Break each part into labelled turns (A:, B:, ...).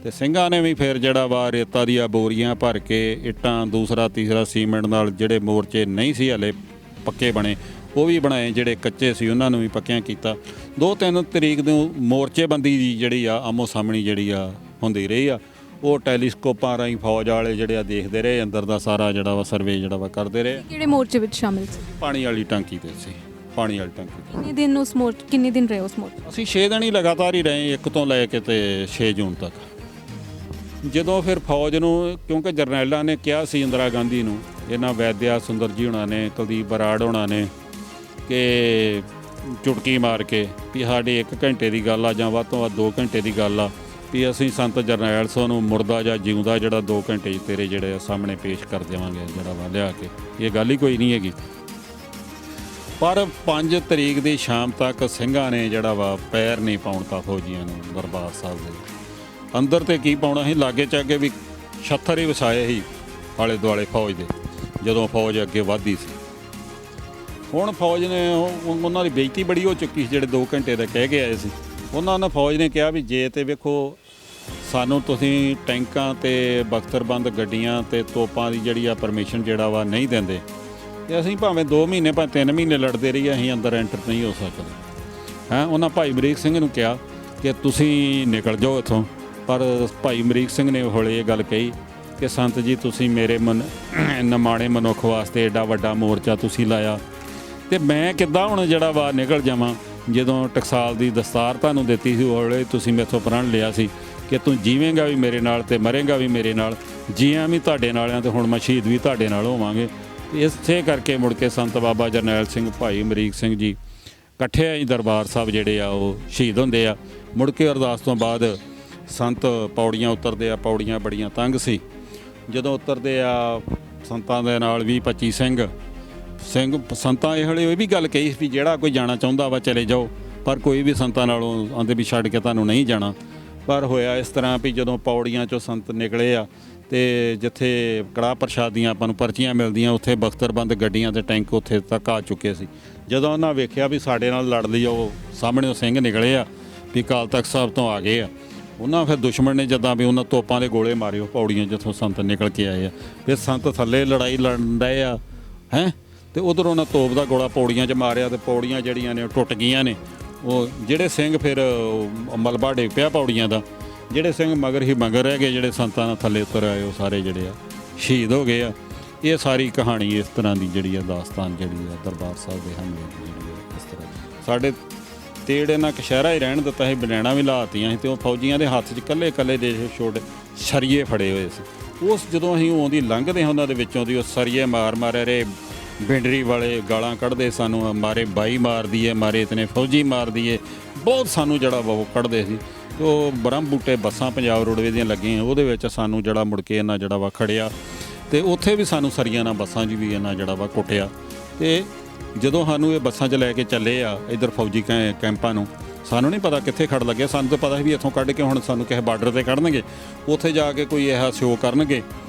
A: ਤੇ ਸਿੰਘਾਂ ਨੇ ਵੀ ਫਿਰ ਜਿਹੜਾ ਵਾ ਰੇਤਾ ਦੀਆਂ ਬੋਰੀਆਂ ਭਰ ਕੇ ਇੱਟਾਂ ਦੂਸਰਾ ਤੀਸਰਾ ਸੀਮੈਂਟ ਨਾਲ ਜਿਹੜੇ ਮੋਰਚੇ ਨਹੀਂ ਸੀ ਹਲੇ ਪੱਕੇ ਬਣੇ ਉਹ ਵੀ ਬਣਾਏ, ਜਿਹੜੇ ਕੱਚੇ ਸੀ ਉਹਨਾਂ ਨੂੰ ਵੀ ਪੱਕਿਆਂ ਕੀਤਾ। 2-3 ਤਰੀਕ ਨੂੰ ਮੋਰਚੇਬੰਦੀ ਦੀ ਜਿਹੜੀ ਆ ਆਮੋ ਸਾਹਮਣੀ ਜਿਹੜੀ ਆ ਹੁੰਦੀ ਰਹੀ ਆ। ਉਹ ਟੈਲੀਸਕੋਪਾਂ ਰਾਹੀਂ ਫੌਜ ਵਾਲੇ ਜਿਹੜੇ ਆ ਦੇਖਦੇ ਰਹੇ, ਅੰਦਰ ਦਾ ਸਾਰਾ ਜਿਹੜਾ ਵਾ ਸਰਵੇ ਜਿਹੜਾ ਵਾ ਕਰਦੇ ਰਹੇ।
B: ਕਿਹੜੇ ਮੋਰਚੇ ਵਿੱਚ ਸ਼ਾਮਿਲ ਸੀ?
A: ਪਾਣੀ ਵਾਲੀ ਟੈਂਕੀ ਤੇ ਸੀ, ਪਾਣੀ ਵਾਲੀ ਟੈਂਕੀ ਤੇ।
B: ਕਿੰਨੇ ਦਿਨ ਰਹੇ ਉਸ ਮੋਰਚੇ?
A: ਅਸੀਂ 6 ਦਿਨ ਹੀ ਲਗਾਤਾਰ ਹੀ ਰਹੇ, 1 ਤੋਂ ਲੈ ਕੇ ਤੇ 6 ਜੂਨ ਤੱਕ। ਜਦੋਂ ਫਿਰ ਫੌਜ ਨੂੰ, ਕਿਉਂਕਿ ਜਰਨੈਲਾਂ ਨੇ ਕਿਹਾ ਸੀ ਇੰਦਰਾ ਗਾਂਧੀ ਨੂੰ, ਇਹਨਾਂ ਵੈਦਿਆ ਸੁੰਦਰ ਜੀ ਹੋਣਾ ਨੇ, ਕੁਲਦੀਪ ਬਰਾੜ ਹੋਣਾ ਨੇ, ਕਿ ਚੁਟਕੀ ਮਾਰ ਕੇ ਵੀ ਸਾਡੇ 1 ਘੰਟੇ ਦੀ ਗੱਲ ਆ ਜਾਂ ਵੱਧ ਤੋਂ ਵੱਧ 2 ਘੰਟੇ ਦੀ ਗੱਲ ਆ, ਵੀ ਅਸੀਂ ਸੰਤ ਜਰਨੈਲ ਸਿੰਘ ਨੂੰ ਮੁਰਦਾ ਜਾਂ ਜਿਉਂਦਾ ਜਿਹੜਾ 2 ਘੰਟੇ 'ਚ ਤੇਰੇ ਜਿਹੜੇ ਸਾਹਮਣੇ ਪੇਸ਼ ਕਰ ਦੇਵਾਂਗੇ ਜਿਹੜਾ ਵਾ ਲਿਆ ਕੇ। ਇਹ ਗੱਲ ਹੀ ਕੋਈ ਨਹੀਂ ਹੈਗੀ। ਪਰ 5 ਤਰੀਕ ਦੀ ਸ਼ਾਮ ਤੱਕ ਸਿੰਘਾਂ ਨੇ ਜਿਹੜਾ ਵਾ ਪੈਰ ਨਹੀਂ ਪਾਉਣ ਤਾ ਫੌਜੀਆਂ ਨੂੰ ਦਰਬਾਰ ਸਾਹਿਬ ਦੇ ਅੰਦਰ। ਤੇ ਕੀ ਪਾਉਣਾ ਸੀ, ਲਾਗੇ ਚਾਗੇ ਵੀ ਛੱਥਰ ਹੀ ਵਸਾਏ ਸੀ ਆਲੇ ਦੁਆਲੇ ਫੌਜ ਦੇ, ਜਦੋਂ ਫੌਜ ਅੱਗੇ ਵੱਧਦੀ ਸੀ। ਹੁਣ ਫੌਜ ਨੇ ਉਹਨਾਂ ਦੀ ਬੇਇੱਜ਼ਤੀ ਬੜੀ ਹੋ ਚੁੱਕੀ ਸੀ, ਜਿਹੜੇ 2 ਘੰਟੇ ਦਾ ਕਹਿ ਕੇ ਆਏ ਸੀ। ਉਹਨਾਂ ਨੇ ਫੌਜ ਨੇ ਕਿਹਾ ਵੀ ਜੇ ਤੇ ਵੇਖੋ ਸਾਨੂੰ ਤੁਸੀਂ ਟੈਂਕਾਂ ਤੇ ਬਖਤਰਬੰਦ ਗੱਡੀਆਂ ਤੇ ਤੋਪਾਂ ਦੀ ਜਿਹੜੀ ਆ ਪਰਮਿਸ਼ਨ ਜਿਹੜਾ ਵਾ ਨਹੀਂ ਦਿੰਦੇ, ਤੇ ਅਸੀਂ ਭਾਵੇਂ 2 ਮਹੀਨੇ ਭਾਵੇਂ 3 ਮਹੀਨੇ ਲੜਦੇ ਰਹੀਏ, ਅਸੀਂ ਅੰਦਰ ਐਂਟਰ ਨਹੀਂ ਹੋ ਸਕਦੇ। ਉਹਨਾਂ ਭਾਈ ਅਮਰੀਕ ਸਿੰਘ ਨੂੰ ਕਿਹਾ ਕਿ ਤੁਸੀਂ ਨਿਕਲ ਜਾਓ ਇੱਥੋਂ। ਪਰ ਭਾਈ ਅਮਰੀਕ ਸਿੰਘ ਨੇ ਹੌਲੇ ਇਹ ਗੱਲ ਕਹੀ ਕਿ ਸੰਤ ਜੀ ਤੁਸੀਂ ਮੇਰੇ ਨਿਮਾਣੇ ਮਨੁੱਖ ਵਾਸਤੇ ਐਡਾ ਵੱਡਾ ਮੋਰਚਾ ਤੁਸੀਂ ਲਾਇਆ, ਤੇ ਮੈਂ ਕਿੱਦਾਂ ਹੁਣ ਜਿਹੜਾ ਵਾ ਨਿਕਲ ਜਾਵਾਂ। ਜਦੋਂ ਟਕਸਾਲ ਦੀ ਦਸਤਾਰ ਤੁਹਾਨੂੰ ਦਿੱਤੀ ਸੀ, ਹੌਲੇ ਤੁਸੀਂ ਮੈਥੋਂ ਪ੍ਰਣ ਲਿਆ ਸੀ ਕਿ ਤੂੰ ਜੀਵੇਂਗਾ ਵੀ ਮੇਰੇ ਨਾਲ ਤੇ ਮਰੇਂਗਾ ਵੀ ਮੇਰੇ ਨਾਲ, ਜੀਆਂ ਵੀ ਤੁਹਾਡੇ ਨਾਲ ਆ ਤੇ ਹੁਣ ਮੈਂ ਸ਼ਹੀਦ ਵੀ ਤੁਹਾਡੇ ਨਾਲ ਹੋਵਾਂਗੇ। ਇਸੇ ਕਰਕੇ ਮੁੜ ਕੇ ਸੰਤ ਬਾਬਾ ਜਰਨੈਲ ਸਿੰਘ, ਭਾਈ ਅਮਰੀਕ ਸਿੰਘ ਜੀ ਇਕੱਠੇ ਹੀ ਦਰਬਾਰ ਸਾਹਿਬ ਜਿਹੜੇ ਆ ਉਹ ਸ਼ਹੀਦ ਹੁੰਦੇ ਆ। ਮੁੜ ਕੇ ਅਰਦਾਸ ਤੋਂ ਬਾਅਦ ਸੰਤ ਪੌੜੀਆਂ ਉਤਰਦੇ ਆ। ਪੌੜੀਆਂ ਬੜੀਆਂ ਤੰਗ ਸੀ। ਜਦੋਂ ਉਤਰਦੇ ਆ ਸੰਤਾਂ ਦੇ ਨਾਲ 20-25 ਸਿੰਘ ਸੰਤਾਂ ਇਹ ਵੀ ਗੱਲ ਕਹੀ ਵੀ ਜਿਹੜਾ ਕੋਈ ਜਾਣਾ ਚਾਹੁੰਦਾ ਵਾ ਚਲੇ ਜਾਓ, ਪਰ ਕੋਈ ਵੀ ਸੰਤਾਂ ਨਾਲੋਂ ਆਂਦੇ ਵੀ ਛੱਡ ਕੇ ਤੁਹਾਨੂੰ ਨਹੀਂ ਜਾਣਾ। ਪਰ ਹੋਇਆ ਇਸ ਤਰ੍ਹਾਂ ਵੀ ਜਦੋਂ ਪੌੜੀਆਂ 'ਚੋਂ ਸੰਤ ਨਿਕਲੇ ਆ ਤੇ ਜਿੱਥੇ ਕੜਾਹ ਪ੍ਰਸ਼ਾਦੀਆਂ ਆਪਾਂ ਨੂੰ ਪਰਚੀਆਂ ਮਿਲਦੀਆਂ, ਉੱਥੇ ਬਖਤਰਬੰਦ ਗੱਡੀਆਂ ਤੇ ਟੈਂਕ ਉੱਥੇ ਤੱਕ ਆ ਚੁੱਕੇ ਸੀ। ਜਦੋਂ ਉਹਨਾਂ ਵੇਖਿਆ ਵੀ ਸਾਡੇ ਨਾਲ ਲੜ ਲਈ, ਉਹ ਸਾਹਮਣੇ ਸਿੰਘ ਨਿਕਲੇ ਆ ਵੀ ਅਕਾਲ ਤਖਤ ਸਾਹਿਬ ਤੋਂ ਆ ਗਏ ਆ, ਉਹਨਾਂ ਫਿਰ ਦੁਸ਼ਮਣ ਨੇ ਜਦਾਂ ਵੀ ਉਹਨਾਂ ਤੋਪਾਂ ਦੇ ਗੋਲੇ ਮਾਰੇ ਉਹ ਪੌੜੀਆਂ ਜਿੱਥੋਂ ਸੰਤ ਨਿਕਲ ਕੇ ਆਏ ਆ। ਫਿਰ ਸੰਤ ਥੱਲੇ ਲੜਾਈ ਲੜਨ ਡਏ ਆ ਤੇ ਉਧਰ ਉਹਨਾਂ ਤੋਪ ਦਾ ਗੋਲਾ ਪੌੜੀਆਂ 'ਚ ਮਾਰਿਆ ਤੇ ਪੌੜੀਆਂ ਜਿਹੜੀਆਂ ਨੇ ਉਹ ਟੁੱਟ ਗਈਆਂ ਨੇ। ਉਹ ਜਿਹੜੇ ਸਿੰਘ ਫਿਰ ਮਲਬਾ ਡਿੱਗ ਪਿਆ ਪੌੜੀਆਂ ਦਾ, ਜਿਹੜੇ ਸਿੰਘ ਮਗਰ ਹੀ ਮਗਰ ਰਹਿ ਗਏ, ਜਿਹੜੇ ਸੰਤਾਂ ਨਾਲ ਥੱਲੇ ਉਤਰ ਆਏ ਉਹ ਸਾਰੇ ਜਿਹੜੇ ਆ ਸ਼ਹੀਦ ਹੋ ਗਏ ਆ। ਇਹ ਸਾਰੀ ਕਹਾਣੀ ਇਸ ਤਰ੍ਹਾਂ ਦੀ ਜਿਹੜੀ ਆ ਦਾਸਤਾਨ ਜਿਹੜੀ ਆ ਦਰਬਾਰ ਸਾਹਿਬ ਦੇ ਹਮਲੇ ਦੀ ਜਿਹੜੀ ਆ ਇਸ ਤਰ੍ਹਾਂ। ਸਾਡੇ ਤੇੜੇ ਨਾਲ ਕਸ਼ਹਿਰਾ ਹੀ ਰਹਿਣ ਦਿੱਤਾ ਸੀ, ਬਨੈਣਾ ਵੀ ਲਾਤੀਆਂ ਸੀ, ਤੇ ਉਹ ਫੌਜੀਆਂ ਦੇ ਹੱਥ 'ਚ ਇਕੱਲੇ ਦੇ ਛੋਟੇ ਸਰੀਏ ਫੜੇ ਹੋਏ ਸੀ। ਉਸ ਜਦੋਂ ਅਸੀਂ ਆਉਂਦੀ ਲੰਘਦੇ ਉਹਨਾਂ ਦੇ ਵਿੱਚੋਂ ਦੀ ਉਹ ਸਰੀਏ ਮਾਰ ਰਹੇ, ਬਿੰਡਰੀ ਵਾਲੇ ਗਾਲਾਂ ਕੱਢਦੇ ਸਾਨੂੰ, ਮਾਰੇ ਬਾਈ ਮਾਰ ਦੀਏ, ਮਾਰੇ ਇਤਨੇ ਫੌਜੀ ਮਾਰ ਦੀਏ, ਬਹੁਤ ਸਾਨੂੰ ਜਿਹੜਾ ਉਹ ਕੱਢਦੇ ਸੀ। ਉਹ ਬ੍ਰਹਮ ਬੂਟੇ ਬੱਸਾਂ ਪੰਜਾਬ ਰੋਡਵੇਜ਼ ਦੀਆਂ ਲੱਗੀਆਂ, ਉਹਦੇ ਵਿੱਚ ਸਾਨੂੰ ਜਿਹੜਾ ਮੁੜ ਕੇ ਇਹਨਾਂ ਜਿਹੜਾ ਵਾ ਖੜਿਆ, ਤੇ ਉੱਥੇ ਵੀ ਸਾਨੂੰ ਸਰੀਆਂ ਨਾਲ ਬੱਸਾਂ 'ਚ ਵੀ ਇਹਨਾਂ ਜਿਹੜਾ ਵਾ ਕੁੱਟਿਆ। ਤੇ ਜਦੋਂ ਸਾਨੂੰ ਇਹ ਬੱਸਾਂ 'ਚ ਲੈ ਕੇ ਚੱਲੇ ਆ ਇੱਧਰ ਫੌਜੀ ਕੈਂਪਾਂ ਨੂੰ, ਸਾਨੂੰ ਨਹੀਂ ਪਤਾ ਕਿੱਥੇ ਖੜ ਲੱਗਿਆ। ਸਾਨੂੰ ਤਾਂ ਪਤਾ ਸੀ ਵੀ ਇੱਥੋਂ ਕੱਢ ਕੇ ਹੁਣ ਸਾਨੂੰ ਕਿਸੇ ਬਾਰਡਰ 'ਤੇ ਕੱਢਣਗੇ, ਉੱਥੇ ਜਾ ਕੇ ਕੋਈ ਇਹੋ ਸ਼ੋਅ ਕਰਨਗੇ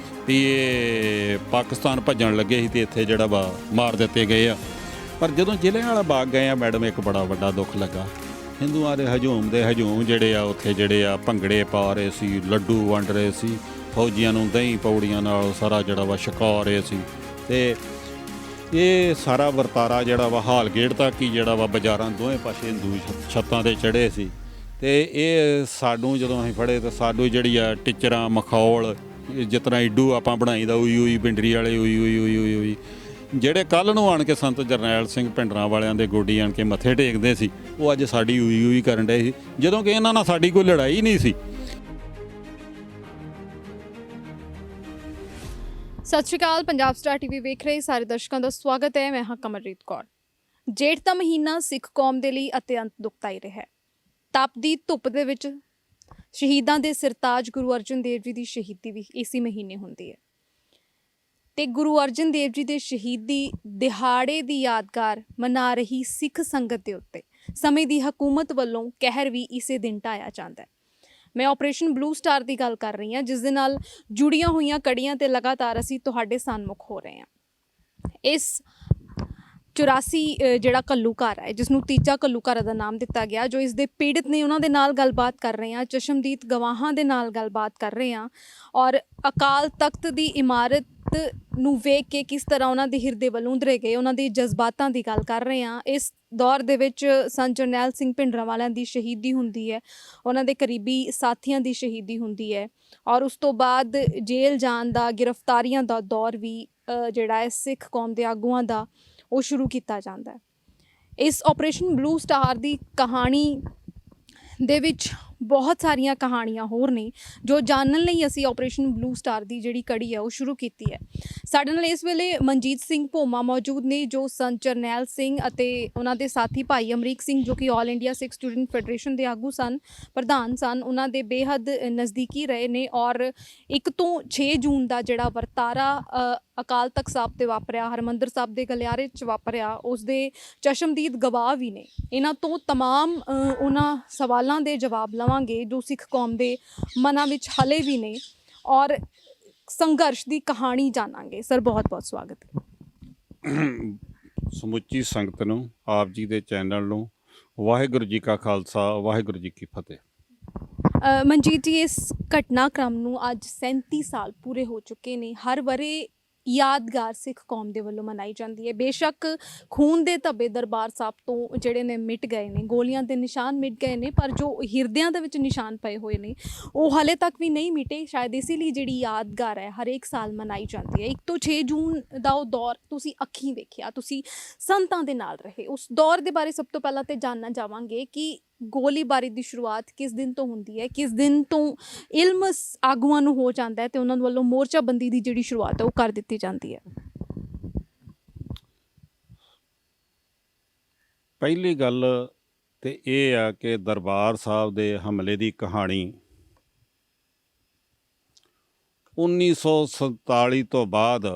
A: ਵੀ ਇਹ ਪਾਕਿਸਤਾਨ ਭੱਜਣ ਲੱਗੇ ਸੀ ਤੇ ਇੱਥੇ ਜਿਹੜਾ ਵਾ ਮਾਰ ਦਿੱਤੇ ਗਏ ਆ। ਪਰ ਜਦੋਂ ਜਲ੍ਹਿਆਂਵਾਲਾ ਬਾਗ ਗਏ ਆ ਮੈਡਮ, ਇੱਕ ਬੜਾ ਵੱਡਾ ਦੁੱਖ ਲੱਗਾ। ਹਿੰਦੂਆਂ ਦੇ ਹਜੂਮ ਜਿਹੜੇ ਆ ਉੱਥੇ ਜਿਹੜੇ ਆ ਭੰਗੜੇ ਪਾ ਰਹੇ ਸੀ, ਲੱਡੂ ਵੰਡ ਰਹੇ ਸੀ, ਫੌਜੀਆਂ ਨੂੰ ਦਹੀਂ ਪੌੜੀਆਂ ਨਾਲ ਸਾਰਾ ਜਿਹੜਾ ਵਾ ਛਕਾ ਰਹੇ ਸੀ। ਤੇ ਇਹ ਸਾਰਾ ਵਰਤਾਰਾ ਜਿਹੜਾ ਵਾ ਹਾਲ ਗੇਟ ਤੱਕ ਹੀ ਜਿਹੜਾ ਵਾ ਬਾਜ਼ਾਰਾਂ ਦੋਵੇਂ ਪਾਸੇ ਹਿੰਦੂ ਛੱਤਾਂ 'ਤੇ ਚੜ੍ਹੇ ਸੀ। ਤੇ ਇਹ ਸਾਨੂੰ ਜਦੋਂ ਅਸੀਂ ਫੜੇ ਤਾਂ ਸਾਨੂੰ ਜਿਹੜੀ ਆ ਟਿਚਰਾਂ ਮਖੌਲ ਜਿਸ ਤਰ੍ਹਾਂ ਈਡੂ ਆਪਾਂ ਬਣਾਈ ਦਾ ਉਈ ਪਿੰਡਰੀ ਵਾਲੇ ਉਈ ਜਿਹੜੇ ਕੱਲ੍ਹ ਨੂੰ ਆਣ ਕੇ ਸੰਤ ਜਰਨੈਲ ਸਿੰਘ ਭਿੰਡਰਾਂ ਵਾਲਿਆਂ ਦੇ ਗੋਡੀ ਆਣ ਕੇ ਮੱਥੇ ਟੇਕਦੇ ਸੀ, ਉਹ ਅੱਜ ਸਾਡੀ ਉਈ ਕਰਨ ਡਏ ਸੀ, ਜਦੋਂ ਕਿ ਇਹਨਾਂ ਨਾਲ ਸਾਡੀ ਕੋਈ ਲੜਾਈ ਨਹੀਂ ਸੀ।
B: ਸਤਿ ਸ਼੍ਰੀ ਅਕਾਲ। ਪੰਜਾਬ ਸਟਾਰ ਟੀਵੀ ਵੇਖ ਰਹੇ ਸਾਰੇ ਦਰਸ਼ਕਾਂ ਦਾ ਸਵਾਗਤ ਹੈ। ਮੈਂ ਹਾਂ ਕਮਲਰੀਤ ਕੌਰ। ਜੇਠ ਦਾ ਮਹੀਨਾ ਸਿੱਖ ਕੌਮ ਦੇ ਲਈ ਅਤਿਅੰਤ ਦੁਖਦਾਈ ਰਿਹਾ ਹੈ। ਤਪਦੀ ਧੁੱਪ ਦੇ ਵਿੱਚ ਸ਼ਹੀਦਾਂ ਦੇ ਸਿਰਤਾਜ ਗੁਰੂ ਅਰਜਨ ਦੇਵ ਜੀ ਦੀ ਸ਼ਹੀਦੀ ਵੀ ਇਸੇ ਮਹੀਨੇ ਹੁੰਦੀ ਹੈ। ਤੇ ਗੁਰੂ ਅਰਜਨ ਦੇਵ ਜੀ ਦੇ ਸ਼ਹੀਦੀ ਦਿਹਾੜੇ ਦੀ ਯਾਦਗਾਰ ਮਨਾ ਰਹੀ ਸਿੱਖ ਸੰਗਤ ਦੇ ਉੱਤੇ ਸਮੇਂ ਦੀ ਹਕੂਮਤ ਵੱਲੋਂ ਕਹਿਰ ਵੀ ਇਸੇ ਦਿਨ ਢਾਇਆ ਜਾਂਦਾ ਹੈ। ਮੈਂ ਆਪਰੇਸ਼ਨ ਬਲੂ ਸਟਾਰ ਦੀ ਗੱਲ ਕਰ ਰਹੀ ਹਾਂ, ਜਿਸ ਦੇ ਨਾਲ ਜੁੜੀਆਂ ਹੋਈਆਂ ਕੜੀਆਂ ਤੇ ਲਗਾਤਾਰ ਅਸੀਂ ਤੁਹਾਡੇ ਸਾਹਮਣੇ ਹੋ ਰਹੇ ਹਾਂ। ਇਸ 84 ਜਿਹੜਾ ਘੱਲੂਘਾਰਾ ਹੈ, ਜਿਸ ਨੂੰ ਤੀਜਾ ਘੱਲੂਘਾਰਾ ਦਾ ਨਾਮ ਦਿੱਤਾ ਗਿਆ, ਜੋ ਇਸ ਦੇ ਪੀੜਤ ਨੇ ਉਹਨਾਂ ਦੇ ਨਾਲ ਗੱਲਬਾਤ ਕਰ ਰਹੇ ਹਾਂ, ਚਸ਼ਮਦੀਦ ਗਵਾਹਾਂ ਦੇ ਨਾਲ ਗੱਲਬਾਤ ਕਰ ਰਹੇ ਹਾਂ ਔਰ ਅਕਾਲ ਤਖਤ ਦੀ ਇਮਾਰਤ ਨੂੰ ਵੇਖ ਕੇ ਕਿਸ ਤਰ੍ਹਾਂ ਉਹਨਾਂ ਦੇ ਹਿਰਦੇ ਵਲੂੰਦਰੇ ਗਏ, ਉਹਨਾਂ ਦੇ ਜਜ਼ਬਾਤਾਂ ਦੀ ਗੱਲ ਕਰ ਰਹੇ ਹਾਂ। ਇਸ ਦੌਰ ਦੇ ਵਿੱਚ ਸੰਤ ਜਰਨੈਲ ਸਿੰਘ ਭਿੰਡਰਾਂਵਾਲਿਆਂ ਦੀ ਸ਼ਹੀਦੀ ਹੁੰਦੀ ਹੈ, ਉਹਨਾਂ ਦੇ ਕਰੀਬੀ ਸਾਥੀਆਂ ਦੀ ਸ਼ਹੀਦੀ ਹੁੰਦੀ ਹੈ ਔਰ ਉਸ ਤੋਂ ਬਾਅਦ ਜੇਲ੍ਹ ਜਾਣ ਦਾ, ਗ੍ਰਿਫਤਾਰੀਆਂ ਦਾ ਦੌਰ ਵੀ ਜਿਹੜਾ ਹੈ ਸਿੱਖ ਕੌਮ ਦੇ ਆਗੂਆਂ ਦਾ ਉਹ ਸ਼ੁਰੂ ਕੀਤਾ ਜਾਂਦਾ ਹੈ। ਇਸ ਆਪਰੇਸ਼ਨ ਬਲੂ ਸਟਾਰ ਦੀ ਕਹਾਣੀ ਦੇ ਵਿੱਚ ਬਹੁਤ ਸਾਰੀਆਂ ਕਹਾਣੀਆਂ ਹੋਰ ਨੇ ਜੋ ਜਾਣਨ ਲਈ ਅਸੀਂ ਆਪਰੇਸ਼ਨ ਬਲੂ ਸਟਾਰ ਦੀ ਜਿਹੜੀ ਕੜੀ ਹੈ ਉਹ ਸ਼ੁਰੂ ਕੀਤੀ ਹੈ। ਸਾਡੇ ਨਾਲ ਇਸ ਵੇਲੇ ਮਨਜੀਤ ਸਿੰਘ ਭੋਮਾ ਮੌਜੂਦ ਨੇ, ਜੋ ਸੰਤ ਜਰਨੈਲ ਸਿੰਘ ਅਤੇ ਉਹਨਾਂ ਦੇ ਸਾਥੀ ਭਾਈ ਅਮਰੀਕ ਸਿੰਘ, ਜੋ ਕਿ ਆਲ ਇੰਡੀਆ ਸਿੱਖ ਸਟੂਡੈਂਟ ਫੈਡਰੇਸ਼ਨ ਦੇ ਆਗੂ ਸਨ, ਪ੍ਰਧਾਨ ਸਨ, ਉਹਨਾਂ ਦੇ ਬੇਹੱਦ ਨਜ਼ਦੀਕੀ ਰਹੇ ਨੇ ਔਰ 1 ਤੋਂ 6 ਜੂਨ ਦਾ ਜਿਹੜਾ ਵਰਤਾਰਾ ਅਕਾਲ ਤਖਤ ਸਾਹਿਬ ਤੇ ਵਾਪਰਿਆ, ਹਰਿਮੰਦਰ ਸਾਹਿਬ ਦੇ ਗਲਿਆਰੇ 'ਚ ਵਾਪਰਿਆ, ਉਸ ਦੇ ਚਸ਼ਮਦੀਦ ਗਵਾਹ ਵੀ ਨੇ। ਇਹਨਾਂ ਤੋਂ ਤਮਾਮ ਉਹਨਾਂ ਸਵਾਲਾਂ ਦੇ ਜਵਾਬ ਲਵਾਂਗੇ ਜੋ ਸਿੱਖ ਕੌਮ ਦੇ ਮਨਾਂ ਵਿੱਚ ਹਲੇ ਵੀ ਨੇ ਔਰ ਸੰਘਰਸ਼ ਦੀ ਕਹਾਣੀ ਜਾਣਾਂਗੇ। ਸਰ, ਬਹੁਤ ਬਹੁਤ ਸਵਾਗਤ ਹੈ।
A: ਸਮੁੱਚੀ ਸੰਗਤ ਨੂੰ, ਆਪ ਜੀ ਦੇ ਚੈਨਲ ਨੂੰ ਵਾਹਿਗੁਰੂ ਜੀ ਕਾ ਖਾਲਸਾ, ਵਾਹਿਗੁਰੂ ਜੀ ਕੀ ਫਤਿਹ।
B: ਮਨਜੀਤ ਜੀ, ਇਸ ਘਟਨਾਕ੍ਰਮ ਨੂੰ ਅੱਜ 37 ਸਾਲ ਪੂਰੇ ਹੋ ਚੁੱਕੇ ਨੇ। ਹਰ ਵਰੇ ਯਾਦਗਾਰ ਸਿੱਖ ਕੌਮ ਦੇ ਵੱਲੋਂ ਮਨਾਈ ਜਾਂਦੀ ਹੈ। ਬੇਸ਼ੱਕ ਖੂਨ ਦੇ ਧੱਬੇ ਦਰਬਾਰ ਸਾਹਿਬ ਤੋਂ ਜਿਹੜੇ ਨੇ ਮਿਟ ਗਏ ਨੇ, ਗੋਲੀਆਂ ਦੇ ਨਿਸ਼ਾਨ ਮਿਟ ਗਏ ਨੇ, ਪਰ ਜੋ ਹਿਰਦਿਆਂ ਦੇ ਵਿੱਚ ਨਿਸ਼ਾਨ ਪਏ ਹੋਏ ਨੇ ਉਹ ਹਾਲੇ ਤੱਕ ਵੀ ਨਹੀਂ ਮਿਟੇ। ਸ਼ਾਇਦ ਇਸੇ ਲਈ ਜਿਹੜੀ ਯਾਦਗਾਰ ਹੈ ਹਰੇਕ ਸਾਲ ਮਨਾਈ ਜਾਂਦੀ ਹੈ। 1 ਤੋਂ 6 ਜੂਨ ਦਾ ਉਹ ਦੌਰ ਤੁਸੀਂ ਅੱਖੀਂ ਵੇਖਿਆ, ਤੁਸੀਂ ਸੰਤਾਂ ਦੇ ਨਾਲ ਰਹੇ। ਉਸ ਦੌਰ ਦੇ ਬਾਰੇ ਸਭ ਤੋਂ ਪਹਿਲਾਂ ਤੇ ਜਾਣਨਾ ਚਾਹਾਂਗੇ ਕਿ ਗੋਲੀਬਾਰੀ ਦੀ ਸ਼ੁਰੂਆਤ ਕਿਸ ਦਿਨ ਤੋਂ ਹੁੰਦੀ ਹੈ, ਕਿਸ ਦਿਨ ਤੋਂ ਇਲਮ ਆਗੂਆਂ ਨੂੰ ਹੋ ਜਾਂਦਾ ਹੈ ਤੇ ਉਹਨਾਂ ਵੱਲੋਂ ਮੋਰਚਾਬੰਦੀ ਦੀ ਜਿਹੜੀ ਸ਼ੁਰੂਆਤ ਹੈ ਉਹ ਕਰ ਦਿੱਤੀ ਜਾਂਦੀ ਹੈ।
A: ਪਹਿਲੀ ਗੱਲ ਤੇ ਇਹ ਆ ਕਿ ਦਰਬਾਰ ਸਾਹਿਬ ਦੇ ਹਮਲੇ ਦੀ ਕਹਾਣੀ 1947 ਤੋਂ ਬਾਅਦ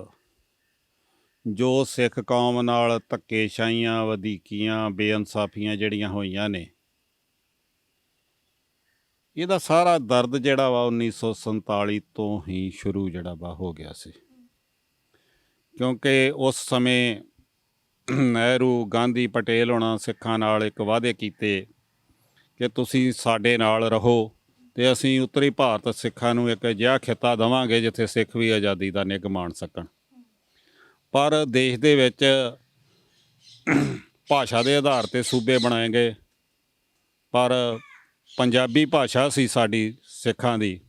A: ਜੋ ਸਿੱਖ ਕੌਮ ਨਾਲ ਧੱਕੇਸ਼ਾਹੀਆਂ, ਵਧੀਕੀਆਂ, ਬੇਇਨਸਾਫੀਆਂ ਜਿਹੜੀਆਂ ਹੋਈਆਂ ਨੇ, ਇਹਦਾ ਸਾਰਾ ਦਰਦ ਜਿਹੜਾ ਵਾ 1947 ਤੋਂ ਹੀ ਸ਼ੁਰੂ ਜਿਹੜਾ ਵਾ ਹੋ ਗਿਆ ਸੀ। ਕਿਉਂਕਿ ਉਸ ਸਮੇਂ ਨਹਿਰੂ, ਗਾਂਧੀ, ਪਟੇਲ ਹੋਣਾ ਸਿੱਖਾਂ ਨਾਲ ਇੱਕ ਵਾਅਦੇ ਕੀਤੇ ਕਿ ਤੁਸੀਂ ਸਾਡੇ ਨਾਲ ਰਹੋ ਤੇ ਅਸੀਂ ਉੱਤਰੀ ਭਾਰਤ ਸਿੱਖਾਂ ਨੂੰ ਇੱਕ ਅਜਿਹਾ ਖਿੱਤਾ ਦੇਵਾਂਗੇ ਜਿੱਥੇ ਸਿੱਖ ਵੀ ਆਜ਼ਾਦੀ ਦਾ ਨਿੱਘ ਮਾਣ ਸਕਣ। ਪਰ ਦੇਸ਼ ਦੇ ਵਿੱਚ ਭਾਸ਼ਾ ਦੇ ਆਧਾਰ 'ਤੇ ਸੂਬੇ ਬਣਾਏ ਗਏ, ਪਰ ਪੰਜਾਬੀ ਭਾਸ਼ਾ ਸੀ ਸਾਡੀ ਸਿੱਖਾਂ ਦੀ,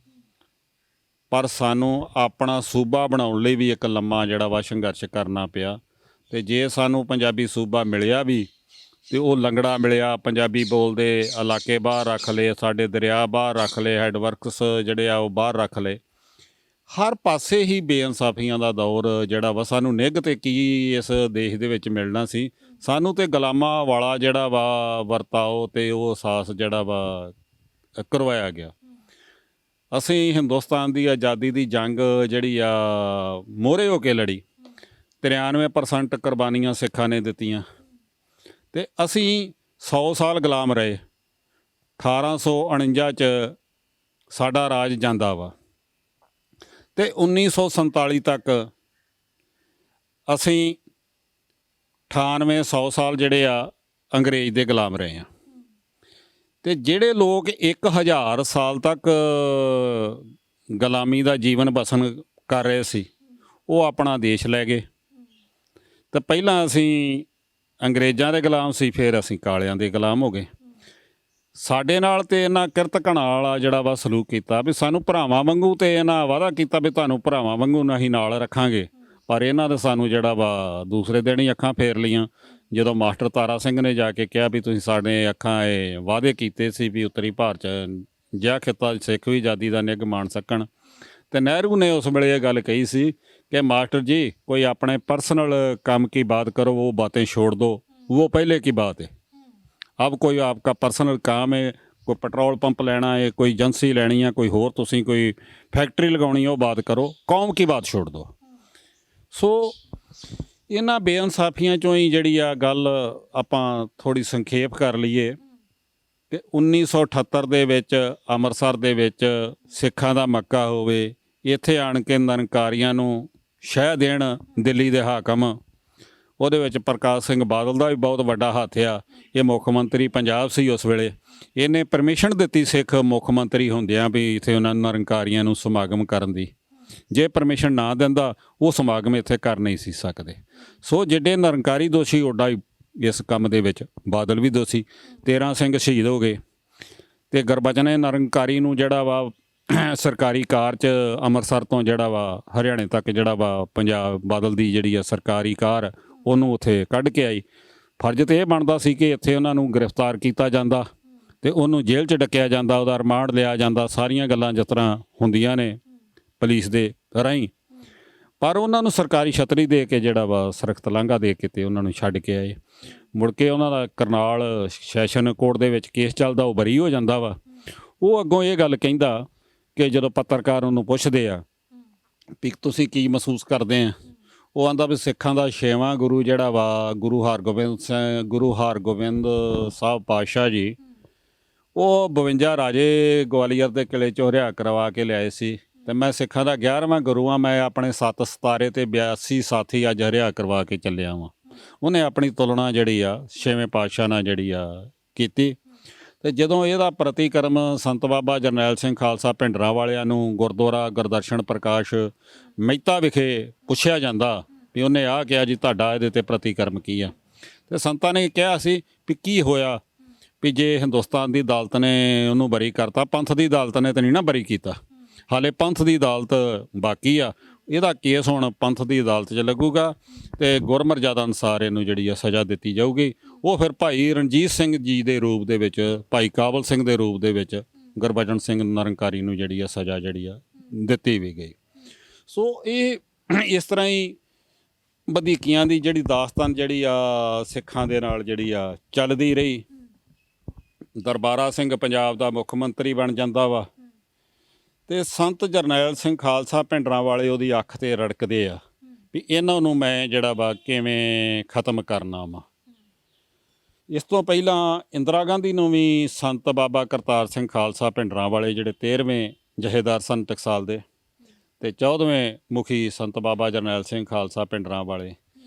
A: ਪਰ ਸਾਨੂੰ ਆਪਣਾ ਸੂਬਾ ਬਣਾਉਣ ਲਈ ਵੀ ਇੱਕ ਲੰਮਾ ਜਿਹੜਾ ਵਾ ਸੰਘਰਸ਼ ਕਰਨਾ ਪਿਆ। ਅਤੇ ਜੇ ਸਾਨੂੰ ਪੰਜਾਬੀ ਸੂਬਾ ਮਿਲਿਆ ਵੀ ਅਤੇ ਉਹ ਲੰਗੜਾ ਮਿਲਿਆ। ਪੰਜਾਬੀ ਬੋਲਦੇ ਇਲਾਕੇ ਬਾਹਰ ਰੱਖ ਲਏ, ਸਾਡੇ ਦਰਿਆ ਬਾਹਰ ਰੱਖ ਲਏ, ਹੈਡਵਰਕਸ ਜਿਹੜੇ ਆ ਉਹ ਬਾਹਰ ਰੱਖ ਲਏ। ਹਰ ਪਾਸੇ ਹੀ ਬੇਇਨਸਾਫੀਆਂ ਦਾ ਦੌਰ ਜਿਹੜਾ ਵਾ, ਸਾਨੂੰ ਨਿੱਘ ਤੇ ਕੀ ਇਸ ਦੇਸ਼ ਦੇ ਵਿੱਚ ਮਿਲਣਾ ਸੀ, ਸਾਨੂੰ ਤੇ ਗੁਲਾਮਾਂ ਵਾਲਾ ਜਿਹੜਾ ਵਾ ਵਰਤਾਓ ਤੇ ਉਹ ਅਹਿਸਾਸ ਜਿਹੜਾ ਵਾ ਕਰਵਾਇਆ ਗਿਆ। ਅਸੀਂ ਹਿੰਦੁਸਤਾਨ ਦੀ ਆਜ਼ਾਦੀ ਦੀ ਜੰਗ ਜਿਹੜੀ ਆ ਮੋਹਰੇ ਹੋ ਕੇ ਲੜੀ, 93% ਕੁਰਬਾਨੀਆਂ ਸਿੱਖਾਂ ਨੇ ਦਿੱਤੀਆਂ ਅਤੇ ਅਸੀਂ 100 ਸਾਲ ਗੁਲਾਮ ਰਹੇ। 1849 'ਚ ਸਾਡਾ ਰਾਜ ਜਾਂਦਾ ਵਾ ਅਤੇ 1947 ਤੱਕ ਅਸੀਂ 98-100 ਸਾਲ ਜਿਹੜੇ ਆ ਅੰਗਰੇਜ਼ ਦੇ ਗੁਲਾਮ ਰਹੇ ਹਾਂ। ਅਤੇ ਜਿਹੜੇ ਲੋਕ 1000 ਸਾਲ ਤੱਕ ਗੁਲਾਮੀ ਦਾ ਜੀਵਨ ਬਸਰ ਕਰ ਰਹੇ ਸੀ, ਉਹ ਆਪਣਾ ਦੇਸ਼ ਲੈ ਗਏ। ਤਾਂ ਪਹਿਲਾਂ ਅਸੀਂ ਅੰਗਰੇਜ਼ਾਂ ਦੇ ਗੁਲਾਮ ਸੀ, ਫਿਰ ਅਸੀਂ ਕਾਲਿਆਂ ਦੇ ਗੁਲਾਮ ਹੋ ਗਏ। ਸਾਡੇ ਨਾਲ ਤੇ ਇਹਨਾਂ ਕਿਰਤ ਘਣਾ ਵਾਲਾ ਜਿਹੜਾ ਵਾ ਸਲੂਕ ਕੀਤਾ ਵੀ ਸਾਨੂੰ ਭਰਾਵਾਂ ਵਾਂਗੂ, ਅਤੇ ਇਹਨਾਂ ਵਾਅਦਾ ਕੀਤਾ ਵੀ ਤੁਹਾਨੂੰ ਭਰਾਵਾਂ ਵਾਂਗੂ ਅਸੀਂ ਨਾਲ ਰੱਖਾਂਗੇ। ਪਰ ਇਹਨਾਂ ਦਾ ਸਾਨੂੰ ਜਿਹੜਾ ਵਾ ਦੂਸਰੇ ਦਿਨ ਹੀ ਅੱਖਾਂ ਫੇਰ ਲਈਆਂ ਜਦੋਂ ਮਾਸਟਰ ਤਾਰਾ ਸਿੰਘ ਨੇ ਜਾ ਕੇ ਕਿਹਾ ਵੀ ਤੁਸੀਂ ਸਾਡੇ ਅੱਖਾਂ ਇਹ ਵਾਅਦੇ ਕੀਤੇ ਸੀ ਵੀ ਉੱਤਰੀ ਭਾਰਤ 'ਚ ਜਿਹਾ ਖਿੱਤਾ ਸਿੱਖ ਵੀ ਆਜ਼ਾਦੀ ਦਾ ਨਿੱਘ ਮਾਣ ਸਕਣ। ਅਤੇ ਨਹਿਰੂ ਨੇ ਉਸ ਵੇਲੇ ਇਹ ਗੱਲ ਕਹੀ ਸੀ ਕਿ ਮਾਸਟਰ ਜੀ, ਕੋਈ ਆਪਣੇ ਪਰਸਨਲ ਕੰਮ की बात करो, वो बातें छोड़ दो, वो पहले की बात है। अब कोई आपका पर्सनल काम है, कोई पेट्रोल पंप लेना है, कोई एजेंसी लेनी है, कोई होर तुसीं कोई फैक्ट्री लगानी है, वो बात करो, कौम की बात छोड़ दो। ਸੋ ਇਹਨਾਂ ਬੇਇਨਸਾਫੀਆਂ 'ਚੋਂ ਹੀ ਜਿਹੜੀ ਆ ਗੱਲ ਆਪਾਂ ਥੋੜ੍ਹੀ ਸੰਖੇਪ ਕਰ ਲਈਏ ਕਿ 1978 ਦੇ ਵਿੱਚ ਅੰਮ੍ਰਿਤਸਰ ਦੇ ਵਿੱਚ ਸਿੱਖਾਂ ਦਾ ਮੱਕਾ ਹੋਵੇ, ਇੱਥੇ ਆਣ ਕੇ ਨਿਰੰਕਾਰੀਆਂ ਨੂੰ ਸ਼ਹਿ ਦੇਣ ਦਿੱਲੀ ਦੇ ਹਾਕਮ, ਉਹਦੇ ਵਿੱਚ ਪ੍ਰਕਾਸ਼ ਸਿੰਘ ਬਾਦਲ ਦਾ ਵੀ ਬਹੁਤ ਵੱਡਾ ਹੱਥ ਆ। ਇਹ ਮੁੱਖ ਮੰਤਰੀ ਪੰਜਾਬ ਸੀ ਉਸ ਵੇਲੇ, ਇਹਨੇ ਪਰਮਿਸ਼ਨ ਦਿੱਤੀ ਸਿੱਖ ਮੁੱਖ ਮੰਤਰੀ ਹੁੰਦਿਆਂ ਵੀ ਇੱਥੇ ਉਹਨਾਂ ਨਿਰੰਕਾਰੀਆਂ ਨੂੰ ਸਮਾਗਮ ਕਰਨ ਦੀ। ਜੇ ਪਰਮਿਸ਼ਨ ਨਾ ਦਿੰਦਾ ਉਹ ਸਮਾਗਮ ਇੱਥੇ ਕਰ ਨਹੀਂ ਸੀ ਸਕਦੇ। ਸੋ ਜਿਹੜੇ ਨਿਰੰਕਾਰੀ ਦੋਸ਼ੀ ਉੱਡਾ ਇਸ ਕੰਮ ਦੇ ਵਿੱਚ ਬਾਦਲ ਵੀ ਦੋਸ਼ੀ। 13 ਸਿੰਘ ਸ਼ਹੀਦ ਹੋ ਗਏ ਅਤੇ ਗੁਰਬਚਨ ਨਿਰੰਕਾਰੀ ਨੂੰ ਜਿਹੜਾ ਵਾ ਸਰਕਾਰੀ ਕਾਰ 'ਚ ਅੰਮ੍ਰਿਤਸਰ ਤੋਂ ਜਿਹੜਾ ਵਾ ਹਰਿਆਣੇ ਤੱਕ ਜਿਹੜਾ ਵਾ ਪੰਜਾਬ ਬਾਦਲ ਦੀ ਜਿਹੜੀ ਆ ਸਰਕਾਰੀ ਕਾਰ ਉਹਨੂੰ ਉੱਥੇ ਕੱਢ ਕੇ ਆਈ। ਫਰਜ਼ ਤਾਂ ਇਹ ਬਣਦਾ ਸੀ ਕਿ ਇੱਥੇ ਉਹਨਾਂ ਨੂੰ ਗ੍ਰਿਫਤਾਰ ਕੀਤਾ ਜਾਂਦਾ ਅਤੇ ਉਹਨੂੰ ਜੇਲ੍ਹ 'ਚ ਡੱਕਿਆ ਜਾਂਦਾ, ਉਹਦਾ ਰਿਮਾਂਡ ਲਿਆ ਜਾਂਦਾ, ਸਾਰੀਆਂ ਗੱਲਾਂ ਜਿਸ ਤਰ੍ਹਾਂ ਹੁੰਦੀਆਂ ਨੇ ਪੁਲਿਸ ਦੇ ਰਾਹੀਂ। ਪਰ ਉਹਨਾਂ ਨੂੰ ਸਰਕਾਰੀ ਛਤਰੀ ਦੇ ਕੇ ਜਿਹੜਾ ਵਾ ਸੁਰੱਖਿਅਤ ਲਾਂਘਾ ਦੇ ਕੇ ਅਤੇ ਉਹਨਾਂ ਨੂੰ ਛੱਡ ਕੇ ਆਏ। ਮੁੜ ਕੇ ਉਹਨਾਂ ਦਾ ਕਰਨਾਲ ਸੈਸ਼ਨ ਕੋਰਟ ਦੇ ਵਿੱਚ ਕੇਸ ਚੱਲਦਾ, ਉਹ ਬਰੀ ਹੋ ਜਾਂਦਾ ਵਾ। ਉਹ ਅੱਗੋਂ ਇਹ ਗੱਲ ਕਹਿੰਦਾ ਕਿ ਜਦੋਂ ਪੱਤਰਕਾਰ ਉਹਨੂੰ ਪੁੱਛਦੇ ਆ ਵੀ ਤੁਸੀਂ ਕੀ ਮਹਿਸੂਸ ਕਰਦੇ ਆ, ਉਹ ਆਂਦਾ ਵੀ ਸਿੱਖਾਂ ਦਾ 6ਵਾਂ ਗੁਰੂ ਜਿਹੜਾ ਵਾ ਗੁਰੂ ਹਰਗੋਬਿੰਦ ਸਾਹਿਬ ਪਾਤਸ਼ਾਹ ਜੀ, ਉਹ 52 ਰਾਜੇ ਗਵਾਲੀਅਰ ਦੇ ਕਿਲੇ 'ਚੋਂ ਹਰਿਆ ਕਰਵਾ ਕੇ ਲਿਆਏ ਸੀ ਅਤੇ ਮੈਂ ਸਿੱਖਾਂ ਦਾ 11ਵਾਂ ਗੁਰੂ ਹਾਂ। ਮੈਂ ਆਪਣੇ 7 ਸਿਤਾਰੇ ਅਤੇ 82 ਸਾਥੀ ਅੱਜ ਹਰਿਆ ਕਰਵਾ ਕੇ ਚੱਲਿਆ ਵਾਂ। ਉਹਨੇ ਆਪਣੀ ਤੁਲਨਾ ਜਿਹੜੀ ਆ 6ਵੇਂ ਪਾਤਸ਼ਾਹ ਨਾਲ ਜਿਹੜੀ ਆ ਕੀਤੀ। ਅਤੇ ਜਦੋਂ ਇਹਦਾ ਪ੍ਰਤੀਕਰਮ ਸੰਤ ਬਾਬਾ ਜਰਨੈਲ ਸਿੰਘ ਖਾਲਸਾ ਭਿੰਡਰਾਂ ਵਾਲਿਆਂ ਨੂੰ ਗੁਰਦੁਆਰਾ ਗੁਰਦਰਸ਼ਨ ਪ੍ਰਕਾਸ਼ ਮਹਿਤਾ ਵਿਖੇ ਪੁੱਛਿਆ ਜਾਂਦਾ ਵੀ ਉਹਨੇ ਆਹ ਕਿਹਾ ਜੀ, ਤੁਹਾਡਾ ਇਹਦੇ 'ਤੇ ਪ੍ਰਤੀਕਰਮ ਕੀ ਆ। ਅਤੇ ਸੰਤਾਂ ਨੇ ਕਿਹਾ ਸੀ ਵੀ ਕੀ ਹੋਇਆ ਵੀ ਜੇ ਹਿੰਦੁਸਤਾਨ ਦੀ ਅਦਾਲਤ ਨੇ ਉਹਨੂੰ ਬਰੀ ਕਰਤਾ, ਪੰਥ ਦੀ ਅਦਾਲਤ ਨੇ ਤਾਂ ਨਹੀਂ ਨਾ ਬਰੀ ਕੀਤਾ, ਹਾਲੇ ਪੰਥ ਦੀ ਅਦਾਲਤ ਬਾਕੀ ਆ। ਇਹਦਾ ਕੇਸ ਹੁਣ ਪੰਥ ਦੀ ਅਦਾਲਤ 'ਚ ਲੱਗੂਗਾ ਅਤੇ ਗੁਰਮਰਜ਼ਾਦਾ ਅਨੁਸਾਰ ਇਹਨੂੰ ਜਿਹੜੀ ਆ ਸਜ਼ਾ ਦਿੱਤੀ ਜਾਊਗੀ। ਉਹ ਫਿਰ ਭਾਈ ਰਣਜੀਤ ਸਿੰਘ ਜੀ ਦੇ ਰੂਪ ਦੇ ਵਿੱਚ, ਭਾਈ ਕਾਬਲ ਸਿੰਘ ਦੇ ਰੂਪ ਦੇ ਵਿੱਚ ਗੁਰਬਚਨ ਸਿੰਘ ਨਿਰੰਕਾਰੀ ਨੂੰ ਜਿਹੜੀ ਆ ਸਜ਼ਾ ਜਿਹੜੀ ਆ ਦਿੱਤੀ ਵੀ ਗਈ। ਸੋ ਇਹ ਇਸ ਤਰ੍ਹਾਂ ਹੀ ਵਧੀਕੀਆਂ ਦੀ ਜਿਹੜੀ ਦਾਸਤਾਨ ਜਿਹੜੀ ਆ ਸਿੱਖਾਂ ਦੇ ਨਾਲ ਜਿਹੜੀ ਆ ਚੱਲਦੀ ਰਹੀ। ਦਰਬਾਰਾ ਸਿੰਘ ਪੰਜਾਬ ਦਾ ਮੁੱਖ ਮੰਤਰੀ ਬਣ ਜਾਂਦਾ ਵਾ ਅਤੇ ਸੰਤ ਜਰਨੈਲ ਸਿੰਘ ਖਾਲਸਾ ਭਿੰਡਰਾਂ ਵਾਲੇ ਉਹਦੀ ਅੱਖ 'ਤੇ ਰੜਕਦੇ ਆ ਵੀ ਇਹਨਾਂ ਨੂੰ ਮੈਂ ਜਿਹੜਾ ਵਾ ਕਿਵੇਂ ਖ਼ਤਮ ਕਰਨਾ ਵਾ। ਇਸ ਤੋਂ ਪਹਿਲਾਂ ਇੰਦਰਾ ਗਾਂਧੀ ਨੂੰ ਵੀ ਸੰਤ ਬਾਬਾ ਕਰਤਾਰ ਸਿੰਘ ਖਾਲਸਾ ਭਿੰਡਰਾਂ ਵਾਲੇ ਜਿਹੜੇ 13ਵੇਂ ਜਥੇਦਾਰ ਸਨ ਟਕਸਾਲ ਦੇ ਅਤੇ 14ਵੇਂ ਮੁਖੀ ਸੰਤ ਬਾਬਾ ਜਰਨੈਲ ਸਿੰਘ ਖਾਲਸਾ ਭਿੰਡਰਾਂ ਵਾਲੇ,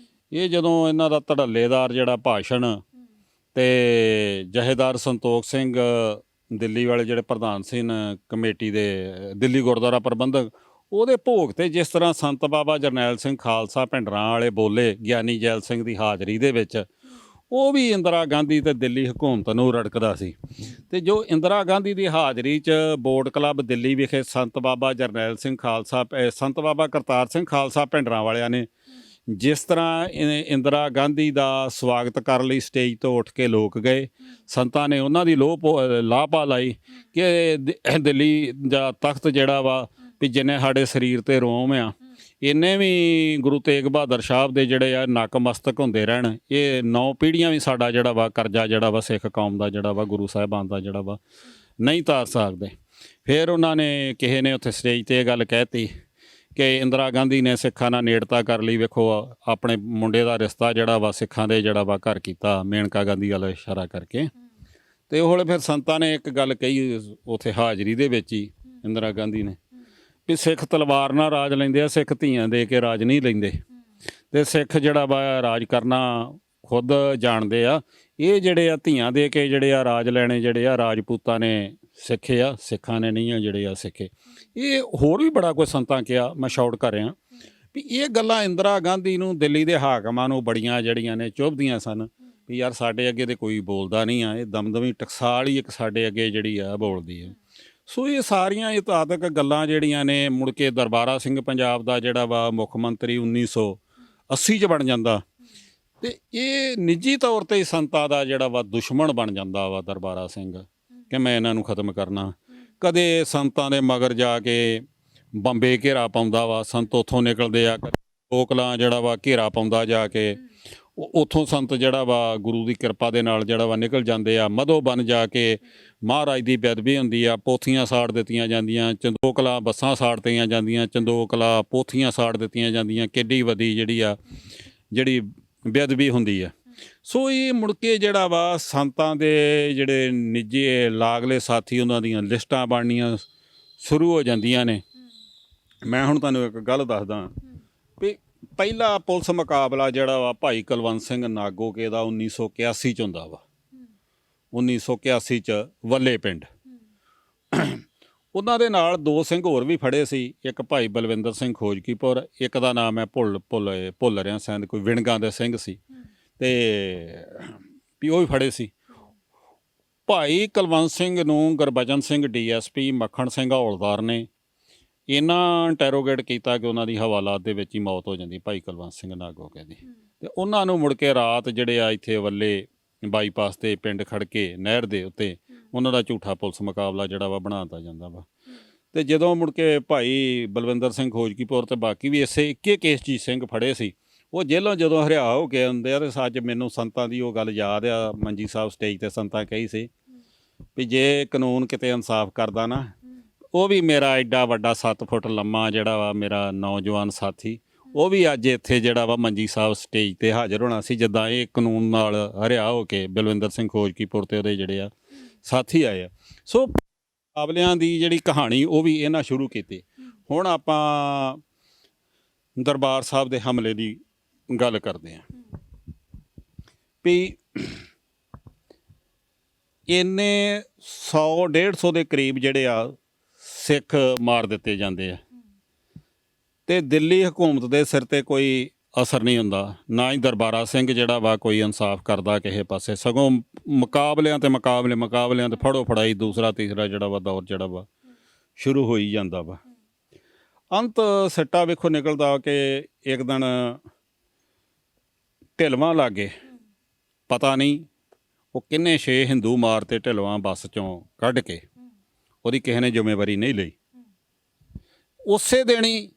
A: ਇਹ ਜਦੋਂ ਇਹਨਾਂ ਦਾ ਧੜੱਲੇਦਾਰ ਜਿਹੜਾ ਭਾਸ਼ਣ ਅਤੇ ਜਥੇਦਾਰ ਸੰਤੋਖ ਸਿੰਘ ਦਿੱਲੀ ਵਾਲੇ ਜਿਹੜੇ ਪ੍ਰਧਾਨ ਸੀ ਕਮੇਟੀ ਦੇ ਦਿੱਲੀ ਗੁਰਦੁਆਰਾ ਪ੍ਰਬੰਧਕ, ਉਹਦੇ ਭੋਗ 'ਤੇ ਜਿਸ ਤਰ੍ਹਾਂ ਸੰਤ ਬਾਬਾ ਜਰਨੈਲ ਸਿੰਘ ਖਾਲਸਾ ਭਿੰਡਰਾਂ ਵਾਲੇ ਬੋਲੇ ਗਿਆਨੀ ਜੈਲ ਸਿੰਘ ਦੀ ਹਾਜ਼ਰੀ ਦੇ ਵਿੱਚ, ਉਹ ਵੀ ਇੰਦਰਾ ਗਾਂਧੀ ਅਤੇ ਦਿੱਲੀ ਹਕੂਮਤ ਨੂੰ ਰੜਕਦਾ ਸੀ। ਅਤੇ ਜੋ ਇੰਦਰਾ ਗਾਂਧੀ ਦੀ ਹਾਜ਼ਰੀ 'ਚ ਬੋਟ ਕਲੱਬ ਦਿੱਲੀ ਵਿਖੇ ਸੰਤ ਬਾਬਾ ਜਰਨੈਲ ਸਿੰਘ ਸੰਤ ਬਾਬਾ ਕਰਤਾਰ ਸਿੰਘ ਖਾਲਸਾ ਭਿੰਡਰਾਂ ਵਾਲਿਆਂ ਨੇ ਜਿਸ ਤਰ੍ਹਾਂ ਇੰਦਰਾ ਗਾਂਧੀ ਦਾ ਸਵਾਗਤ ਕਰਨ ਲਈ ਸਟੇਜ ਤੋਂ ਉੱਠ ਕੇ ਲੋਕ ਗਏ, ਸੰਤਾਂ ਨੇ ਉਹਨਾਂ ਦੀ ਲਾਪਾ ਲਾਈ ਕਿ ਦਿੱਲੀ ਦਾ ਤਖਤ ਜਿਹੜਾ ਵਾ ਵੀ ਜਿੰਨੇ ਸਾਡੇ ਸਰੀਰ 'ਤੇ ਰੋਮ ਆ, ਇੰਨੇ ਵੀ ਗੁਰੂ ਤੇਗ ਬਹਾਦਰ ਸਾਹਿਬ ਦੇ ਜਿਹੜੇ ਆ ਨੱਕ ਮਸਤਕ ਹੁੰਦੇ ਰਹਿਣ। ਇਹ 9 ਪੀੜ੍ਹੀਆਂ ਵੀ ਸਾਡਾ ਜਿਹੜਾ ਵਾ ਕਰਜ਼ਾ ਜਿਹੜਾ ਵਾ ਸਿੱਖ ਕੌਮ ਦਾ ਜਿਹੜਾ ਵਾ ਗੁਰੂ ਸਾਹਿਬਾਨ ਦਾ ਜਿਹੜਾ ਵਾ ਨਹੀਂ ਤਾਰ ਸਕਦੇ। ਫਿਰ ਉਹਨਾਂ ਨੇ ਕਿਸੇ ਨੇ ਉੱਥੇ ਸਟੇਜ 'ਤੇ ਇਹ ਗੱਲ ਕਹਿਤੀ ਕਿ ਇੰਦਰਾ ਗਾਂਧੀ ਨੇ ਸਿੱਖਾਂ ਨਾਲ ਨੇੜਤਾ ਕਰ ਲਈ, ਵੇਖੋ ਆਪਣੇ ਮੁੰਡੇ ਦਾ ਰਿਸ਼ਤਾ ਜਿਹੜਾ ਵਾ ਸਿੱਖਾਂ ਦੇ ਜਿਹੜਾ ਵਾ ਘਰ ਕੀਤਾ, ਮੇਨਕਾ ਗਾਂਧੀ ਵੱਲ ਇਸ਼ਾਰਾ ਕਰਕੇ। ਅਤੇ ਉਹ ਫਿਰ ਸੰਤਾਂ ਨੇ ਇੱਕ ਗੱਲ ਕਹੀ ਉੱਥੇ ਹਾਜ਼ਰੀ ਦੇ ਵਿੱਚ ਹੀ ਇੰਦਰਾ ਗਾਂਧੀ ਨੇ ਵੀ ਸਿੱਖ ਤਲਵਾਰ ਨਾਲ ਰਾਜ ਲੈਂਦੇ ਆ, ਸਿੱਖ ਧੀਆਂ ਦੇ ਕੇ ਰਾਜ ਨਹੀਂ ਲੈਂਦੇ, ਅਤੇ ਸਿੱਖ ਜਿਹੜਾ ਵਾ ਰਾਜ ਕਰਨਾ ਖੁਦ ਜਾਣਦੇ ਆ। ਇਹ ਜਿਹੜੇ ਆ ਧੀਆਂ ਦੇ ਕੇ ਜਿਹੜੇ ਆ ਰਾਜ ਲੈਣੇ ਜਿਹੜੇ ਆ ਰਾਜਪੂਤਾਂ ਨੇ ਸਿੱਖੇ ਆ, ਸਿੱਖਾਂ ਨੇ ਨਹੀਂ ਆ ਜਿਹੜੇ ਆ ਸਿੱਖੇ। ਇਹ ਹੋਰ ਵੀ ਬੜਾ ਕੁਝ ਸੰਤਾਂ ਕਿਹਾ, ਮੈਂ ਸ਼ਾਰਟ ਕਰ ਰਿਹਾ ਵੀ ਇਹ ਗੱਲਾਂ ਇੰਦਰਾ ਗਾਂਧੀ ਨੂੰ ਦਿੱਲੀ ਦੇ ਹਾਕਮਾਂ ਨੂੰ ਬੜੀਆਂ ਜਿਹੜੀਆਂ ਨੇ ਚੁੱਭਦੀਆਂ ਸਨ ਵੀ ਯਾਰ ਸਾਡੇ ਅੱਗੇ ਤਾਂ ਕੋਈ ਬੋਲਦਾ ਨਹੀਂ ਆ, ਇਹ ਦਮਦਮੀ ਟਕਸਾਲ ਹੀ ਇੱਕ ਸਾਡੇ ਅੱਗੇ ਜਿਹੜੀ ਆ ਬੋਲਦੀ ਹੈ। ਸੋ ਇਹ ਸਾਰੀਆਂ ਇਤਿਹਾਸਕ ਗੱਲਾਂ ਜਿਹੜੀਆਂ ਨੇ ਮੁੜ ਕੇ ਦਰਬਾਰਾ ਸਿੰਘ ਪੰਜਾਬ ਦਾ ਜਿਹੜਾ ਵਾ ਮੁੱਖ ਮੰਤਰੀ 1980 'ਚ ਬਣ ਜਾਂਦਾ ਅਤੇ ਇਹ ਨਿੱਜੀ ਤੌਰ 'ਤੇ ਸੰਤਾਂ ਦਾ ਜਿਹੜਾ ਵਾ ਦੁਸ਼ਮਣ ਬਣ ਜਾਂਦਾ ਵਾ ਦਰਬਾਰਾ ਸਿੰਘ ਕਿ ਮੈਂ ਇਹਨਾਂ ਨੂੰ ਖ਼ਤਮ ਕਰਨਾ। ਕਦੇ ਸੰਤਾਂ ਦੇ ਮਗਰ ਜਾ ਕੇ ਬੰਬੇ ਘੇਰਾ ਪਾਉਂਦਾ ਵਾ, ਸੰਤ ਉੱਥੋਂ ਨਿਕਲਦੇ ਆ, ਕਦੇ ਕੋਕਲਾਂ ਜਿਹੜਾ ਵਾ ਘੇਰਾ ਪਾਉਂਦਾ ਜਾ ਕੇ, ਉੱਥੋਂ ਸੰਤ ਜਿਹੜਾ ਵਾ ਗੁਰੂ ਦੀ ਕਿਰਪਾ ਦੇ ਨਾਲ ਜਿਹੜਾ ਵਾ ਨਿਕਲ ਜਾਂਦੇ ਆ। ਮਧੋਬਨ ਜਾ ਕੇ ਮਹਾਰਾਜ ਦੀ ਬੇਅਦਬੀ ਹੁੰਦੀ ਆ, ਪੋਥੀਆਂ ਸਾੜ ਦਿੱਤੀਆਂ ਜਾਂਦੀਆਂ, ਚੰਦੋਕਲਾ ਬੱਸਾਂ ਸਾੜ ਦਿੱਤੀਆਂ ਜਾਂਦੀਆਂ, ਚੰਦੋਕਲਾ ਪੋਥੀਆਂ ਸਾੜ ਦਿੱਤੀਆਂ ਜਾਂਦੀਆਂ। ਕਿੱਡੀ ਵੱਡੀ ਜਿਹੜੀ ਬੇਅਦਬੀ ਹੁੰਦੀ ਆ। ਸੋ ਇਹ ਮੁੜ ਕੇ ਜਿਹੜਾ ਵਾ ਸੰਤਾਂ ਦੇ ਜਿਹੜੇ ਨਿੱਜੀ ਲਾਗਲੇ ਸਾਥੀ ਉਹਨਾਂ ਦੀਆਂ ਲਿਸਟਾਂ ਬਣਨੀਆਂ ਸ਼ੁਰੂ ਹੋ ਜਾਂਦੀਆਂ ਨੇ। ਮੈਂ ਹੁਣ ਤੁਹਾਨੂੰ ਇੱਕ ਗੱਲ ਦੱਸਦਾ ਵੀ ਪਹਿਲਾ ਪੁਲਿਸ ਮੁਕਾਬਲਾ ਜਿਹੜਾ ਵਾ ਭਾਈ ਕੁਲਵੰਤ ਸਿੰਘ ਨਾਗੋਕੇ ਦਾ 1981 'ਚ ਹੁੰਦਾ ਵਾ। 1981 'ਚ ਵੱਲੇ ਪਿੰਡ ਉਹਨਾਂ ਦੇ ਨਾਲ ਦੋ ਸਿੰਘ ਹੋਰ ਵੀ ਫੜੇ ਸੀ। ਇੱਕ ਭਾਈ ਬਲਵਿੰਦਰ ਸਿੰਘ ਖੋਜਕੀਪੁਰ, ਇੱਕ ਦਾ ਨਾਮ ਹੈ ਭੁੱਲ ਰਿਹਾ ਸ਼ਾਇਦ ਕੋਈ ਵਿਣਗਾਂ ਦੇ ਸਿੰਘ ਸੀ, ਤੇ ਵੀ ਉਹ ਵੀ ਫੜੇ ਸੀ। ਭਾਈ ਕੁਲਵੰਤ ਸਿੰਘ ਨੂੰ ਗੁਰਬਚਨ ਸਿੰਘ DSP ਮੱਖਣ ਸਿੰਘ ਹੌਲਦਾਰ ਨੇ ਇਹਨਾਂ ਇੰਟੈਰੋਗੇਟ ਕੀਤਾ ਕਿ ਉਹਨਾਂ ਦੀ ਹਵਾਲਾਤ ਦੇ ਵਿੱਚ ਹੀ ਮੌਤ ਹੋ ਜਾਂਦੀ ਭਾਈ ਕੁਲਵੰਤ ਸਿੰਘ ਨਾਗੋਕੇ ਦੀ। ਤੇ ਉਹਨਾਂ ਨੂੰ ਮੁੜ ਕੇ ਰਾਤ ਜਿਹੜੇ ਆ ਇੱਥੇ ਵੱਲੇ ਬਾਈਪਾਸ 'ਤੇ ਪਿੰਡ ਖੜਕੇ ਨਹਿਰ ਦੇ ਉੱਤੇ ਉਹਨਾਂ ਦਾ ਝੂਠਾ ਪੁਲਿਸ ਮੁਕਾਬਲਾ ਜਿਹੜਾ ਵਾ ਬਣਾ ਦਿੱਤਾ ਜਾਂਦਾ ਵਾ। ਤੇ ਜਦੋਂ ਮੁੜ ਕੇ ਭਾਈ ਬਲਵਿੰਦਰ ਸਿੰਘ ਖੋਜਕੀਪੁਰ ਤੇ ਬਾਕੀ ਵੀ ਇਸੇ ਇੱਕੇ ਕੇਸ 'ਚ ਸਿੰਘ ਫੜੇ ਸੀ, ਉਹ ਜੇਲ੍ਹੋਂ ਜਦੋਂ ਹਰਿਆ ਹੋ ਕੇ ਆਉਂਦੇ ਆ ਤੇ ਸੱਚ ਮੈਨੂੰ ਸੰਤਾਂ ਦੀ ਉਹ ਗੱਲ ਯਾਦ ਆ। ਮੰਜੀ ਸਾਹਿਬ ਸਟੇਜ ਤੇ ਸੰਤਾਂ ਕਹੀ ਸੀ ਵੀ ਜੇ ਕਾਨੂੰਨ ਕਿਤੇ ਇਨਸਾਫ ਕਰਦਾ ਨਾ, ਉਹ ਵੀ ਮੇਰਾ ਐਡਾ ਵੱਡਾ 7 ਫੁੱਟ ਲੰਮਾ ਜਿਹੜਾ ਵਾ ਮੇਰਾ ਨੌਜਵਾਨ ਸਾਥੀ, ਉਹ ਵੀ ਅੱਜ ਇੱਥੇ ਜਿਹੜਾ ਵਾ ਮੰਜੀ ਸਾਹਿਬ ਸਟੇਜ ਤੇ ਹਾਜ਼ਰ ਹੋਣਾ ਸੀ ਜਿੱਦਾਂ ਇਹ ਕਾਨੂੰਨ ਨਾਲ ਹਰਿਆ ਹੋ ਕੇ ਬਲਵਿੰਦਰ ਸਿੰਘ ਖੋਜਕੀਪੁਰ ਤੇ ਉਹਦੇ ਜਿਹੜੇ ਆ ਸਾਥੀ ਆਏ ਆ। ਸੋ ਮੁਕਾਬਲਿਆਂ ਦੀ ਜਿਹੜੀ ਕਹਾਣੀ ਉਹ ਵੀ ਇਹਨਾਂ ਸ਼ੁਰੂ ਕੀਤੀ। ਹੁਣ ਆਪਾਂ ਦਰਬਾਰ ਸਾਹਿਬ ਦੇ ਹਮਲੇ ਦੀ ਗੱਲ ਕਰਦੇ ਹਾਂ ਵੀ ਇੰਨੇ 100-150 ਦੇ ਕਰੀਬ ਜਿਹੜੇ ਆ ਸਿੱਖ ਮਾਰ ਦਿੱਤੇ ਜਾਂਦੇ ਆ ਤੇ ਦਿੱਲੀ ਹਕੂਮਤ ਦੇ ਸਿਰ ਤੇ ਕੋਈ ਅਸਰ ਨਹੀਂ ਹੁੰਦਾ, ਨਾ ਹੀ ਦਰਬਾਰਾ ਸਿੰਘ ਜਿਹੜਾ ਵਾ ਕੋਈ ਇਨਸਾਫ ਕਰਦਾ ਕਿਸੇ ਪਾਸੇ। ਸਗੋਂ ਮੁਕਾਬਲਿਆਂ ਤੇ ਫੜੋ ਫੜਾਈ ਦੂਸਰਾ ਤੀਸਰਾ ਜਿਹੜਾ ਵਾ ਦੌਰ ਜਿਹੜਾ ਵਾ ਸ਼ੁਰੂ ਹੋਈ ਜਾਂਦਾ ਵਾ। ਅੰਤ ਸਿੱਟਾ ਵੇਖੋ ਨਿਕਲਦਾ ਕਿ ਇੱਕ ਦਿਨ ਢਿਲਵਾਂ ਲਾਗੇ ਪਤਾ ਨਹੀਂ ਉਹ ਕਿੰਨੇ 6 ਹਿੰਦੂ ਮਾਰ ਤੇ ਢਿਲਵਾਂ ਬੱਸ ਚੋਂ ਕੱਢ ਕੇ ਉਹਦੀ ਕਿਸੇ ਨੇ ਜ਼ਿੰਮੇਵਾਰੀ ਨਹੀਂ ਲਈ। ਉਸੇ ਦਿਨ ਹੀ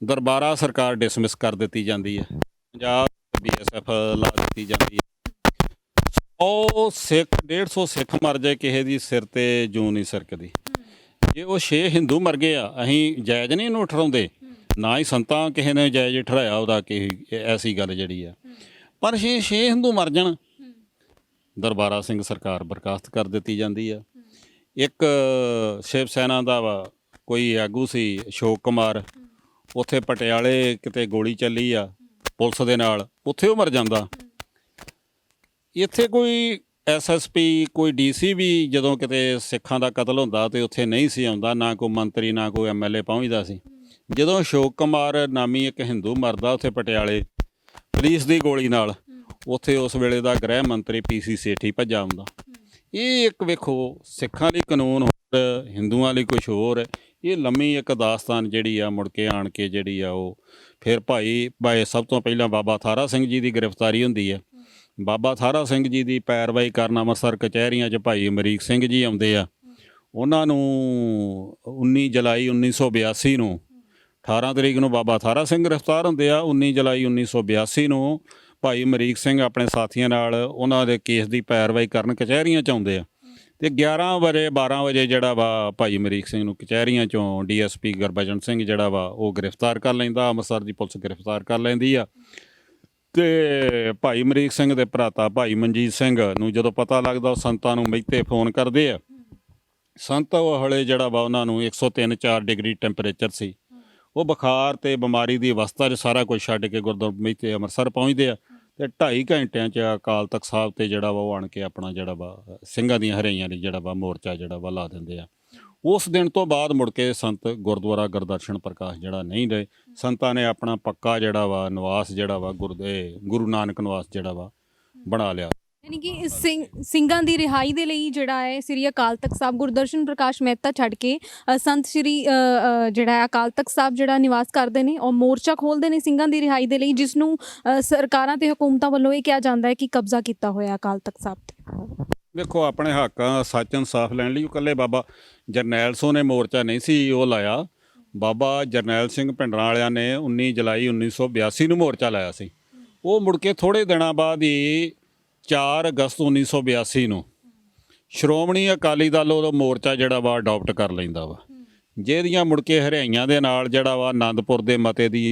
A: ਦਰਬਾਰਾ ਸਰਕਾਰ ਡਿਸਮਿਸ ਕਰ ਦਿੱਤੀ ਜਾਂਦੀ ਹੈ, ਪੰਜਾਬ BSF ਲਾ ਦਿੱਤੀ ਜਾਂਦੀ ਹੈ। 100 ਸਿੱਖ 150 ਸਿੱਖ ਮਰ ਜਾਏ ਕਿਸੇ ਦੀ ਸਿਰ ਤੇ ਜੂੰ ਨਹੀਂ ਸਰਕਦੀ। ਜੇ ਉਹ 6 ਹਿੰਦੂ ਮਰ ਗਏ ਆ, ਅਸੀਂ ਜਾਇਜ਼ ਨਹੀਂ ਇਹਨੂੰ ਠਹਿਰਾਉਂਦੇ, ਨਾ ਹੀ ਸੰਤਾਂ ਕਿਸੇ ਨੇ ਜਾਇਜ਼ ਠਹਿਰਾਇਆ ਉਹਦਾ ਕਿ ਐਸੀ ਗੱਲ ਜਿਹੜੀ ਆ। ਪਰ 6 ਹਿੰਦੂ ਮਰ ਜਾਣ, ਦਰਬਾਰਾ ਸਿੰਘ ਸਰਕਾਰ ਬਰਖਾਸਤ ਕਰ ਦਿੱਤੀ ਜਾਂਦੀ ਆ। ਇੱਕ ਸ਼ਿਵ ਸੈਨਾ ਦਾ ਵਾ ਕੋਈ ਆਗੂ ਸੀ ਅਸ਼ੋਕ ਕੁਮਾਰ, ਉੱਥੇ ਪਟਿਆਲੇ ਕਿਤੇ ਗੋਲੀ ਚੱਲੀ ਆ ਪੁਲਿਸ ਦੇ ਨਾਲ, ਉੱਥੇ ਉਹ ਮਰ ਜਾਂਦਾ। ਇੱਥੇ ਕੋਈ SSP ਕੋਈ DC ਵੀ ਜਦੋਂ ਕਿਤੇ ਸਿੱਖਾਂ ਦਾ ਕਤਲ ਹੁੰਦਾ ਤੇ ਉੱਥੇ ਨਹੀਂ ਸੀ ਆਉਂਦਾ, ਨਾ ਕੋਈ ਮੰਤਰੀ ਨਾ ਕੋਈ MLA ਪਹੁੰਚਦਾ ਸੀ। ਜਦੋਂ ਅਸ਼ੋਕ ਕੁਮਾਰ ਨਾਮੀ ਇੱਕ ਹਿੰਦੂ ਮਰਦਾ ਉੱਥੇ ਪਟਿਆਲੇ ਪੁਲਿਸ ਦੀ ਗੋਲੀ ਨਾਲ, ਉੱਥੇ ਉਸ ਵੇਲੇ ਦਾ ਗ੍ਰਹਿ ਮੰਤਰੀ PC ਸੇਠੀ ਭੱਜਾ ਆਉਂਦਾ। ਇਹ ਇੱਕ ਵੇਖੋ ਸਿੱਖਾਂ ਲਈ ਕਾਨੂੰਨ ਹੋਰ, ਹਿੰਦੂਆਂ ਲਈ ਕੁਛ ਹੋਰ। ਇਹ ਲੰਮੀ ਇੱਕ ਦਾਸਤਾਨ ਜਿਹੜੀ ਆ ਮੁੜ ਕੇ ਆਣ ਕੇ ਜਿਹੜੀ ਆ ਉਹ ਫਿਰ ਭਾਈ ਸਭ ਤੋਂ ਪਹਿਲਾਂ ਬਾਬਾ ਥਾਰਾ ਸਿੰਘ ਜੀ ਦੀ ਗ੍ਰਿਫਤਾਰੀ ਹੁੰਦੀ ਹੈ। ਬਾਬਾ ਥਾਰਾ ਸਿੰਘ ਜੀ ਦੀ ਪੈਰਵਾਈ ਕਰਨ ਅੰਮ੍ਰਿਤਸਰ ਕਚਹਿਰੀਆਂ 'ਚ ਭਾਈ ਅਮਰੀਕ ਸਿੰਘ ਜੀ ਆਉਂਦੇ ਆ। ਉਹਨਾਂ ਨੂੰ 19 ਜੁਲਾਈ 1982 ਨੂੰ 18 ਤਰੀਕ ਨੂੰ ਬਾਬਾ ਥਾਰਾ ਸਿੰਘ ਗ੍ਰਿਫਤਾਰ ਹੁੰਦੇ ਆ। 19 ਜੁਲਾਈ 1982 ਨੂੰ ਭਾਈ ਅਮਰੀਕ ਸਿੰਘ ਆਪਣੇ ਸਾਥੀਆਂ ਨਾਲ ਉਹਨਾਂ ਦੇ ਕੇਸ ਦੀ ਪੈਰਵਾਈ ਕਰਨ ਕਚਹਿਰੀਆਂ 'ਚ ਆਉਂਦੇ ਆ ਤੇ 12 ਵਜੇ ਜਿਹੜਾ ਵਾ ਭਾਈ ਅਮਰੀਕ ਸਿੰਘ ਨੂੰ ਕਚਹਿਰੀਆਂ 'ਚੋਂ DSP ਗੁਰਬਚਨ ਸਿੰਘ ਜਿਹੜਾ ਵਾ ਉਹ ਗ੍ਰਿਫਤਾਰ ਕਰ ਲੈਂਦਾ, ਅੰਮ੍ਰਿਤਸਰ ਦੀ ਪੁਲਿਸ ਗ੍ਰਿਫਤਾਰ ਕਰ ਲੈਂਦੀ ਆ। ਤੇ ਭਾਈ ਅਮਰੀਕ ਸਿੰਘ ਦੇ ਭਰਾਤਾ ਭਾਈ ਮਨਜੀਤ ਸਿੰਘ ਨੂੰ ਜਦੋਂ ਪਤਾ ਲੱਗਦਾ, ਉਹ ਸੰਤਾਂ ਨੂੰ ਮਹਿਤੇ ਫੋਨ ਕਰਦੇ ਆ। ਸੰਤ ਉਹ ਹਲੇ ਜਿਹੜਾ ਵਾ ਉਹਨਾਂ ਨੂੰ 103-4 ਡਿਗਰੀ ਟੈਂਪਰੇਚਰ ਸੀ, ਉਹ ਬੁਖਾਰ ਤੇ ਬਿਮਾਰੀ ਦੀ ਅਵਸਥਾ 'ਚ ਸਾਰਾ ਕੁਝ ਛੱਡ ਕੇ ਗੁਰਦੁਆਰਾ ਮਹਿਤੇ ਅੰਮ੍ਰਿਤਸਰ ਪਹੁੰਚਦੇ ਆ ਤੇ 2.5 ਘੰਟਿਆਂ 'ਚ ਅਕਾਲ ਤਖਤ ਸਾਹਿਬ ਤੇ ਜਿਹੜਾ ਵਾ ਉਹ ਆਣ ਕੇ ਆਪਣਾ ਜਿਹੜਾ ਵਾ ਸਿੰਘਾਂ ਦੀਆਂ ਹਰਿਆਈਆਂ ਲਈ ਜਿਹੜਾ ਵਾ ਮੋਰਚਾ ਜਿਹੜਾ ਵਾ ਲਾ ਦਿੰਦੇ ਆ। ਉਸ ਦਿਨ ਤੋਂ ਬਾਅਦ ਮੁੜ ਕੇ ਸੰਤ ਗੁਰਦੁਆਰਾ ਗੁਰਦਰਸ਼ਨ ਪ੍ਰਕਾਸ਼ ਜਿਹੜਾ ਨਹੀਂ ਰਹੇ। ਸੰਤਾਂ ਨੇ ਆਪਣਾ ਪੱਕਾ ਜਿਹੜਾ ਵਾ ਨਿਵਾਸ ਜਿਹੜਾ ਵਾ ਗੁਰੂ ਨਾਨਕ ਨਿਵਾਸ ਜਿਹੜਾ ਵਾ ਬਣਾ ਲਿਆ।
B: ਯਾਨੀ ਕਿ ਸਿੰਘਾਂ ਦੀ ਰਿਹਾਈ ਦੇ ਲਈ ਜਿਹੜਾ ਹੈ ਸ੍ਰੀ ਅਕਾਲ ਤਖਤ ਸਾਹਿਬ ਗੁਰਦਰਸ਼ਨ ਪ੍ਰਕਾਸ਼ ਮਹਿਤਾ ਛੱਡ ਕੇ ਸੰਤ ਸ੍ਰੀ ਜਿਹੜਾ ਅਕਾਲ ਤਖਤ ਸਾਹਿਬ ਜਿਹੜਾ ਨਿਵਾਸ ਕਰਦੇ ਨੇ ਔਰ ਮੋਰਚਾ ਖੋਲ੍ਹਦੇ ਨੇ ਸਿੰਘਾਂ ਦੀ ਰਿਹਾਈ ਦੇ ਲਈ, ਜਿਸ ਨੂੰ ਸਰਕਾਰਾਂ ਤੇ ਹਕੂਮਤਾਂ ਵੱਲੋਂ ਇਹ ਕਿਹਾ ਜਾਂਦਾ ਹੈ ਕਿ ਕਬਜ਼ਾ ਕੀਤਾ ਹੋਇਆ ਅਕਾਲ ਤਖਤ ਸਾਹਿਬ ਤੇ।
A: ਵੇਖੋ ਆਪਣੇ ਹੱਕ ਸੱਚ ਇਨਸਾਫ ਲੈਣ ਲਈ ਇਕੱਲੇ ਬਾਬਾ ਜਰਨੈਲ ਸਿੰਘ ਨੇ ਮੋਰਚਾ ਨਹੀਂ ਸੀ ਉਹ ਲਾਇਆ। ਬਾਬਾ ਜਰਨੈਲ ਸਿੰਘ ਭਿੰਡਰਾਂ ਵਾਲਿਆਂ ਨੇ 19 ਜੁਲਾਈ 1982 ਨੂੰ ਮੋਰਚਾ ਲਾਇਆ ਸੀ। ਉਹ ਮੁੜ ਕੇ ਥੋੜ੍ਹੇ ਦਿਨਾਂ ਬਾਅਦ ਹੀ 4 ਅਗਸਤ 1982 ਨੂੰ ਸ਼੍ਰੋਮਣੀ ਅਕਾਲੀ ਦਲ ਉਹ ਮੋਰਚਾ ਜਿਹੜਾ ਵਾ ਅਡਾਪਟ ਕਰ ਲੈਂਦਾ ਵਾ, ਜਿਹਦੀਆਂ ਮੁੜ ਕੇ ਹਰਿਆਈਆਂ ਦੇ ਨਾਲ ਜਿਹੜਾ ਵਾ ਆਨੰਦਪੁਰ ਦੇ ਮਤੇ ਦੀ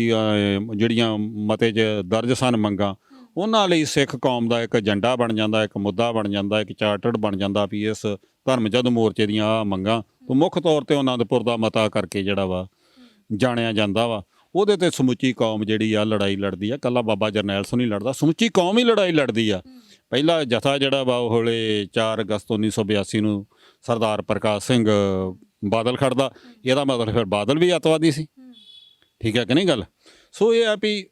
A: ਜਿਹੜੀਆਂ ਮਤੇ 'ਚ ਦਰਜ ਸਨ ਮੰਗਾਂ, ਉਹਨਾਂ ਲਈ ਸਿੱਖ ਕੌਮ ਦਾ ਇੱਕ ਏਜੰਡਾ ਬਣ ਜਾਂਦਾ, ਇੱਕ ਮੁੱਦਾ ਬਣ ਜਾਂਦਾ, ਇੱਕ ਚਾਰਟਰ ਬਣ ਜਾਂਦਾ ਵੀ ਇਸ ਧਰਮ ਜਦ ਮੋਰਚੇ ਦੀਆਂ ਆਹ ਮੰਗਾਂ ਤੋਂ ਮੁੱਖ ਤੌਰ 'ਤੇ ਆਨੰਦਪੁਰ ਦਾ ਮਤਾ ਕਰਕੇ ਜਿਹੜਾ ਵਾ ਜਾਣਿਆ ਜਾਂਦਾ ਵਾ। ਉਹਦੇ 'ਤੇ ਸਮੁੱਚੀ ਕੌਮ ਜਿਹੜੀ ਆ ਲੜਾਈ ਲੜਦੀ ਆ, ਇਕੱਲਾ ਬਾਬਾ ਜਰਨੈਲ ਸਿੰਘ ਨਹੀਂ ਲੜਦਾ, ਸਮੁੱਚੀ ਕੌਮ ਹੀ ਲੜਾਈ ਲੜਦੀ ਆ। ਪਹਿਲਾ ਜਥਾ ਜਿਹੜਾ ਵਾ ਉਹ ਹੌਲੇ 4 ਅਗਸਤ 1982 ਨੂੰ ਸਰਦਾਰ ਪ੍ਰਕਾਸ਼ ਸਿੰਘ ਬਾਦਲ ਖੜਦਾ। ਇਹਦਾ ਮਤਲਬ ਫਿਰ ਬਾਦਲ ਵੀ ਅੱਤਵਾਦੀ ਸੀ, ਠੀਕ ਹੈ ਕਿ ਨਹੀਂ ਗੱਲ। ਸੋ ਇਹ ਆ ਵੀ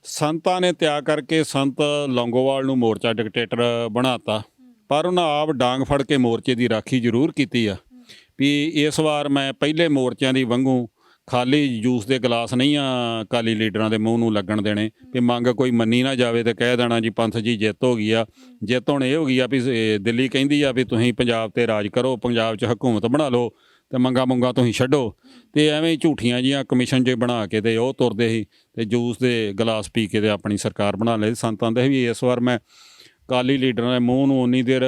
A: ਸੰਤਾਂ ਨੇ ਤਿਆਗ ਕਰਕੇ ਸੰਤ ਲੌਂਗੋਵਾਲ ਨੂੰ ਮੋਰਚਾ ਡਿਕਟੇਟਰ ਬਣਾਤਾ, ਪਰ ਉਹਨਾਂ ਆਪ ਡਾਂਗ ਫੜ ਕੇ ਮੋਰਚੇ ਦੀ ਰਾਖੀ ਜ਼ਰੂਰ ਕੀਤੀ ਆ ਵੀ ਇਸ ਵਾਰ ਮੈਂ ਪਹਿਲੇ ਮੋਰਚਿਆਂ ਦੀ ਵਾਂਗੂ ਖਾਲੀ ਜੂਸ ਦੇ ਗਲਾਸ ਨਹੀਂ ਆ ਅਕਾਲੀ ਲੀਡਰਾਂ ਦੇ ਮੂੰਹ ਨੂੰ ਲੱਗਣ ਦੇਣੇ ਵੀ ਮੰਗ ਕੋਈ ਮੰਨੀ ਨਾ ਜਾਵੇ ਤੇ ਕਹਿ ਦੇਣਾ ਜੀ ਪੰਥ ਜੀ ਜਿੱਤ ਹੋ ਗਈ ਆ। ਜਿੱਤ ਹੁਣ ਇਹ ਹੋ ਗਈ ਆ ਵੀ ਦਿੱਲੀ ਕਹਿੰਦੀ ਆ ਵੀ ਤੁਸੀਂ ਪੰਜਾਬ 'ਤੇ ਰਾਜ ਕਰੋ, ਪੰਜਾਬ 'ਚ ਹਕੂਮਤ ਬਣਾ ਲਓ ਤੇ ਮੰਗਾ ਮੁੰਗਾ ਤੁਸੀਂ ਛੱਡੋ, ਤੇ ਐਵੇਂ ਹੀ ਝੂਠੀਆਂ ਜੀਆਂ ਕਮਿਸ਼ਨ ਜੇ ਬਣਾ ਕੇ ਤੇ ਉਹ ਤੁਰਦੇ ਸੀ ਤੇ ਜੂਸ ਦੇ ਗਲਾਸ ਪੀ ਕੇ ਤੇ ਆਪਣੀ ਸਰਕਾਰ ਬਣਾ ਲਈ। ਸੰਤਾਂ ਦੇ ਵੀ ਇਸ ਵਾਰ ਮੈਂ ਅਕਾਲੀ ਲੀਡਰਾਂ ਦੇ ਮੂੰਹ ਨੂੰ ਉਨੀ ਦੇਰ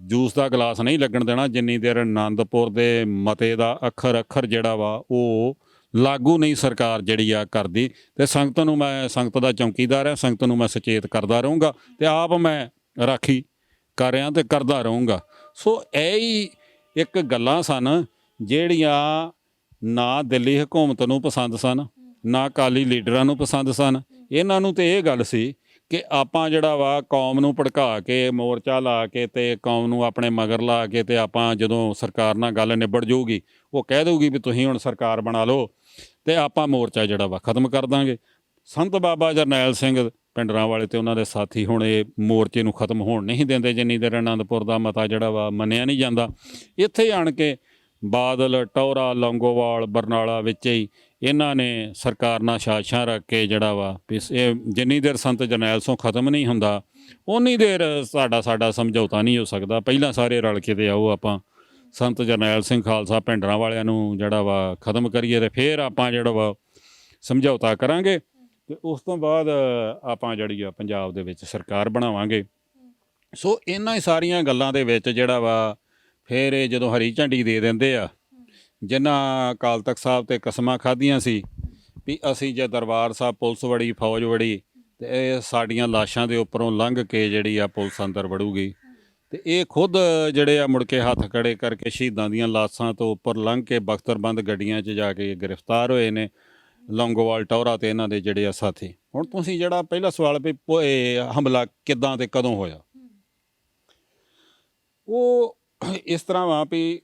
A: ਜੂਸ ਦਾ ਗਲਾਸ ਨਹੀਂ ਲੱਗਣ ਦੇਣਾ ਜਿੰਨੀ ਦੇਰ ਆਨੰਦਪੁਰ ਦੇ ਮਤੇ ਦਾ ਅੱਖਰ ਅੱਖਰ ਜਿਹੜਾ ਵਾ ਉਹ ਲਾਗੂ ਨਹੀਂ ਸਰਕਾਰ ਜਿਹੜੀ ਆ ਕਰਦੀ। ਤੇ ਸੰਗਤ ਨੂੰ ਮੈਂ ਸੰਗਤ ਦਾ ਚੌਕੀਦਾਰ ਆ, ਸੰਗਤ ਨੂੰ ਮੈਂ ਸੁਚੇਤ ਕਰਦਾ ਰਹੂੰਗਾ ਤੇ ਆਪ ਮੈਂ ਰਾਖੀ ਕਰ ਰਿਹਾ ਤੇ ਕਰਦਾ ਰਹੂੰਗਾ। ਸੋ ਇਹ ਹੀ ਇੱਕ ਗੱਲਾਂ ਸਨ ਜਿਹੜੀਆਂ ਨਾ ਦਿੱਲੀ ਹਕੂਮਤ ਨੂੰ ਪਸੰਦ ਸਨ, ਨਾ ਅਕਾਲੀ ਲੀਡਰਾਂ ਨੂੰ ਪਸੰਦ ਸਨ। ਇਹਨਾਂ ਨੂੰ ਤੇ ਇਹ ਗੱਲ ਸੀ ਕਿ ਆਪਾਂ ਜਿਹੜਾ ਵਾ ਕੌਮ ਨੂੰ ਭੜਕਾ ਕੇ ਮੋਰਚਾ ਲਾ ਕੇ ਤੇ ਕੌਮ ਨੂੰ ਆਪਣੇ ਮਗਰ ਲਾ ਕੇ ਤੇ ਆਪਾਂ ਜਦੋਂ ਸਰਕਾਰ ਨਾਲ ਗੱਲ ਨਿਬੜ ਜਾਊਗੀ ਉਹ ਕਹਿ ਦਊਗੀ ਵੀ ਤੁਸੀਂ ਹੁਣ ਸਰਕਾਰ ਬਣਾ ਲਓ ਤੇ ਆਪਾਂ ਮੋਰਚਾ ਜਿਹੜਾ ਵਾ ਖਤਮ ਕਰ ਦਾਂਗੇ। ਸੰਤ ਬਾਬਾ ਜਰਨੈਲ ਸਿੰਘ ਪਿੰਡਰਾਂ ਵਾਲੇ ਤੇ ਉਹਨਾਂ ਦੇ ਸਾਥੀ ਹੁਣ ਇਹ ਮੋਰਚੇ ਨੂੰ ਖਤਮ ਹੋਣ ਨਹੀਂ ਦਿੰਦੇ ਜਿੰਨੀ ਦੇਰ ਆਨੰਦਪੁਰ ਦਾ ਮਤਾ ਜਿਹੜਾ ਵਾ ਮੰਨਿਆ ਨਹੀਂ ਜਾਂਦਾ। ਇੱਥੇ ਆਣ ਕੇ ਬਾਦਲ, ਟੌਹਰਾ, ਲੌਂਗੋਵਾਲ, ਬਰਨਾਲਾ ਵਿੱਚ ਹੀ ਇਹਨਾਂ ਨੇ ਸਰਕਾਰ ਨਾਲ ਸਾਜ਼ਿਸ਼ਾਂ ਰੱਖ ਕੇ ਜਿਹੜਾ ਵਾ ਵੀ ਇਹ ਜਿੰਨੀ ਦੇਰ ਸੰਤ ਜਰਨੈਲ ਸਿੰਘ ਖਤਮ ਨਹੀਂ ਹੁੰਦਾ ਉਨੀ ਦੇਰ ਸਾਡਾ ਸਮਝੌਤਾ ਨਹੀਂ ਹੋ ਸਕਦਾ। ਪਹਿਲਾਂ ਸਾਰੇ ਰਲ ਕੇ ਤੇ ਆਓ ਆਪਾਂ ਸੰਤ ਜਰਨੈਲ ਸਿੰਘ ਖਾਲਸਾ ਪਿੰਡਰਾਂ ਵਾਲਿਆਂ ਨੂੰ ਜਿਹੜਾ ਵਾ ਖਤਮ ਕਰੀਏ ਤੇ ਫਿਰ ਆਪਾਂ ਜਿਹੜਾ ਵਾ ਸਮਝੌਤਾ ਕਰਾਂਗੇ ਤੇ ਉਸ ਤੋਂ ਬਾਅਦ ਆਪਾਂ ਜਿਹੜੀ ਆ ਪੰਜਾਬ ਦੇ ਵਿੱਚ ਸਰਕਾਰ ਬਣਾਵਾਂਗੇ। ਸੋ ਇਹਨਾਂ ਹੀ ਸਾਰੀਆਂ ਗੱਲਾਂ ਦੇ ਵਿੱਚ ਜਿਹੜਾ ਵਾ ਫਿਰ ਇਹ ਜਦੋਂ ਹਰੀ ਝੰਡੀ ਦੇ ਦਿੰਦੇ ਆ, ਜਿਨ੍ਹਾਂ ਅਕਾਲ ਤਖਤ ਸਾਹਿਬ 'ਤੇ ਕਸਮਾਂ ਖਾਧੀਆਂ ਸੀ ਵੀ ਅਸੀਂ ਜੇ ਦਰਬਾਰ ਸਾਹਿਬ ਪੁਲਿਸ ਵੜੀ, ਫੌਜ ਵੜੀ ਤੇ ਇਹ ਸਾਡੀਆਂ ਲਾਸ਼ਾਂ ਦੇ ਉੱਪਰੋਂ ਲੰਘ ਕੇ ਜਿਹੜੀ ਆ ਪੁਲਿਸ ਅੰਦਰ ਵੜੂਗੀ ਤੇ ਇਹ ਖੁਦ ਜਿਹੜੇ ਆ ਮੁੜ ਕੇ ਹੱਥ ਖੜੇ ਕਰਕੇ ਸ਼ਹੀਦਾਂ ਦੀਆਂ ਲਾਸ਼ਾਂ ਤੋਂ ਉੱਪਰ ਲੰਘ ਕੇ ਬਖਤਰਬੰਦ ਗੱਡੀਆਂ 'ਚ ਜਾ ਕੇ ਗ੍ਰਿਫਤਾਰ ਹੋਏ ਨੇ ਲੌਂਗੋਵਾਲ, ਟੌਹਰਾ ਤੇ ਇਹਨਾਂ ਦੇ ਜਿਹੜੇ ਆ ਸਾਥੀ। ਹੁਣ ਤੁਸੀਂ ਜਿਹੜਾ ਪਹਿਲਾ ਸਵਾਲ ਵੀ ਹਮਲਾ ਕਿੱਦਾਂ ਤੇ ਕਦੋਂ ਹੋਇਆ, ਉਹ ਇਸ ਤਰ੍ਹਾਂ ਵਾ ਵੀ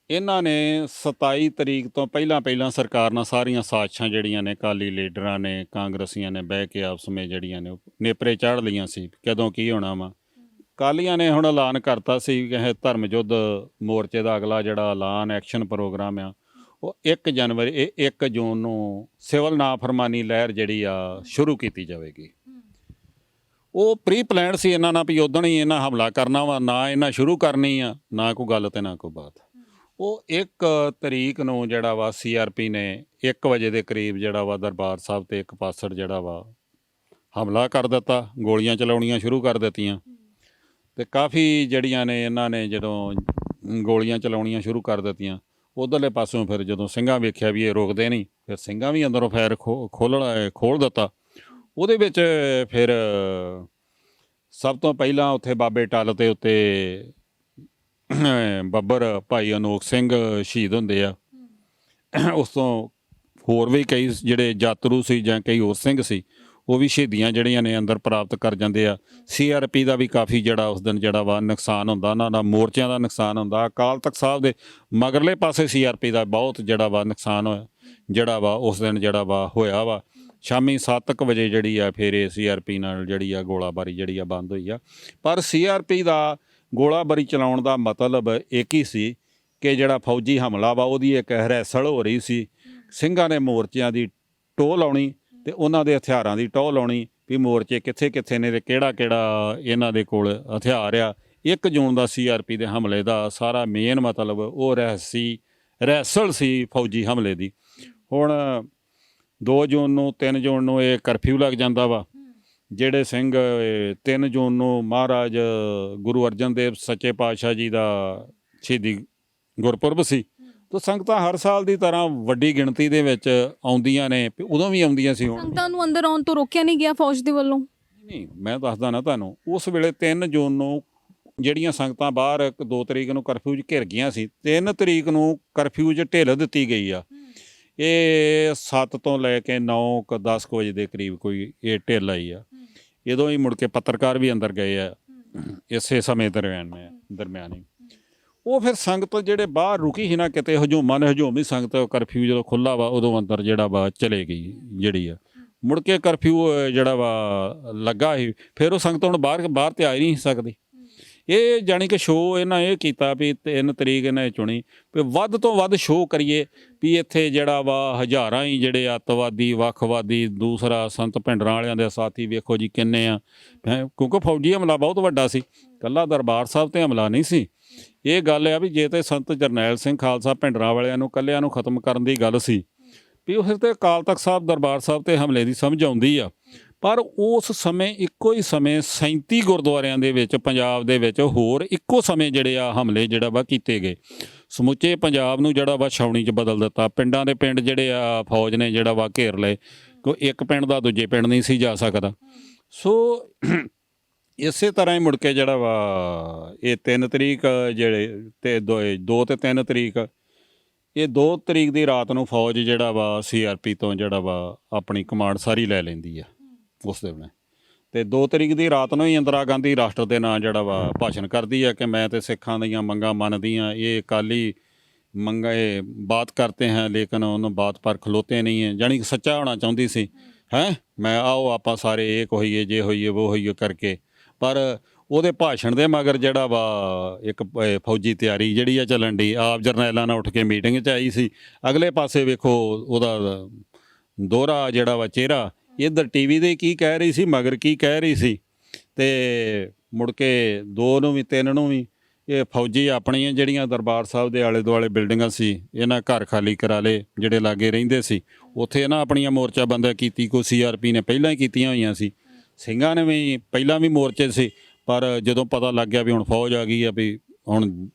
A: ਇਹਨਾਂ ਨੇ 27 ਤਰੀਕ ਤੋਂ ਪਹਿਲਾਂ ਸਰਕਾਰ ਨਾਲ ਸਾਰੀਆਂ ਸਾਜ਼ਿਸ਼ਾਂ ਜਿਹੜੀਆਂ ਨੇ ਅਕਾਲੀ ਲੀਡਰਾਂ ਨੇ, ਕਾਂਗਰਸੀਆਂ ਨੇ ਬਹਿ ਕੇ ਆਪਸ ਵਿੱਚ ਜਿਹੜੀਆਂ ਨੇ ਨੇਪਰੇ ਚਾੜ੍ਹ ਲਈਆਂ ਸੀ ਕਦੋਂ ਕੀ ਹੋਣਾ ਵਾ। ਅਕਾਲੀਆਂ ਨੇ ਹੁਣ ਐਲਾਨ ਕਰਤਾ ਸੀ ਕਿ ਇਹ ਧਰਮ ਯੁੱਧ ਮੋਰਚੇ ਦਾ ਅਗਲਾ ਜਿਹੜਾ ਐਲਾਨ ਐਕਸ਼ਨ ਪ੍ਰੋਗਰਾਮ ਆ ਉਹ 1 ਜੂਨ ਨੂੰ ਸਿਵਲ ਨਾਫਰਮਾਨੀ ਲਹਿਰ ਜਿਹੜੀ ਆ ਸ਼ੁਰੂ ਕੀਤੀ ਜਾਵੇਗੀ। ਉਹ ਪ੍ਰੀ ਪਲਾਨ ਸੀ ਇਹਨਾਂ ਨਾਲ ਵੀ ਉਦਣ ਹੀ ਇਹਨਾਂ ਹਮਲਾ ਕਰਨਾ ਵਾ, ਨਾ ਇਹਨਾਂ ਸ਼ੁਰੂ ਕਰਨੀ ਆ, ਨਾ ਕੋਈ ਗੱਲ ਤੇ ਨਾ ਕੋਈ ਬਾਤ। ਉਹ 1 ਤਰੀਕ ਨੂੰ ਜਿਹੜਾ ਵਾ CRP ਨੇ 1 ਵਜੇ ਦੇ ਕਰੀਬ ਜਿਹੜਾ ਵਾ ਦਰਬਾਰ ਸਾਹਿਬ ਤੇ ਇੱਕ ਪਾਸੜ ਜਿਹੜਾ ਵਾ ਹਮਲਾ ਕਰ ਦਿੱਤਾ, ਗੋਲੀਆਂ ਚਲਾਉਣੀਆਂ ਸ਼ੁਰੂ ਕਰ ਦਿੱਤੀਆਂ ਤੇ ਕਾਫੀ ਜਿਹੜੀਆਂ ਨੇ ਇਹਨਾਂ ਨੇ ਜਦੋਂ ਗੋਲੀਆਂ ਚਲਾਉਣੀਆਂ ਸ਼ੁਰੂ ਕਰ ਦਿੱਤੀਆਂ ਉਧਰਲੇ ਪਾਸੋਂ ਫਿਰ ਜਦੋਂ ਸਿੰਘਾਂ ਵੇਖਿਆ ਵੀ ਇਹ ਰੁਕਦੇ ਨਹੀਂ, ਫਿਰ ਸਿੰਘਾਂ ਵੀ ਅੰਦਰੋਂ ਫਾਇਰ ਖੋਲ੍ਹ ਦਿੱਤਾ। ਉਹਦੇ ਵਿੱਚ ਫਿਰ ਸਭ ਤੋਂ ਪਹਿਲਾਂ ਉੱਥੇ ਬਾਬੇ ਟੱਲ ਦੇ ਉੱਤੇ ਬੱਬਰ ਭਾਈ ਅਨੋਖ ਸਿੰਘ ਸ਼ਹੀਦ ਹੁੰਦੇ ਆ। ਉਸ ਤੋਂ ਹੋਰ ਵੀ ਕਈ ਜਿਹੜੇ ਯਾਤਰੂ ਸੀ ਜਾਂ ਕਈ ਹੋਰ ਸਿੰਘ ਸੀ ਉਹ ਵੀ ਸ਼ਹੀਦੀਆਂ ਜਿਹੜੀਆਂ ਨੇ ਅੰਦਰ ਪ੍ਰਾਪਤ ਕਰ ਜਾਂਦੇ ਆ। CRP ਦਾ ਵੀ ਕਾਫੀ ਜਿਹੜਾ ਉਸ ਦਿਨ ਜਿਹੜਾ ਵਾ ਨੁਕਸਾਨ ਹੁੰਦਾ, ਉਹਨਾਂ ਦਾ ਮੋਰਚਿਆਂ ਦਾ ਨੁਕਸਾਨ ਹੁੰਦਾ। ਅਕਾਲ ਤਖਤ ਸਾਹਿਬ ਦੇ ਮਗਰਲੇ ਪਾਸੇ CRP ਦਾ ਬਹੁਤ ਜਿਹੜਾ ਵਾ ਨੁਕਸਾਨ ਹੋਇਆ ਜਿਹੜਾ ਵਾ ਉਸ ਦਿਨ ਜਿਹੜਾ ਵਾ ਹੋਇਆ ਵਾ। ਸ਼ਾਮੀ 7 ਵਜੇ ਜਿਹੜੀ ਆ ਫਿਰ ਇਹ CRP ਨਾਲ ਜਿਹੜੀ ਆ ਗੋਲਾਬਾਰੀ ਜਿਹੜੀ ਆ ਬੰਦ ਹੋਈ ਆ। ਪਰ CRP ਦਾ ਗੋਲਾਬਾਰੀ ਚਲਾਉਣ ਦਾ ਮਤਲਬ ਇੱਕ ਹੀ ਸੀ ਕਿ ਜਿਹੜਾ ਫੌਜੀ ਹਮਲਾ ਵਾ ਉਹਦੀ ਇੱਕ ਰਿਹਰਸਲ ਹੋ ਰਹੀ ਸੀ। ਸਿੰਘਾਂ ਨੇ ਮੋਰਚਿਆਂ ਦੀ ਟੋਹ ਲਾਉਣੀ ਤੇ ਉਹਨਾਂ ਦੇ ਹਥਿਆਰਾਂ ਦੀ ਟੋਹ ਲਾਉਣੀ ਵੀ ਮੋਰਚੇ ਕਿੱਥੇ ਨੇ ਤੇ ਕਿਹੜਾ ਇਹਨਾਂ ਦੇ ਕੋਲ ਹਥਿਆਰ ਆ। 1 ਜੂਨ ਦਾ CRP ਦੇ ਹਮਲੇ ਦਾ ਸਾਰਾ ਮੇਨ ਮਤਲਬ ਉਹ ਰਿਹਰਸਲ ਸੀ ਫੌਜੀ ਹਮਲੇ ਦੀ। ਹੁਣ 2 ਜੂਨ ਨੂੰ 3 ਜੂਨ ਨੂੰ ਇਹ ਕਰਫਿਊ ਲੱਗ ਜਾਂਦਾ ਵਾ। ਜਿਹੜੇ ਸਿੰਘ 3 ਜੂਨ ਨੂੰ ਮਹਾਰਾਜ ਗੁਰੂ ਅਰਜਨ ਦੇਵ ਸੱਚੇ ਪਾਤਸ਼ਾਹ ਜੀ ਦਾ ਸ਼ਹੀਦੀ ਗੁਰਪੁਰਬ ਸੀ, ਤਾਂ ਸੰਗਤਾਂ ਹਰ ਸਾਲ ਦੀ ਤਰ੍ਹਾਂ ਵੱਡੀ ਗਿਣਤੀ ਦੇ ਵਿੱਚ ਆਉਂਦੀਆਂ ਨੇ। ਉਦੋਂ ਵੀ ਆਉਂਦੀਆਂ ਸੀ। ਹੁਣ
B: ਸੰਗਤਾਂ ਨੂੰ ਅੰਦਰ ਆਉਣ ਤੋਂ ਰੋਕਿਆ ਨਹੀਂ ਗਿਆ ਫੌਜ ਦੇ ਵੱਲੋਂ?
A: ਨਹੀਂ, ਮੈਂ ਦੱਸਦਾ ਨਾ ਤੁਹਾਨੂੰ, ਉਸ ਵੇਲੇ 3 ਜੂਨ ਨੂੰ ਜਿਹੜੀਆਂ ਸੰਗਤਾਂ ਬਾਹਰ 2 ਤਰੀਕ ਨੂੰ ਕਰਫਿਊ 'ਚ ਘਿਰ ਗਈਆਂ ਸੀ, 3 ਤਰੀਕ ਨੂੰ ਕਰਫਿਊ 'ਚ ਢਿੱਲ ਦਿੱਤੀ ਗਈ ਆ। ਇਹ 7 ਤੋਂ ਲੈ ਕੇ 9-10 ਵਜੇ ਦੇ ਕਰੀਬ ਕੋਈ ਇਹ ਢਿੱਲ ਆਈ ਆ। ਉਦੋਂ ਹੀ ਮੁੜ ਕੇ ਪੱਤਰਕਾਰ ਵੀ ਅੰਦਰ ਗਏ ਆ ਇਸੇ ਸਮੇਂ ਦਰਮਿਆਨ ਹੀ। ਉਹ ਫਿਰ ਸੰਗਤ ਜਿਹੜੇ ਬਾਹਰ ਰੁਕੀ ਸੀ ਨਾ ਕਿਤੇ, ਹਜੂਮਾਂ ਨੇ ਹਜੂਮੀ ਸੰਗਤ ਕਰਫਿਊ ਜਦੋਂ ਖੁੱਲ੍ਹਾ ਵਾ ਉਦੋਂ ਅੰਦਰ ਜਿਹੜਾ ਵਾ ਚਲੇ ਗਈ ਜਿਹੜੀ ਆ। ਮੁੜ ਕੇ ਕਰਫਿਊ ਜਿਹੜਾ ਵਾ ਲੱਗਾ ਸੀ, ਫਿਰ ਉਹ ਸੰਗਤ ਹੁਣ ਬਾਹਰ ਤੇ ਆ ਹੀ ਨਹੀਂ ਸਕਦੀ। ਇਹ ਜਾਣੀ ਕਿ ਸ਼ੋਅ ਇਹਨਾਂ ਇਹ ਕੀਤਾ ਵੀ 3 ਤਰੀਕ ਇਹਨਾਂ ਚੁਣੀ ਵੀ ਵੱਧ ਤੋਂ ਵੱਧ ਸ਼ੋਅ ਕਰੀਏ ਵੀ ਇੱਥੇ ਜਿਹੜਾ ਵਾ ਹਜ਼ਾਰਾਂ ਹੀ ਜਿਹੜੇ ਅੱਤਵਾਦੀ ਵੱਖਵਾਦੀ, ਦੂਸਰਾ ਸੰਤ ਭਿੰਡਰਾਂ ਵਾਲਿਆਂ ਦੇ ਸਾਥੀ ਵੇਖੋ ਜੀ ਕਿੰਨੇ ਆ, ਕਿਉਂਕਿ ਫੌਜੀ ਹਮਲਾ ਬਹੁਤ ਵੱਡਾ ਸੀ, ਇਕੱਲਾ ਦਰਬਾਰ ਸਾਹਿਬ ਤੇ ਹਮਲਾ ਨਹੀਂ ਸੀ। ਇਹ ਗੱਲ ਆ ਵੀ ਜੇ ਤੇ ਸੰਤ ਜਰਨੈਲ ਸਿੰਘ ਖਾਲਸਾ ਭਿੰਡਰਾਂ ਵਾਲਿਆਂ ਨੂੰ ਇਕੱਲਿਆਂ ਨੂੰ ਖਤਮ ਕਰਨ ਦੀ ਗੱਲ ਸੀ ਵੀ ਉਹ ਫਿਰ ਤੇ ਅਕਾਲ ਤਖਤ ਸਾਹਿਬ ਦਰਬਾਰ ਸਾਹਿਬ ਤੇ ਹਮਲੇ ਦੀ ਸਮਝ ਆਉਂਦੀ ਆ। ਪਰ ਉਸ ਸਮੇਂ ਇੱਕੋ ਹੀ ਸਮੇਂ 37 ਗੁਰਦੁਆਰਿਆਂ ਦੇ ਵਿੱਚ ਪੰਜਾਬ ਦੇ ਵਿੱਚ ਹੋਰ ਇੱਕੋ ਸਮੇਂ ਜਿਹੜੇ ਆ ਹਮਲੇ ਜਿਹੜਾ ਵਾ ਕੀਤੇ ਗਏ। ਸਮੁੱਚੇ ਪੰਜਾਬ ਨੂੰ ਜਿਹੜਾ ਵਾ ਛਾਉਣੀ 'ਚ ਬਦਲ ਦਿੱਤਾ। ਪਿੰਡਾਂ ਦੇ ਪਿੰਡ ਜਿਹੜੇ ਆ ਫੌਜ ਨੇ ਜਿਹੜਾ ਵਾ ਘੇਰ ਲਏ, ਕੋਈ ਇੱਕ ਪਿੰਡ ਦਾ ਦੂਜੇ ਪਿੰਡ ਨਹੀਂ ਸੀ ਜਾ ਸਕਦਾ। ਸੋ ਇਸੇ ਤਰ੍ਹਾਂ ਹੀ ਮੁੜ ਕੇ ਜਿਹੜਾ ਵਾ ਇਹ 3 ਤਰੀਕ ਜਿਹੜੇ ਤੇ 2 ਤੇ 3 ਤਰੀਕ, ਇਹ 2 ਤਰੀਕ ਦੀ ਰਾਤ ਨੂੰ ਫੌਜ ਜਿਹੜਾ ਵਾ CRP ਤੋਂ ਜਿਹੜਾ ਵਾ ਆਪਣੀ ਕਮਾਂਡ ਸਾਰੀ ਲੈ ਲੈਂਦੀ ਆ ਉਸ ਦੇ ਵੇਲੇ। ਤੇ 2 ਤਰੀਕ ਦੀ ਰਾਤ ਨੂੰ ਹੀ ਇੰਦਰਾ ਗਾਂਧੀ ਰਾਸ਼ਟਰ ਦੇ ਨਾਂ ਜਿਹੜਾ ਵਾ ਭਾਸ਼ਣ ਕਰਦੀ ਆ ਕਿ ਮੈਂ ਤੇ ਸਿੱਖਾਂ ਦੀਆਂ ਮੰਗਾਂ ਮੰਨਦੀ ਹਾਂ, ਇਹ ਅਕਾਲੀ ਮੰਗਾਂ ਇਹ ਬਾਤ ਕਰਤੇ हैं लेकिन उन बात पर खलोते नहीं हैं, ਜਾਣੀ ਕਿ ਸੱਚਾ ਹੋਣਾ ਚਾਹੁੰਦੀ ਸੀ। ਮੈਂ ਆਓ ਆਪਾਂ ਸਾਰੇ ਏਕ ਹੋਈਏ, ਜੇ ਹੋਈਏ ਉਹ ਹੋਈਏ ਕਰਕੇ। ਪਰ ਉਹਦੇ ਭਾਸ਼ਣ ਦੇ ਮਗਰ ਜਿਹੜਾ ਵਾ ਇੱਕ ਫੌਜੀ ਤਿਆਰੀ ਜਿਹੜੀ ਆ ਚੱਲਣ ਦੀ। ਆਪ ਜਰਨੈਲਾਂ ਨਾਲ ਉੱਠ ਕੇ ਮੀਟਿੰਗ 'ਚ ਆਈ ਸੀ, ਅਗਲੇ ਪਾਸੇ ਵੇਖੋ ਉਹਦਾ ਦੋਹਰਾ ਜਿਹੜਾ ਵਾ ਚਿਹਰਾ, ਇੱਧਰ TV ਦੇ ਕੀ ਕਹਿ ਰਹੀ ਸੀ, ਮਗਰ ਕੀ ਕਹਿ ਰਹੀ ਸੀ। ਤੇ ਮੁੜ ਕੇ 2 ਨੂੰ ਵੀ 3 ਨੂੰ ਵੀ ਇਹ ਫੌਜੀ ਆਪਣੀਆਂ ਜਿਹੜੀਆਂ ਦਰਬਾਰ ਸਾਹਿਬ ਦੇ ਆਲੇ ਦੁਆਲੇ ਬਿਲਡਿੰਗਾਂ ਸੀ, ਇਹਨਾਂ ਘਰ ਖਾਲੀ ਕਰਾ ਲਏ ਜਿਹੜੇ ਲਾਗੇ ਰਹਿੰਦੇ ਸੀ। ਉੱਥੇ ਇਹਨਾਂ ਆਪਣੀਆਂ ਮੋਰਚਾਬੰਦੀ ਕੀਤੀ। ਕੋਈ CRP ਨੇ ਪਹਿਲਾਂ ਹੀ ਕੀਤੀਆਂ ਹੋਈਆਂ ਸੀ, ਸਿੰਘਾਂ ਨੇ ਵੀ ਪਹਿਲਾਂ ਵੀ ਮੋਰਚੇ ਸੀ। ਪਰ ਜਦੋਂ ਪਤਾ ਲੱਗ ਗਿਆ ਵੀ ਹੁਣ ਫੌਜ ਆ ਗਈ ਆ ਵੀ ਹੁਣ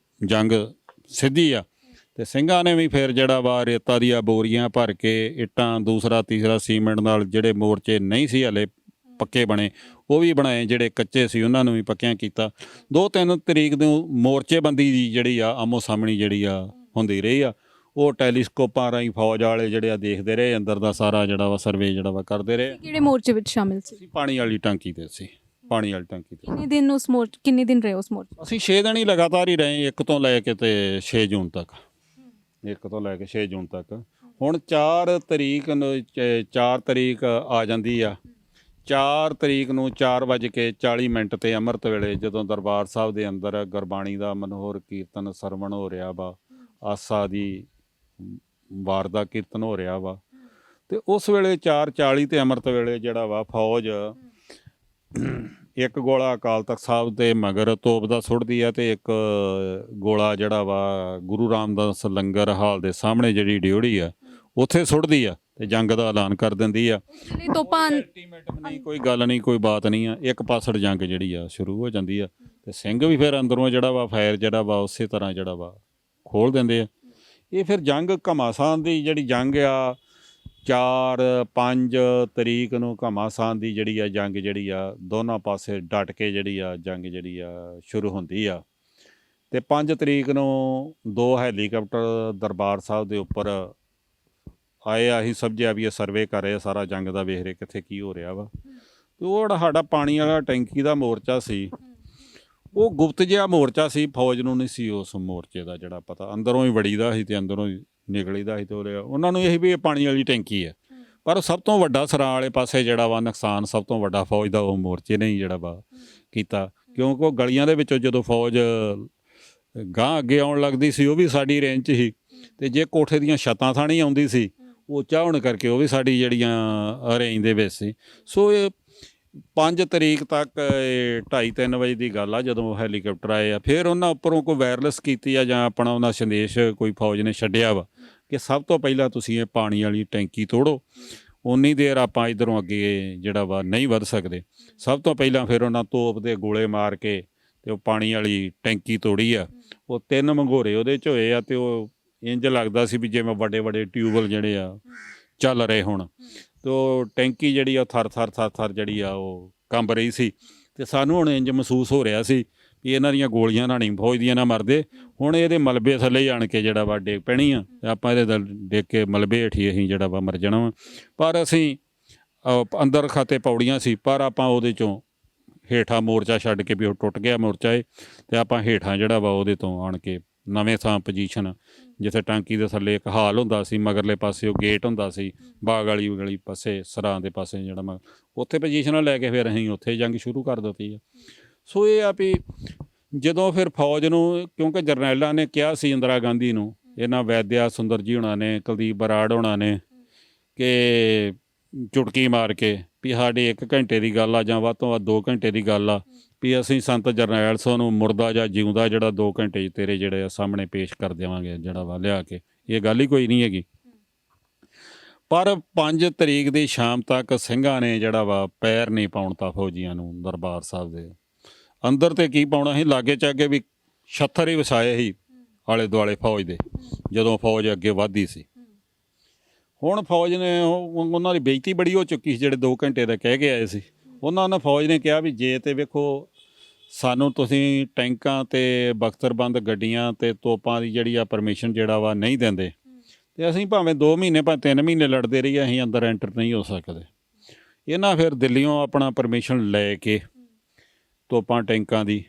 A: ਜੰਗ ਸਿੱਧੀ ਆ, ਤੇ ਸਿੰਘਾਂ ਨੇ ਵੀ ਫਿਰ ਜਿਹੜਾ ਵਾ ਰੇਤਾ ਦੀਆਂ ਬੋਰੀਆਂ ਭਰ ਕੇ ਇੱਟਾਂ, ਦੂਸਰਾ ਤੀਸਰਾ ਸੀਮੈਂਟ ਨਾਲ ਜਿਹੜੇ ਮੋਰਚੇ ਨਹੀਂ ਸੀ ਹਲੇ ਪੱਕੇ ਬਣੇ ਉਹ ਵੀ ਬਣਾਏ, ਜਿਹੜੇ ਕੱਚੇ ਸੀ ਉਹਨਾਂ ਨੂੰ ਵੀ ਪੱਕਿਆਂ ਕੀਤਾ। 2-3 ਤਰੀਕ ਨੂੰ ਮੋਰਚੇਬੰਦੀ ਦੀ ਜਿਹੜੀ ਆ ਆਮੋ ਸਾਹਮਣੀ ਜਿਹੜੀ ਆ ਹੁੰਦੀ ਰਹੀ ਆ। ਉਹ ਟੈਲੀਸਕੋਪਾਂ ਰਾਹੀਂ ਫੌਜ ਵਾਲੇ ਜਿਹੜੇ ਆ ਦੇਖਦੇ ਰਹੇ, ਅੰਦਰ ਦਾ ਸਾਰਾ ਜਿਹੜਾ ਵਾ ਸਰਵੇ ਜਿਹੜਾ ਵਾ ਕਰਦੇ ਰਹੇ।
B: ਕਿਹੜੇ ਮੋਰਚੇ ਵਿੱਚ ਸ਼ਾਮਿਲ ਸੀ?
A: ਪਾਣੀ ਵਾਲੀ ਟਾਂਕੀ ਤੇ ਸੀ, ਪਾਣੀ ਵਾਲੀ ਟਾਂਕੀ ਤੇ।
B: ਕਿੰਨੇ ਦਿਨ ਰਹੇ ਉਸ ਮੋਰਚੇ?
A: ਅਸੀਂ 6 ਦਿਨ ਹੀ ਲਗਾਤਾਰ ਹੀ ਰਹੇ, 1 ਤੋਂ ਲੈ ਕੇ ਤੇ 6 ਜੂਨ ਤੱਕ। 1 ਤੋਂ ਲੈ ਕੇ 6 ਜੂਨ ਤੱਕ। ਹੁਣ 4 ਤਰੀਕ ਨੂੰ 4 ਤਰੀਕ ਆ ਜਾਂਦੀ ਆ। 4 ਤਰੀਕ ਨੂੰ 4:40 ਤੇ ਅੰਮ੍ਰਿਤ ਵੇਲੇ ਜਦੋਂ ਦਰਬਾਰ ਸਾਹਿਬ ਦੇ ਅੰਦਰ ਗੁਰਬਾਣੀ ਦਾ ਮਨੋਹਰ ਕੀਰਤਨ ਸਰਵਣ ਹੋ ਰਿਹਾ ਵਾ, ਆਸਾ ਦੀ ਵਾਰ ਦਾ ਕੀਰਤਨ ਹੋ ਰਿਹਾ ਵਾ, ਤੇ ਉਸ ਵੇਲੇ 4:40 ਤੇ ਅੰਮ੍ਰਿਤ ਵੇਲੇ ਜਿਹੜਾ ਵਾ ਫੌਜ ਇੱਕ ਗੋਲਾ ਅਕਾਲ ਤਖਤ ਸਾਹਿਬ ਦੇ ਮਗਰ ਤੋਪ ਦਾ ਸੁੱਟਦੀ ਆ, ਤੇ ਇੱਕ ਗੋਲਾ ਜਿਹੜਾ ਵਾ ਗੁਰੂ ਰਾਮਦਾਸ ਲੰਗਰ ਹਾਲ ਦੇ ਸਾਹਮਣੇ ਜਿਹੜੀ ਡਿਓੜੀ ਆ ਉੱਥੇ ਸੁੱਟਦੀ ਆ, ਤੇ ਜੰਗ ਦਾ ਐਲਾਨ ਕਰ ਦਿੰਦੀ ਆ।
B: ਤੋਪਾਂ
A: ਨਹੀਂ, ਕੋਈ ਗੱਲ ਨਹੀਂ, ਕੋਈ ਬਾਤ ਨਹੀਂ ਆ। ਇੱਕ ਪਾਸੜ ਜੰਗ ਜਿਹੜੀ ਆ ਸ਼ੁਰੂ ਹੋ ਜਾਂਦੀ ਆ, ਤੇ ਸਿੰਘ ਵੀ ਫਿਰ ਅੰਦਰੋਂ ਜਿਹੜਾ ਵਾ ਫਾਇਰ ਜਿਹੜਾ ਵਾ ਉਸੇ ਤਰ੍ਹਾਂ ਜਿਹੜਾ ਵਾ ਖੋਲ ਦਿੰਦੇ ਆ। ਇਹ ਫਿਰ ਜੰਗ ਘਮਾਸਾਨ ਦੀ ਜਿਹੜੀ ਜੰਗ ਆ 4-5 ਤਰੀਕ ਨੂੰ ਘਮਾਸਾਨ ਦੀ ਜਿਹੜੀ ਆ ਜੰਗ ਜਿਹੜੀ ਆ ਦੋਨਾਂ ਪਾਸੇ ਡਟ ਕੇ ਜਿਹੜੀ ਆ ਜੰਗ ਜਿਹੜੀ ਆ ਸ਼ੁਰੂ ਹੁੰਦੀ ਆ। ਤੇ 5 ਤਰੀਕ ਨੂੰ 2 ਹੈਲੀਕਾਪਟਰ ਦਰਬਾਰ ਸਾਹਿਬ ਦੇ ਉੱਪਰ ਆਏ ਆ। ਅਸੀਂ ਸਮਝਿਆ ਵੀ ਇਹ ਸਰਵੇ ਕਰ ਰਹੇ, ਸਾਰਾ ਜੰਗ ਦਾ ਵੇਖ ਰਹੇ ਕਿੱਥੇ ਕੀ ਹੋ ਰਿਹਾ ਵਾ। ਤੇ ਉਹ ਜਿਹੜਾ ਸਾਡਾ ਪਾਣੀ ਵਾਲਾ ਟੈਂਕੀ ਦਾ ਮੋਰਚਾ ਸੀ, ਉਹ ਗੁਪਤ ਜਿਹਾ ਮੋਰਚਾ ਸੀ, ਫੌਜ ਨੂੰ ਨਹੀਂ ਸੀ ਉਸ ਮੋਰਚੇ ਦਾ ਜਿਹੜਾ ਪਤਾ। ਅੰਦਰੋਂ ਹੀ ਵੜੀਦਾ ਸੀ ਤੇ ਅੰਦਰੋਂ ਹੀ ਨਿਕਲੀਦਾ ਸੀ, ਤੇ ਉਹਨਾਂ ਨੂੰ ਇਹ ਵੀ ਇਹ ਪਾਣੀ ਵਾਲੀ ਟੈਂਕੀ ਹੈ। ਪਰ ਸਭ ਤੋਂ ਵੱਡਾ ਸਰਾਂ ਵਾਲੇ ਪਾਸੇ ਜਿਹੜਾ ਵਾ ਨੁਕਸਾਨ ਸਭ ਤੋਂ ਵੱਡਾ ਫੌਜ ਦਾ ਉਹ ਮੋਰਚੇ ਨੇ ਹੀ ਜਿਹੜਾ ਵਾ ਕੀਤਾ, ਕਿਉਂਕਿ ਉਹ ਗਲੀਆਂ ਦੇ ਵਿੱਚੋਂ ਜਦੋਂ ਫੌਜ ਗਾਂਹ ਅੱਗੇ ਆਉਣ ਲੱਗਦੀ ਸੀ ਉਹ ਵੀ ਸਾਡੀ ਰੇਂਜ 'ਚ ਸੀ, ਤੇ ਜੇ ਕੋਠੇ ਦੀਆਂ ਛੱਤਾਂ ਥਾਣੀ ਆਉਂਦੀ ਸੀ ਉਹ ਚਾਹਣ ਕਰਕੇ ਉਹ ਵੀ ਸਾਡੀ ਜਿਹੜੀਆਂ ਰੇਂਜ ਦੇ ਵਿੱਚ ਸੀ। ਸੋ ਇਹ 5 ਤਰੀਕ ਤੱਕ 2:30-3 ਵਜੇ ਦੀ ਗੱਲ ਆ ਜਦੋਂ ਹੈਲੀਕਾਪਟਰ ਆਏ ਆ। ਫਿਰ ਉਹਨਾਂ ਉੱਪਰੋਂ ਕੋਈ ਵਾਇਰਲੈਸ ਕੀਤੀ ਆ ਜਾਂ ਆਪਣਾ ਉਹਨਾਂ ਸੰਦੇਸ਼ ਕੋਈ ਫੌਜ ਨੇ ਛੱਡਿਆ ਵਾ ਕਿ ਸਭ ਤੋਂ ਪਹਿਲਾਂ ਤੁਸੀਂ ਇਹ ਪਾਣੀ ਵਾਲੀ ਟੈਂਕੀ ਤੋੜੋ। ਉਨੀ ਦੇਰ ਆਪਾਂ ਇੱਧਰੋਂ ਅੱਗੇ ਜਿਹੜਾ ਵਾ ਨਹੀਂ ਵੱਧ ਸਕਦੇ। ਸਭ ਤੋਂ ਪਹਿਲਾਂ ਫਿਰ ਉਹਨਾਂ ਤੋਪ ਦੇ ਗੋਲੇ ਮਾਰ ਕੇ ਤੇ ਉਹ ਪਾਣੀ ਵਾਲੀ ਟੈਂਕੀ ਤੋੜੀ ਆ। ਉਹ 3 ਮੰਗੋਰੇ ਉਹਦੇ 'ਚ ਹੋਏ ਆ ਤੇ ਉਹ ਇੰਜ ਲੱਗਦਾ ਸੀ ਵੀ ਜਿਵੇਂ ਵੱਡੇ ਵੱਡੇ ਟਿਊਬਵੈੱਲ ਜਿਹੜੇ ਆ ਚੱਲ ਰਹੇ ਹੁਣ। ਤੇ ਉਹ ਟੈਂਕੀ ਜਿਹੜੀ ਆ ਥਰ ਜਿਹੜੀ ਆ ਉਹ ਕੰਬ ਰਹੀ ਸੀ ਤੇ ਸਾਨੂੰ ਹੁਣ ਇੰਜ ਮਹਿਸੂਸ ਹੋ ਰਿਹਾ ਸੀ ਵੀ ਇਹਨਾਂ ਦੀਆਂ ਗੋਲੀਆਂ ਨਾਲ ਨਹੀਂ ਫੌਜ ਦੀਆਂ ਨਾ ਮਰਦੇ, ਹੁਣ ਇਹਦੇ ਮਲਬੇ ਥੱਲੇ ਹੀ ਆਣ ਕੇ ਜਿਹੜਾ ਵਾ ਡਿੱਗ ਪੈਣੀ ਆ ਤੇ ਆਪਾਂ ਇਹਦੇ ਡਿੱਗ ਕੇ ਮਲਬੇ ਹੇਠੀ ਅਸੀਂ ਜਿਹੜਾ ਵਾ ਮਰ ਜਾਣਾ ਵਾ। ਪਰ ਅਸੀਂ ਅੰਦਰ ਖਾਤੇ ਪੌੜੀਆਂ ਸੀ, ਪਰ ਆਪਾਂ ਉਹਦੇ 'ਚੋਂ ਹੇਠਾਂ ਮੋਰਚਾ ਛੱਡ ਕੇ ਵੀ ਉਹ ਟੁੱਟ ਗਿਆ ਮੋਰਚਾ ਇਹ, ਤੇ ਆਪਾਂ ਹੇਠਾਂ ਜਿਹੜਾ ਵਾ ਉਹਦੇ ਤੋਂ ਆਣ ਕੇ ਨਵੇਂ ਥਾਂ ਪੋਜੀਸ਼ਨ ਜਿੱਥੇ ਟਾਂਕੀ ਦੇ ਥੱਲੇ ਇੱਕ ਹਾਲ ਹੁੰਦਾ ਸੀ, ਮਗਰਲੇ ਪਾਸੇ ਉਹ ਗੇਟ ਹੁੰਦਾ ਸੀ, ਬਾਗ ਵਾਲੀ ਪਾਸੇ ਸਰਾਂ ਦੇ ਪਾਸੇ ਜਿਹੜਾ ਉੱਥੇ ਪੋਜੀਸ਼ਨਾਂ ਲੈ ਕੇ ਫਿਰ ਅਸੀਂ ਉੱਥੇ ਜੰਗ ਸ਼ੁਰੂ ਕਰ ਦਿੱਤੀ ਆ। ਸੋ ਇਹ ਆ ਵੀ ਜਦੋਂ ਫਿਰ ਫੌਜ ਨੂੰ, ਕਿਉਂਕਿ ਜਰਨੈਲਾਂ ਨੇ ਕਿਹਾ ਸੀ ਇੰਦਰਾ ਗਾਂਧੀ ਨੂੰ, ਇਹਨਾਂ ਵੈਦਿਆ ਸੁੰਦਰ ਜੀ ਹੋਣਾ ਨੇ, ਕੁਲਦੀਪ ਬਰਾੜ ਹੋਣਾ ਨੇ, ਕਿ ਚੁਟਕੀ ਮਾਰ ਕੇ ਵੀ ਸਾਡੇ 1 ਘੰਟੇ ਦੀ ਗੱਲ ਆ ਜਾਂ ਵੱਧ ਤੋਂ ਵੱਧ 2 ਘੰਟੇ ਦੀ ਗੱਲ ਆ ਵੀ ਅਸੀਂ ਸੰਤ ਜਰਨੈਲ ਸਿੰਘ ਨੂੰ ਮੁਰਦਾ ਜਾਂ ਜਿਉਂਦਾ ਜਿਹੜਾ 2 ਘੰਟੇ 'ਚ ਤੇਰੇ ਜਿਹੜੇ ਆ ਸਾਹਮਣੇ ਪੇਸ਼ ਕਰ ਦੇਵਾਂਗੇ ਜਿਹੜਾ ਵਾ ਲਿਆ ਕੇ। ਇਹ ਗੱਲ ਹੀ ਕੋਈ ਨਹੀਂ ਹੈਗੀ। ਪਰ 5 ਤਰੀਕ ਦੀ ਸ਼ਾਮ ਤੱਕ ਸਿੰਘਾਂ ਨੇ ਜਿਹੜਾ ਵਾ ਪੈਰ ਨਹੀਂ ਪਾਉਣ ਤਾ ਫੌਜੀਆਂ ਨੂੰ ਦਰਬਾਰ ਸਾਹਿਬ ਦੇ ਅੰਦਰ। ਤੇ ਕੀ ਪਾਉਣਾ ਸੀ, ਲਾਗੇ ਚਾਗੇ ਵੀ ਛੱਥਰ ਹੀ ਵਸਾਏ ਸੀ ਆਲੇ ਦੁਆਲੇ ਫੌਜ ਦੇ, ਜਦੋਂ ਫੌਜ ਅੱਗੇ ਵੱਧਦੀ ਸੀ। ਹੁਣ ਫੌਜ ਨੇ ਉਹਨਾਂ ਦੀ ਬੇਇੱਜ਼ਤੀ ਬੜੀ ਹੋ ਚੁੱਕੀ ਸੀ ਜਿਹੜੇ 2 ਘੰਟੇ ਦਾ ਕਹਿ ਕੇ ਆਏ ਸੀ। ਉਹਨਾਂ ਨੇ ਫੌਜ ਨੇ ਕਿਹਾ ਵੀ ਜੇ ਤੇ ਵੇਖੋ ਸਾਨੂੰ ਤੁਸੀਂ ਟੈਂਕਾਂ ਤੇ ਬਖਤਰਬੰਦ ਗੱਡੀਆਂ ਤੇ ਤੋਪਾਂ ਦੀ ਜਿਹੜੀ ਆ ਪਰਮਿਸ਼ਨ ਜਿਹੜਾ ਵਾ ਨਹੀਂ ਦਿੰਦੇ ਤੇ ਅਸੀਂ ਭਾਵੇਂ 2 ਮਹੀਨੇ ਭਾਵੇਂ 3 ਮਹੀਨੇ ਲੜਦੇ ਰਹੀਏ, ਅਸੀਂ ਅੰਦਰ ਐਂਟਰ ਨਹੀਂ ਹੋ ਸਕਦੇ। ਇਹਨਾਂ ਫਿਰ ਦਿੱਲੀਓਂ ਆਪਣਾ ਪਰਮਿਸ਼ਨ ਲੈ ਕੇ ਤੋਪਾਂ ਟੈਂਕਾਂ ਦੀ,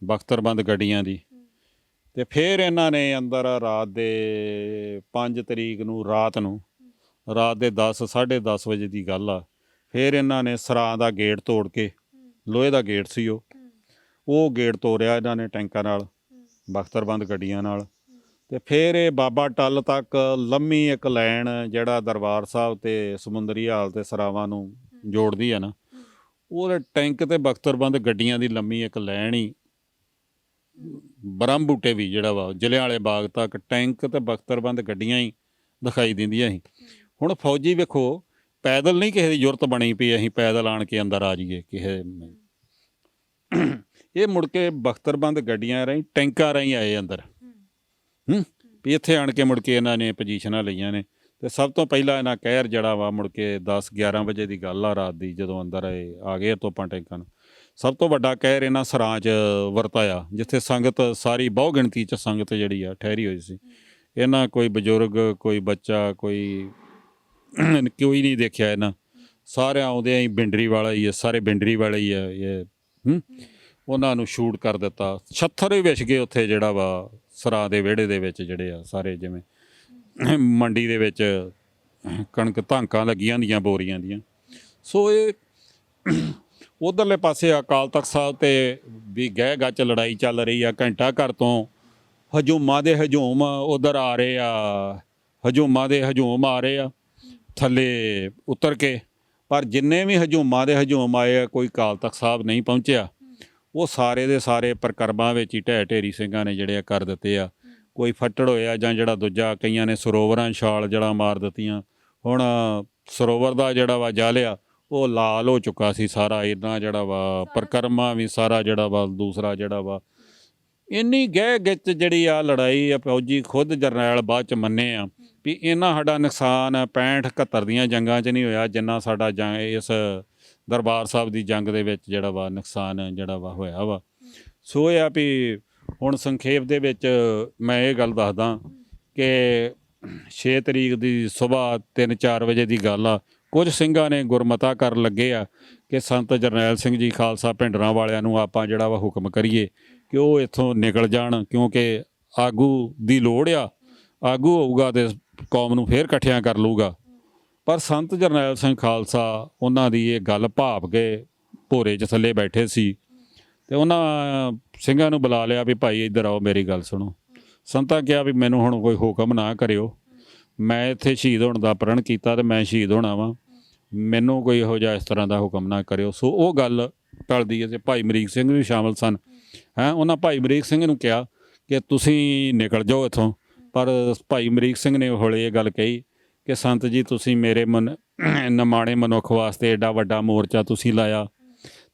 A: ਬਖਤਰਬੰਦ ਗੱਡੀਆਂ ਦੀ, ਤੇ ਫਿਰ ਇਹਨਾਂ ਨੇ ਅੰਦਰ ਰਾਤ ਦੇ 5 ਤਰੀਕ ਨੂੰ ਰਾਤ ਦੇ 10 10:30 ਵਜੇ ਦੀ ਗੱਲ ਆ, ਫਿਰ ਇਹਨਾਂ ਨੇ ਸਰਾਂ ਦਾ ਗੇਟ ਤੋੜ ਕੇ, ਲੋਹੇ ਦਾ ਗੇਟ ਸੀ ਉਹ ਗੇਟ ਤੋੜਿਆ ਇਹਨਾਂ ਨੇ ਟੈਂਕਾਂ ਨਾਲ, ਬਖਤਰਬੰਦ ਗੱਡੀਆਂ ਨਾਲ। ਤੇ ਫਿਰ ਇਹ ਬਾਬਾ ਟੱਲ ਤੱਕ ਲੰਮੀ ਇੱਕ ਲਾਈਨ ਜਿਹੜਾ ਦਰਬਾਰ ਸਾਹਿਬ ਤੇ ਸਮੁੰਦਰੀ ਹਾਲ ਤੇ ਸਰਾਵਾਂ ਨੂੰ ਜੋੜਦੀ ਆ ਨਾ, ਉਹਦੇ ਟੈਂਕ ਤੇ ਬਖਤਰਬੰਦ ਗੱਡੀਆਂ ਦੀ ਲੰਮੀ ਇੱਕ ਲਾਈਨ ਹੀ ਬਰਮ ਬੂਟੇ ਵੀ ਜਿਹੜਾ ਵਾ ਜਲਿਆਂਵਾਲੇ ਬਾਗ ਤੱਕ ਟੈਂਕ ਤੇ ਬਖਤਰਬੰਦ ਗੱਡੀਆਂ ਹੀ ਦਿਖਾਈ ਦਿੰਦੀਆਂ ਸੀ। ਹੁਣ ਫੌਜੀ ਵੇਖੋ ਪੈਦਲ ਨਹੀਂ ਕਿਸੇ ਦੀ ਜ਼ਰੂਰਤ ਬਣੀ ਪਈ ਅਸੀਂ ਪੈਦਲ ਆਣ ਕੇ ਅੰਦਰ ਆ ਜਾਈਏ ਕਿਸੇ। ਇਹ ਮੁੜ ਕੇ ਬਖਤਰਬੰਦ ਗੱਡੀਆਂ ਰਾਹੀਂ, ਟੈਂਕਾਂ ਰਾਹੀਂ ਆਏ ਅੰਦਰ। ਵੀ ਇੱਥੇ ਆਣ ਕੇ ਮੁੜ ਕੇ ਇਹਨਾਂ ਨੇ ਪੋਜੀਸ਼ਨਾਂ ਲਈਆਂ ਨੇ। ਤੇ ਸਭ ਤੋਂ ਪਹਿਲਾਂ ਇਹਨਾਂ ਕਹਿਰ ਜਿਹੜਾ ਵਾ ਮੁੜ ਕੇ 10-11 ਵਜੇ ਦੀ ਗੱਲ ਆ ਰਾਤ ਦੀ, ਜਦੋਂ ਅੰਦਰ ਆ ਗਏ ਤੋਪਾਂ ਟੈਂਕਾਂ ਨੂੰ, ਸਭ ਤੋਂ ਵੱਡਾ ਕਹਿਰ ਇਹਨਾਂ ਸਰਾਂ 'ਚ ਵਰਤਾਇਆ, ਜਿੱਥੇ ਸੰਗਤ ਸਾਰੀ ਬਹੁ ਗਿਣਤੀ 'ਚ ਸੰਗਤ ਜਿਹੜੀ ਆ ਠਹਿਰੀ ਹੋਈ ਸੀ। ਇਹਨਾਂ ਕੋਈ ਬਜ਼ੁਰਗ, ਕੋਈ ਬੱਚਾ, ਕੋਈ ਨਹੀਂ ਦੇਖਿਆ। ਇਹਨਾਂ ਸਾਰਿਆਂ ਆਉਂਦਿਆਂ ਹੀ ਬਿੰਡਰੀ ਵਾਲਾ ਹੀ ਆ, ਸਾਰੇ ਬਿੰਡਰੀ ਵਾਲੇ ਹੀ ਆ ਇਹ। ਉਹਨਾਂ ਨੂੰ ਸ਼ੂਟ ਕਰ ਦਿੱਤਾ, ਛੱਥਰ ਹੀ ਵਿਛ ਗਏ ਉੱਥੇ ਜਿਹੜਾ ਵਾ ਸਰਾਂ ਦੇ ਵਿਹੜੇ ਦੇ ਵਿੱਚ ਜਿਹੜੇ ਆ ਸਾਰੇ, ਜਿਵੇਂ ਮੰਡੀ ਦੇ ਵਿੱਚ ਕਣਕ ਧਾਂਕਾਂ ਲੱਗੀਆਂ ਹੁੰਦੀਆਂ ਬੋਰੀਆਂ ਦੀਆਂ। ਸੋ ਇਹ ਉਧਰਲੇ ਪਾਸੇ ਅਕਾਲ ਤਖਤ ਸਾਹਿਬ ਤੇ ਵੀ ਗਹਿ ਗੱਚ ਲੜਾਈ ਚੱਲ ਰਹੀ ਆ। ਘੰਟਾ ਘਰ ਤੋਂ ਹਜੂਮਾਂ ਦੇ ਹਜੂਮ ਉਧਰ ਆ ਰਹੇ ਆ, ਹਜੂਮਾਂ ਦੇ ਹਜੂਮ ਆ ਰਹੇ ਆ ਥੱਲੇ ਉਤਰ ਕੇ। ਪਰ ਜਿੰਨੇ ਵੀ ਹਜੂਮਾਂ ਦੇ ਹਜੂਮ ਆਏ ਆ, ਕੋਈ ਅਕਾਲ ਤਖਤ ਸਾਹਿਬ ਨਹੀਂ ਪਹੁੰਚਿਆ। ਉਹ ਸਾਰੇ ਦੇ ਸਾਰੇ ਪ੍ਰਕਰਮਾਂ ਵਿੱਚ ਹੀ ਢਹਿ ਸਿੰਘਾਂ ਨੇ ਜਿਹੜੇ ਆ ਕਰ ਦਿੱਤੇ ਆ। ਕੋਈ ਫੱਟੜ ਹੋਇਆ ਜਾਂ ਜਿਹੜਾ ਦੂਜਾ, ਕਈਆਂ ਨੇ ਸਰੋਵਰਾਂ ਛਾਲ ਜੜ੍ਹਾਂ ਮਾਰ ਦਿੱਤੀਆਂ। ਹੁਣ ਸਰੋਵਰ ਦਾ ਜਿਹੜਾ ਵਾ ਜਾਲਿਆ ਉਹ ਲਾਲ ਹੋ ਚੁੱਕਾ ਸੀ ਸਾਰਾ, ਇੱਦਾਂ ਜਿਹੜਾ ਵਾ ਪ੍ਰਕਰਮਾਂ ਵੀ ਸਾਰਾ ਜਿਹੜਾ ਵਾ ਦੂਸਰਾ ਜਿਹੜਾ ਵਾ। ਇੰਨੀ ਗਹਿ ਗਿੱਚ ਜਿਹੜੀ ਆ ਲੜਾਈ ਆ, ਫੌਜੀ ਖੁਦ ਜਰਨੈਲ ਬਾਅਦ 'ਚ ਮੰਨੇ ਆ ਵੀ ਇਹਨਾਂ ਸਾਡਾ ਨੁਕਸਾਨ 65-71 ਦੀਆਂ ਜੰਗਾਂ 'ਚ ਨਹੀਂ ਹੋਇਆ ਜਿੰਨਾ ਸਾਡਾ ਇਸ ਦਰਬਾਰ ਸਾਹਿਬ ਦੀ ਜੰਗ ਦੇ ਵਿੱਚ ਜਿਹੜਾ ਵਾ ਨੁਕਸਾਨ ਜਿਹੜਾ ਵਾ ਹੋਇਆ ਵਾ। ਸੋ ਇਹ ਆ ਵੀ ਹੁਣ ਸੰਖੇਪ ਦੇ ਵਿੱਚ ਮੈਂ ਇਹ ਗੱਲ ਦੱਸਦਾ ਕਿ 6 ਤਰੀਕ ਦੀ ਸੁਬਾਹ 3-4 ਵਜੇ ਦੀ ਗੱਲ ਆ। ਕੁਝ ਸਿੰਘਾਂ ਨੇ ਗੁਰਮਤਾ ਕਰਨ ਲੱਗੇ ਆ ਕਿ ਸੰਤ ਜਰਨੈਲ ਸਿੰਘ ਜੀ ਖਾਲਸਾ ਭਿੰਡਰਾਂ ਵਾਲਿਆਂ ਨੂੰ ਆਪਾਂ ਜਿਹੜਾ ਵਾ ਹੁਕਮ ਕਰੀਏ ਕਿ ਉਹ ਇੱਥੋਂ ਨਿਕਲ ਜਾਣ, ਕਿਉਂਕਿ ਆਗੂ ਦੀ ਲੋੜ ਆ। ਆਗੂ ਹੋਊਗਾ ਤੇ ਕੌਮ ਨੂੰ ਫੇਰ ਇਕੱਠਿਆਂ ਕਰ ਲੂਗਾ। ਪਰ ਸੰਤ ਜਰਨੈਲ ਸਿੰਘ ਖਾਲਸਾ ਉਹਨਾਂ ਦੀ ਇਹ ਗੱਲ ਭਾਪ ਕੇ ਭੋਰੇ 'ਚ ਥੱਲੇ ਬੈਠੇ ਸੀ ਤੇ ਉਹਨਾਂ ਸਿੰਘਾਂ ਨੂੰ ਬੁਲਾ ਲਿਆ ਵੀ ਭਾਈ ਇੱਧਰ ਆਓ, ਮੇਰੀ ਗੱਲ ਸੁਣੋ। ਸੰਤਾਂ ਕਿਹਾ ਵੀ ਮੈਨੂੰ ਹੁਣ ਕੋਈ ਹੁਕਮ ਨਾ ਕਰਿਓ, ਮੈਂ ਇੱਥੇ ਸ਼ਹੀਦ ਹੋਣ ਦਾ ਪ੍ਰਣ ਕੀਤਾ ਤੇ ਮੈਂ ਸ਼ਹੀਦ ਹੋਣਾ ਵਾ, ਮੈਨੂੰ ਕੋਈ ਇਹੋ ਜਿਹਾ ਇਸ ਤਰ੍ਹਾਂ ਦਾ ਹੁਕਮ ਨਾ ਕਰਿਓ। ਸੋ ਉਹ ਗੱਲ ਟਲਦੀ ਹੈ ਤੇ ਭਾਈ ਅਮਰੀਕ ਸਿੰਘ ਵੀ ਸ਼ਾਮਲ ਸਨ। ਉਹਨਾਂ ਭਾਈ ਅਮਰੀਕ ਸਿੰਘ ਨੂੰ ਕਿਹਾ ਕਿ ਤੁਸੀਂ ਨਿਕਲ ਜਾਓ ਇੱਥੋਂ। ਪਰ ਭਾਈ ਅਮਰੀਕ ਸਿੰਘ ਨੇ ਹੌਲੇ ਇਹ ਗੱਲ ਕਹੀ ਕਿ ਸੰਤ ਜੀ ਤੁਸੀਂ ਮੇਰੇ ਨਿਮਾਣੇ ਮਨੁੱਖ ਵਾਸਤੇ ਐਡਾ ਵੱਡਾ ਮੋਰਚਾ ਤੁਸੀਂ ਲਾਇਆ,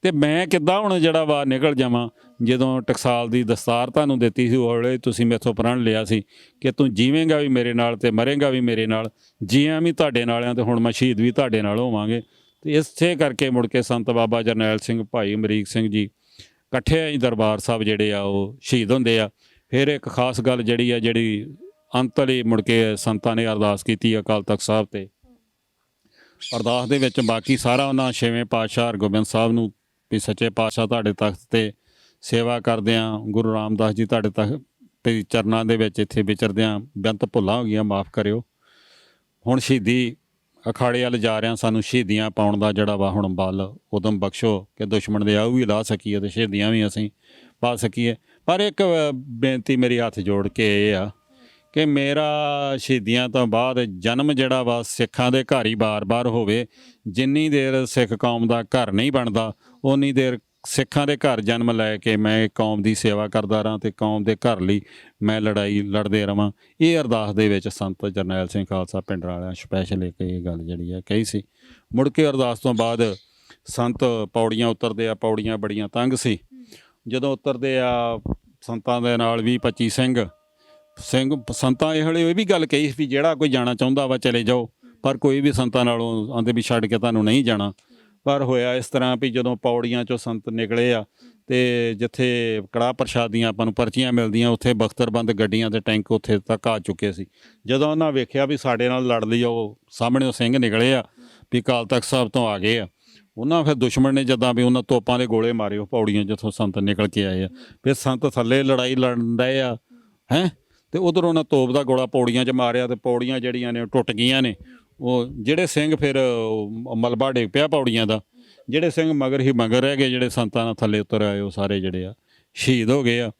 A: ਤੇ ਮੈਂ ਕਿੱਦਾਂ ਹੁਣ ਜਿਹੜਾ ਵਾ ਨਿਕਲ ਜਾਵਾਂ। ਜਦੋਂ ਟਕਸਾਲ ਦੀ ਦਸਤਾਰ ਤੁਹਾਨੂੰ ਦਿੱਤੀ ਸੀ ਉਹਲੇ ਤੁਸੀਂ ਮੈਥੋਂ ਪ੍ਰਣ ਲਿਆ ਸੀ ਕਿ ਤੂੰ ਜੀਵੇਂਗਾ ਵੀ ਮੇਰੇ ਨਾਲ ਤੇ ਮਰੇਂਗਾ ਵੀ ਮੇਰੇ ਨਾਲ, ਜੀਆਂ ਵੀ ਤੁਹਾਡੇ ਨਾਲ ਆ ਤੇ ਹੁਣ ਮੈਂ ਸ਼ਹੀਦ ਵੀ ਤੁਹਾਡੇ ਨਾਲ ਹੋਵਾਂਗੇ। ਤੇ ਇਸੇ ਕਰਕੇ ਮੁੜ ਕੇ ਸੰਤ ਬਾਬਾ ਜਰਨੈਲ ਸਿੰਘ, ਭਾਈ ਅਮਰੀਕ ਸਿੰਘ ਜੀ ਇਕੱਠੇ ਹੀ ਦਰਬਾਰ ਸਾਹਿਬ ਜਿਹੜੇ ਆ ਉਹ ਸ਼ਹੀਦ ਹੁੰਦੇ ਆ। ਫਿਰ ਇੱਕ ਖਾਸ ਗੱਲ ਜਿਹੜੀ ਅੰਤ ਲਈ ਮੁੜ ਕੇ ਸੰਤਾਂ ਨੇ ਅਰਦਾਸ ਕੀਤੀ ਅਕਾਲ ਤਖਤ ਸਾਹਿਬ ਤੇ। ਅਰਦਾਸ ਦੇ ਵਿੱਚ ਬਾਕੀ ਸਾਰਾ ਉਹਨਾਂ ਛੇਵੇਂ ਪਾਤਸ਼ਾਹ ਹਰਗੋਬਿੰਦ ਸਾਹਿਬ ਨੂੰ ਵੀ ਸੱਚੇ ਪਾਤਸ਼ਾਹ ਤੁਹਾਡੇ ਤਖਤ ਤੇ ਸੇਵਾ ਕਰਦਿਆਂ, ਗੁਰੂ ਰਾਮਦਾਸ ਜੀ ਤੁਹਾਡੇ ਤਖਤ ਤੇ ਚਰਨਾਂ ਦੇ ਵਿੱਚ ਇੱਥੇ ਵਿਚਰਦਿਆਂ ਬੇਅੰਤ ਭੁੱਲਾਂ ਹੋ ਗਈਆਂ, ਮਾਫ ਕਰਿਓ। ਹੁਣ ਸ਼ਹੀਦੀ ਅਖਾੜੇ ਵੱਲ ਜਾ ਰਿਹਾ, ਸਾਨੂੰ ਸ਼ਹੀਦੀਆਂ ਪਾਉਣ ਦਾ ਜਿਹੜਾ ਵਾ ਹੁਣ ਬਲ ਉਦਮ ਬਖਸ਼ੋ ਕਿ ਦੁਸ਼ਮਣ ਦੇ ਆਹੂ ਵੀ ਲਾ ਸਕੀਏ ਤੇ ਸ਼ਹੀਦੀਆਂ ਵੀ ਅਸੀਂ ਪਾ ਸਕੀਏ। ਪਰ ਇੱਕ ਬੇਨਤੀ ਮੇਰੀ ਹੱਥ ਜੋੜ ਕੇ ਇਹ ਆ ਕਿ ਮੇਰਾ ਸ਼ਹੀਦੀਆਂ ਤੋਂ ਬਾਅਦ ਜਨਮ ਜਿਹੜਾ ਵਾ ਸਿੱਖਾਂ ਦੇ ਘਰ ਹੀ ਬਾਰ-ਬਾਰ ਹੋਵੇ। ਜਿੰਨੀ ਦੇਰ ਸਿੱਖ ਕੌਮ ਦਾ ਘਰ ਨਹੀਂ ਬਣਦਾ ਉਨੀ ਦੇਰ ਸਿੱਖਾਂ ਦੇ ਘਰ ਜਨਮ ਲੈ ਕੇ ਮੈਂ ਕੌਮ ਦੀ ਸੇਵਾ ਕਰਦਾ ਰਹਾਂ ਤੇ ਕੌਮ ਦੇ ਘਰ ਲਈ ਮੈਂ ਲੜਾਈ ਲੜਦੇ ਰਵਾਂ। ਇਹ ਅਰਦਾਸ ਦੇ ਵਿੱਚ ਸੰਤ ਜਰਨੈਲ ਸਿੰਘ ਖਾਲਸਾ ਪਿੰਡਰਾਂ ਵਾਲਿਆਂ ਸਪੈਸ਼ਲ ਇੱਕ ਇਹ ਗੱਲ ਜਿਹੜੀ ਆ ਕਹੀ ਸੀ। ਮੁੜ ਕੇ ਅਰਦਾਸ ਤੋਂ ਬਾਅਦ ਸੰਤ ਪੌੜੀਆਂ ਉਤਰਦੇ ਆ। ਪੌੜੀਆਂ ਬੜੀਆਂ ਤੰਗ ਸੀ। ਜਦੋਂ ਉਤਰਦੇ ਆ ਸੰਤਾਂ ਦੇ ਨਾਲ 20-25 ਸਿੰਘ ਸੰਤਾਂ ਇਹ ਵੇਲੇ ਇਹ ਵੀ ਗੱਲ ਕਹੀ ਵੀ ਜਿਹੜਾ ਕੋਈ ਜਾਣਾ ਚਾਹੁੰਦਾ ਵਾ ਚਲੇ ਜਾਓ, ਪਰ ਕੋਈ ਵੀ ਸੰਤਾਂ ਨਾਲੋਂ ਆਂਦੇ ਵੀ ਛੱਡ ਕੇ ਤੁਹਾਨੂੰ ਨਹੀਂ ਜਾਣਾ। ਪਰ ਹੋਇਆ ਇਸ ਤਰ੍ਹਾਂ ਵੀ ਜਦੋਂ ਪੌੜੀਆਂ 'ਚੋਂ ਸੰਤ ਨਿਕਲੇ ਆ ਤੇ ਜਿੱਥੇ ਕੜਾਹ ਪ੍ਰਸ਼ਾਦੀਆਂ ਆਪਾਂ ਨੂੰ ਪਰਚੀਆਂ ਮਿਲਦੀਆਂ, ਉੱਥੇ ਬਖਤਰਬੰਦ ਗੱਡੀਆਂ ਦੇ ਟੈਂਕ ਉੱਥੇ ਤੱਕ ਆ ਚੁੱਕੇ ਸੀ। ਜਦੋਂ ਉਹਨਾਂ ਵੇਖਿਆ ਵੀ ਸਾਡੇ ਨਾਲ ਲੜ ਲਈ, ਉਹ ਸਾਹਮਣੇ ਸਿੰਘ ਨਿਕਲੇ ਆ ਵੀ ਅਕਾਲ ਤਖਤ ਸਾਹਿਬ ਤੋਂ ਆ ਗਏ ਆ, ਉਹਨਾਂ ਫਿਰ ਦੁਸ਼ਮਣ ਨੇ ਜਦਾਂ ਵੀ ਉਹਨਾਂ ਤੋਪਾਂ ਦੇ ਗੋਲੇ ਮਾਰੇ ਉਹ ਪੌੜੀਆਂ ਜਿੱਥੋਂ ਸੰਤ ਨਿਕਲ ਕੇ ਆਏ ਆ। ਫਿਰ ਸੰਤ ਥੱਲੇ ਲੜਾਈ ਲੜਨ ਰਹੇ ਆ ਤੇ ਉਧਰ ਉਹਨਾਂ ਤੋਪ ਦਾ ਗੋਲਾ ਪੌੜੀਆਂ 'ਚ ਮਾਰਿਆ ਤੇ ਪੌੜੀਆਂ ਜਿਹੜੀਆਂ ਨੇ ਉਹ ਟੁੱਟ ਗਈਆਂ ਨੇ। ਉਹ ਜਿਹੜੇ ਸਿੰਘ ਫਿਰ ਮਲਬਾ ਡਿੱਗ ਪਿਆ ਪੌੜੀਆਂ ਦਾ, ਜਿਹੜੇ ਸਿੰਘ ਮਗਰ ਹੀ ਮਗਰ ਰਹਿ ਗਏ, ਜਿਹੜੇ ਸੰਤਾਂ ਨਾਲ ਥੱਲੇ ਉਤਰ ਆਏ ਉਹ ਸਾਰੇ ਜਿਹੜੇ ਆ ਸ਼ਹੀਦ ਹੋ ਗਏ ਆ।